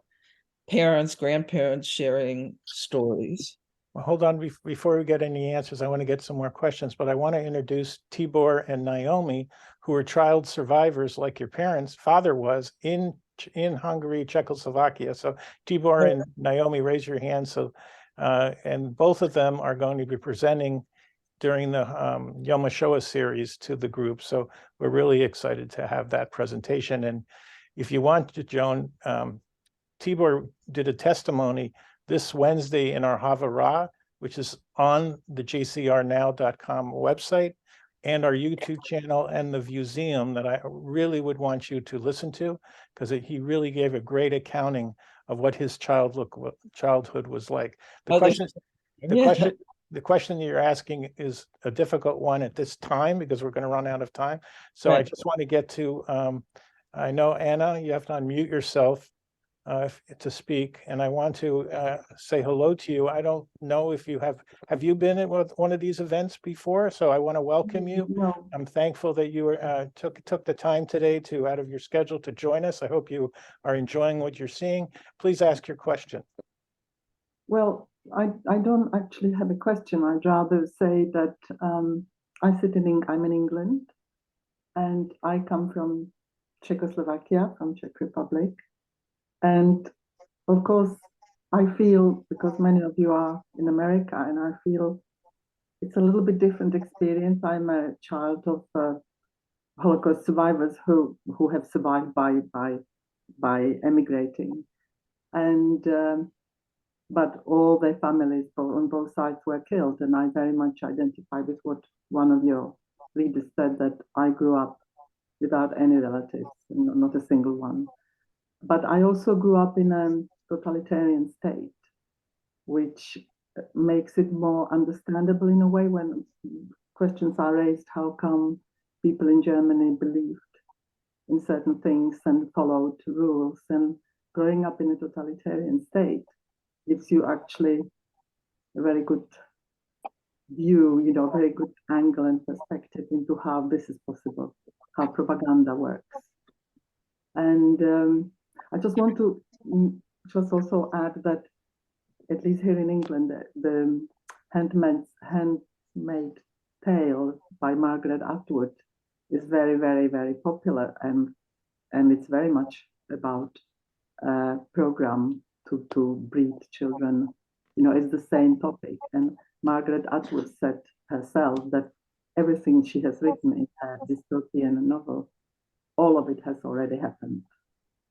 parents, grandparents sharing stories. Well, hold on, before we get any answers, I want to get some more questions, but I want to introduce Tibor and Naomi, who are child survivors like your parents' father was in Hungary, Czechoslovakia. So Tibor and Naomi, raise your hands. So, and both of them are going to be presenting during the Yom HaShoah series to the group. So we're really excited to have that presentation. And if you want to, Joan, Tibor did a testimony this Wednesday in our Havara, which is on the jcrnow.com website. and our YouTube channel and the museum that I really would want you to listen to, because he really gave a great accounting of what his childhood was like. The question that you're asking is a difficult one at this time because we're going to run out of time. So I just want to get to, I know, Anna, you have to unmute yourself to speak, and I want to say hello to you. I don't know if you have you been at one of these events before? So I want to welcome you. No. I'm thankful that you took the time today out of your schedule to join us. I hope you are enjoying what you're seeing. Please ask your question. Well, I don't actually have a question. I'd rather say that I'm in England, and I come from Czechoslovakia, from Czech Republic. And of course, I feel, because many of you are in America, and I feel it's a little bit different experience. I'm a child of Holocaust survivors who have survived by emigrating, and but all their families on both sides were killed, and I very much identify with what one of your readers said, that I grew up without any relatives, not a single one. But I also grew up in a totalitarian state, which makes it more understandable in a way when questions are raised. How come people in Germany believed in certain things and followed rules? And growing up in a totalitarian state gives you actually a very good view, very good angle and perspective into how this is possible, how propaganda works. And I just want to just also add that, at least here in England, the Handmaid's Tale by Margaret Atwood is very, very, very popular, and it's very much about a program to breed children. It's the same topic. And Margaret Atwood said herself that everything she has written in her dystopian novel, all of it has already happened.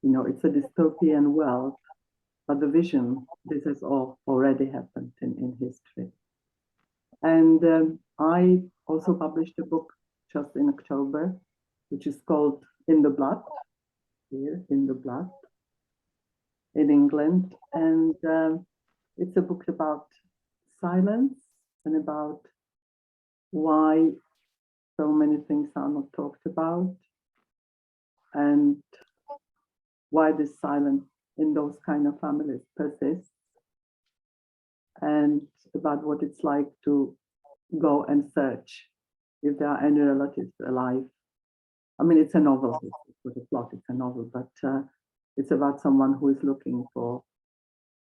It's a dystopian world, but the vision, this has all already happened in history. And I also published a book just in October, which is called In the Blood, here, In the Blood, in England. And it's a book about silence and about why so many things are not talked about, and why this silence in those kind of families persists, and about what it's like to go and search if there are any relatives alive. I mean, it's a novel, it's a plot, it's a novel, but it's about someone who is looking for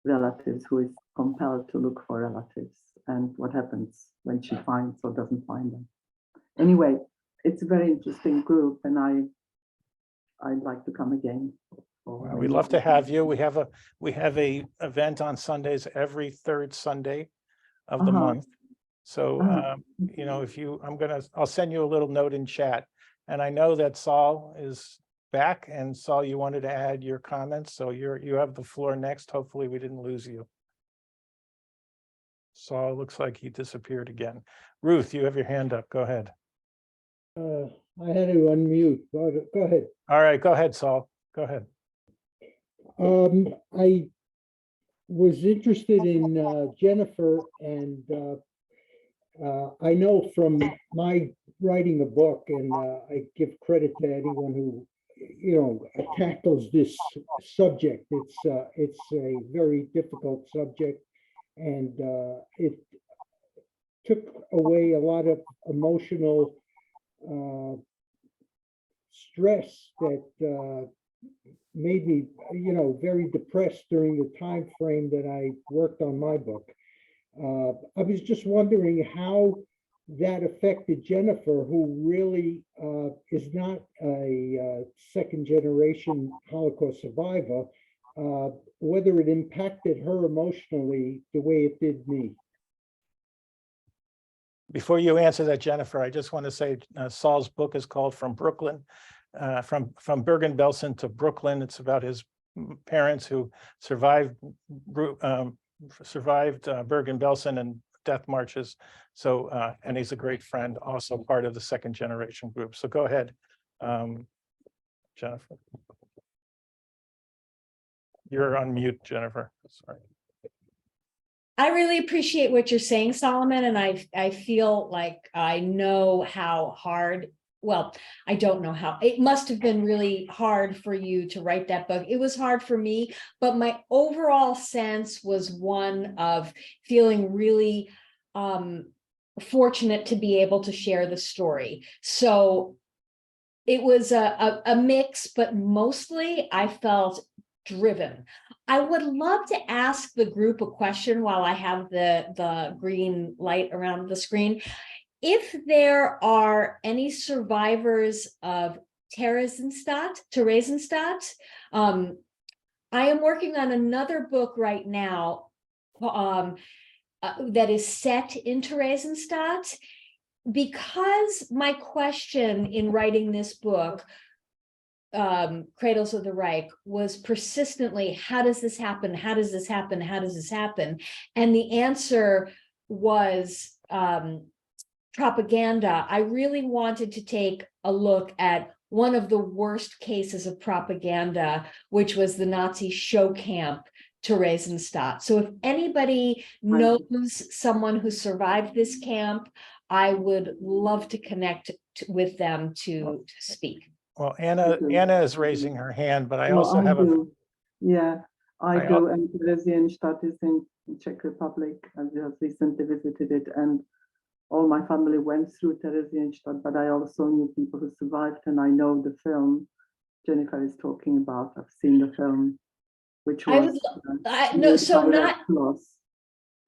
relatives, who is compelled to look for relatives, and what happens when she finds or doesn't find them. Anyway, it's a very interesting group, and I'd like to come again. Well, we'd love to have you. We have a event on Sundays every third Sunday of the month. So I'll send you a little note in chat. And I know that Saul is back, and Saul, you wanted to add your comments, so you have the floor next. Hopefully we didn't lose you. Saul looks like he disappeared again. Ruth, you have your hand up. Go ahead. I had to unmute. Go ahead. All right, go ahead, Saul. Go ahead. I was interested in Jennifer, and I know from my writing a book, and I give credit to anyone who tackles this subject. It's a very difficult subject, and it took away a lot of emotional stress that made me, very depressed during the time frame that I worked on my book. I was just wondering how that affected Jennifer, who really is not a second generation Holocaust survivor, whether it impacted her emotionally the way it did me. Before you answer that, Jennifer, I just want to say Saul's book is called From Brooklyn, from Bergen-Belsen to Brooklyn. It's about his parents who survived Bergen-Belsen and death marches. So, and he's a great friend, also part of the second generation group. So go ahead, Jennifer. You're on mute, Jennifer. Sorry. I really appreciate what you're saying, Solomon, and I feel like I know how hard, well, I don't know how, it must have been really hard for you to write that book. It was hard for me, but my overall sense was one of feeling really fortunate to be able to share the story. So it was a mix, but mostly I felt driven. I would love to ask the group a question while I have the green light around the screen. If there are any survivors of Theresienstadt, I am working on another book right now that is set in Theresienstadt, because my question in writing this book, Cradles of the Reich, was persistently, how does this happen? How does this happen? How does this happen? And the answer was propaganda. I really wanted to take a look at one of the worst cases of propaganda, which was the Nazi show camp Theresienstadt. So if anybody knows someone who survived this camp, I would love to connect with them to speak. Well, Anna is raising her hand, but I No, also have do. Yeah, I I do. And Theresienstadt is in Czech Republic. I just recently visited it, and all my family went through Theresienstadt, but I also knew people who survived, and I know the film Jennifer is talking about. I've seen the film, which was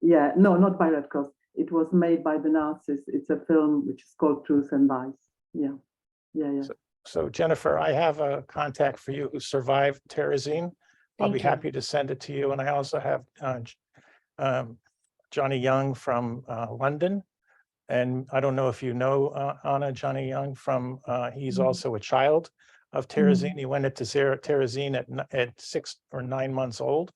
yeah, no, not by Red Cross. It was made by the Nazis. It's a film which is called Truth and Lies. Yeah, yeah. So Jennifer, I have a contact for you who survived Terezin. I'll be happy to send it to you. And I also have Johnny Young from London. And I don't know if you know Anna, Johnny Young from, he's also a child of Terezin. He went into Terezin at 6 or 9 months old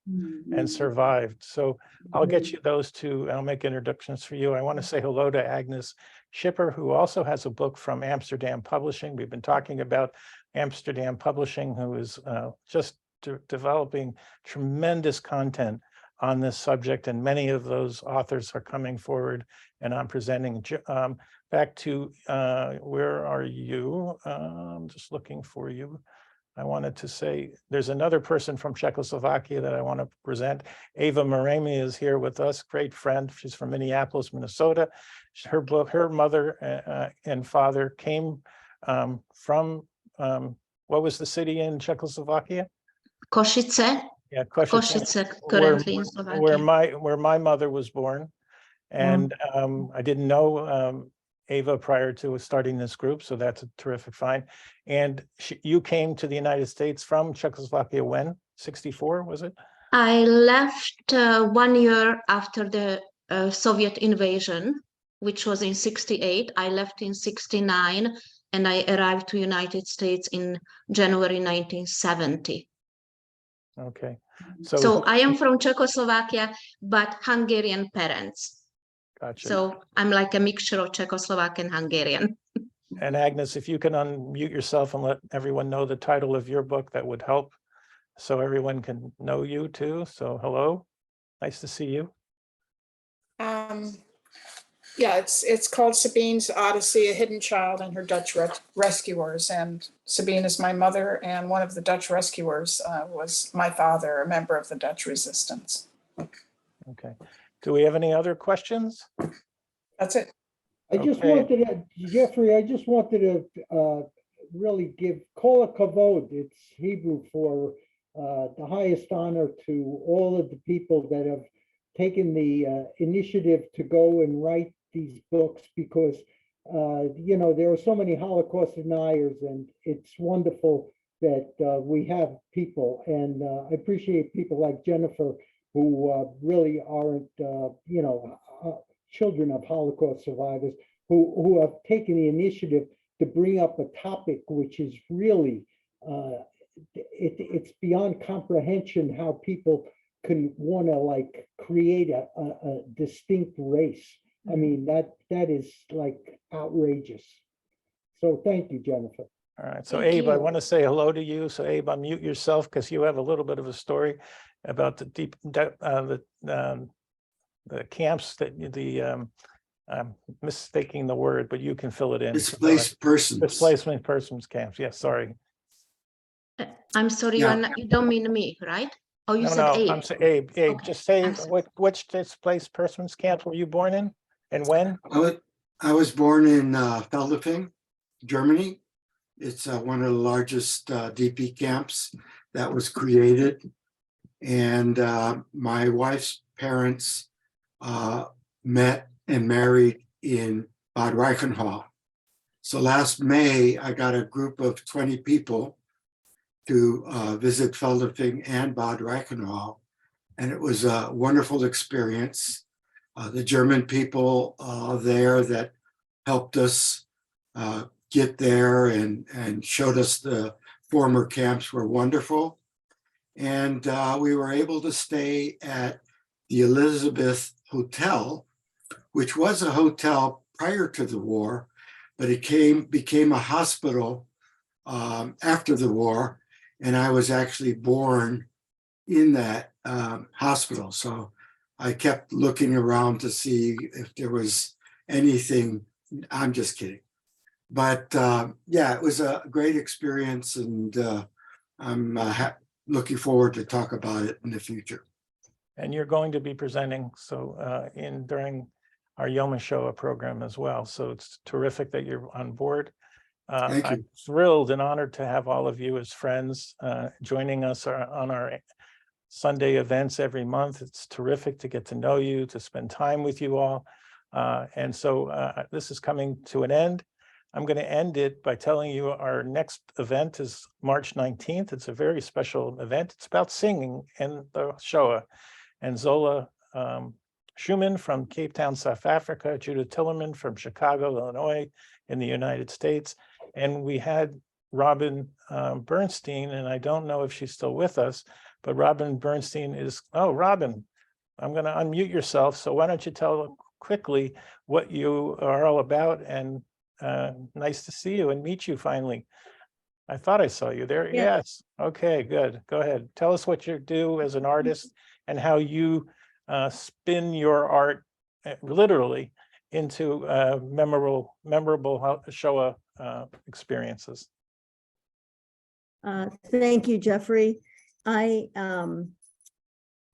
and survived. So I'll get you those two. I'll make introductions for you. I want to say hello to Agnes Schipper, who also has a book from Amsterdam Publishing. We've been talking about Amsterdam Publishing, who is just developing tremendous content on this subject, and many of those authors are coming forward, and I'm presenting. Back to, where are you? I'm just looking for you. I wanted to say, there's another person from Czechoslovakia that I want to present. Ava Maremi is here with us, great friend. She's from Minneapolis, Minnesota. Her book, her mother and father came from, what was the city in Czechoslovakia? Košice. Yeah, Košice, currently in Slovakia. where my mother was born. And I didn't know Ava prior to starting this group, so that's a terrific find. And you came to the United States from Czechoslovakia when? 64, was it? I left 1 year after the Soviet invasion, which was in 68. I left in 69, and I arrived to United States in January 1970. Okay. So I am from Czechoslovakia, but Hungarian parents. Gotcha. So I'm like a mixture of Czechoslovak and Hungarian. And Agnes, if you can unmute yourself and let everyone know the title of your book, that would help, so everyone can know you too. So hello, nice to see you. Yeah, it's called Sabine's Odyssey, A Hidden Child and Her Dutch Rescuers. And Sabine is my mother, and one of the Dutch rescuers was my father, a member of the Dutch resistance. Okay. Do we have any other questions? That's it. I just wanted to, Jeffrey, I just wanted to really give kol hakavod, it's Hebrew for the highest honor to all of the people that have taken the initiative to go and write these books, because you know, there are so many Holocaust deniers, and it's wonderful that we have people, and I appreciate people like Jennifer who really aren't you know, children of Holocaust survivors, who have taken the initiative to bring up a topic which is really it's beyond comprehension how people can want to like create a distinct race. I mean, that is like outrageous. So thank you, Jennifer. All right, so Thank Abe, I you. want to say hello to you. So Abe, unmute yourself because you have a little bit of a story about the camps that I'm mistaking the word, but you can fill it in. Displaced persons. Displacement persons camps. Yes, sorry. I'm sorry, Yeah. you don't mean me, right? Oh, you No, said no, Abe. I'm saying Abe. Abe, Okay, just say I'm sorry. which displaced persons camp were you born in and when? I was born in Feldafing, Germany. It's one of the largest DP camps that was created. And my wife's parents met and married in Bad Reichenhall. So last May, I got a group of 20 people to visit Feldafing and Bad Reichenhall. And it was a wonderful experience. The German people there that helped us get there and showed us the former camps were wonderful. And we were able to stay at the Elizabeth Hotel, which was a hotel prior to the war, but it became a hospital after the war. And I was actually born in that hospital. So I kept looking around to see if there was anything. I'm just kidding. But yeah, it was a great experience, and I'm looking forward to talk about it in the future. And you're going to be presenting during our Yoma Showa program as well. So it's terrific that you're on board. Thank you. I'm thrilled and honored to have all of you as friends joining us on our Sunday events every month. It's terrific to get to know you, to spend time with you all. And so this is coming to an end. I'm going to end it by telling you our next event is March 19th. It's a very special event. It's about singing in the Shoah. And Zola Schumann from Cape Town, South Africa, Judith Tillerman from Chicago, Illinois, in the United States. And we had Robin Bernstein, and I don't know if she's still with us, but Robin Bernstein is, oh, Robin, I'm going to unmute yourself. So why don't you tell quickly what you are all about, and nice to see you and meet you finally. I thought I saw you there. Yeah. Yes. Okay, good. Go ahead. Tell us what you do as an artist and how you spin your art literally into memorable Shoah experiences. Thank you, Jeffrey.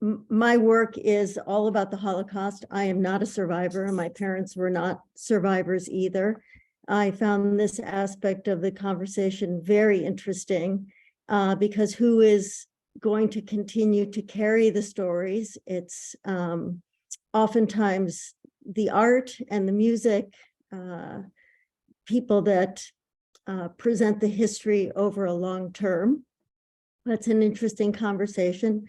My work is all about the Holocaust. I am not a survivor, and my parents were not survivors either. I found this aspect of the conversation very interesting because who is going to continue to carry the stories? It's oftentimes the art and the music, people that present the history over a long term. That's an interesting conversation.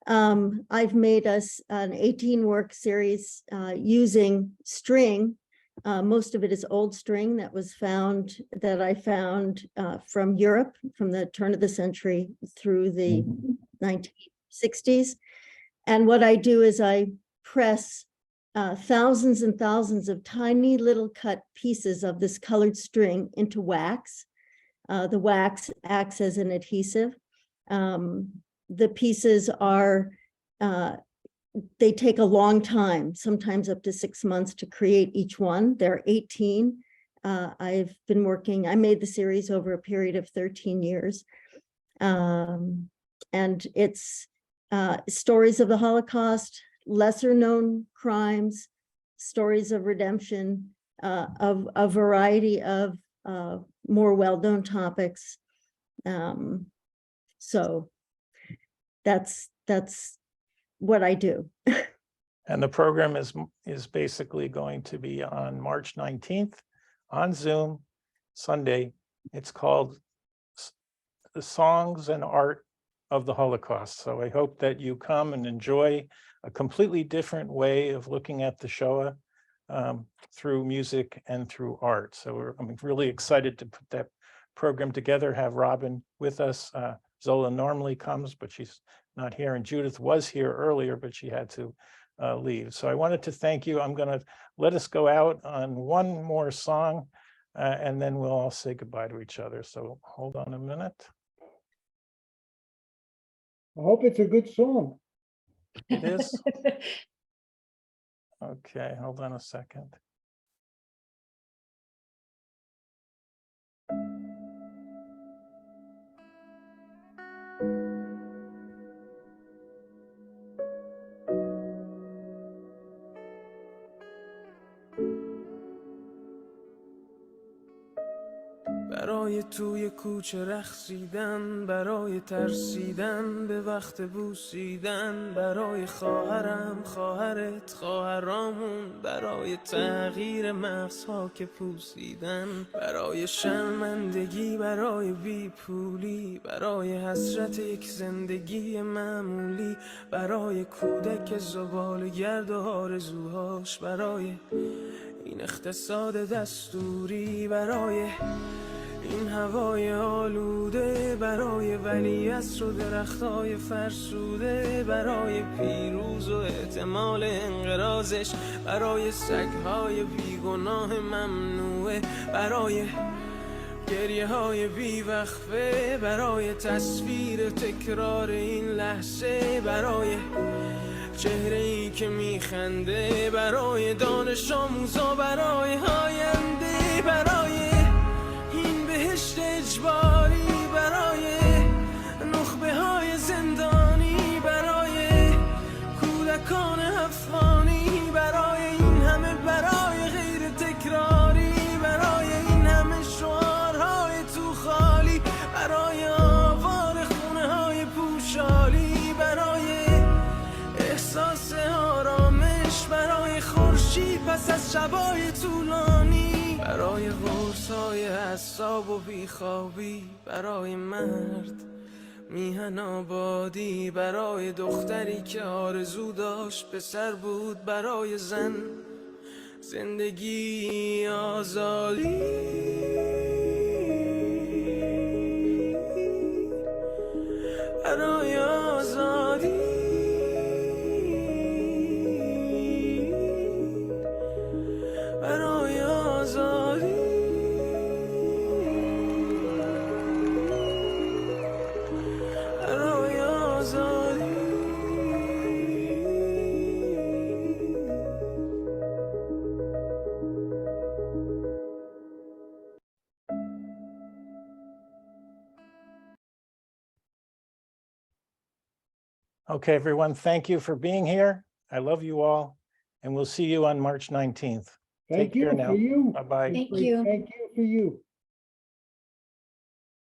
I've made us an 18-work series using string. Most of it is old string that I found from Europe from the turn of the century through the 1960s. And what I do is I press thousands and thousands of tiny little cut pieces of this colored string into wax. The wax acts as an adhesive. The pieces are, they take a long time, sometimes up to 6 months to create each one. There are 18. I've been working, I made the series over a period of 13 years. And it's stories of the Holocaust, lesser known crimes, stories of redemption, of a variety of more well-known topics. So that's what I do. And the program is basically going to be on March 19th on Zoom, Sunday. It's called The Songs and Art of the Holocaust. So I hope that you come and enjoy a completely different way of looking at the Shoah through music and through art. So I'm really excited to put that program together, have Robin with us. Zola normally comes, but she's not here, and Judith was here earlier, but she had to leave. So I wanted to thank you. I'm going to let us go out on one more song, and then we'll all say goodbye to each other. So hold on a minute. I hope it's a good song. It is? Okay, hold on a second. برای توی کوچه رقصیدن، برای ترسیدن به وقت بوسیدن، برای خواهرم، خواهرت، خواهرامون، برای تغییر مغزها که پوسیدن، برای شرمندگی، برای بیپولی، برای حسرت یک زندگی معمولی، برای کودک زباله‌گرد و آرزوهاش، برای این اقتصاد دستوری، برای این هوای آلوده، برای ولیعصر و درختای فرسوده، برای پیروز و احتمال انقراضش، برای سگهای بیگناه ممنوعه، برای گریه های بیوقفه، برای تصویر تکرار این لحظه، برای چهره ای که میخنده، برای دانش آموزا، برای آینده، برای این بهشت اجباری، برای نخبه های زندانی، برای کودکان افغانی، برای این همه برای غیر تکراری، برای این همه شعارهای تو خالی، برای آوار خونه های پوشالی، برای احساس آرامش، برای خورشید پس از شبای طولانی، برای قرص‌های اعصاب و بیخوابی، برای مرد میهن آبادی، برای دختری که آرزو داشت پسر بود، برای زن زندگی آزادی، برای آزادی، برای آزادی، برای آزادی. Okay, everyone, thank you for being here. I love you all, and we'll see you on March 19th. Thank Take care you now. for you. Bye-bye. Thank you. Thank you for you.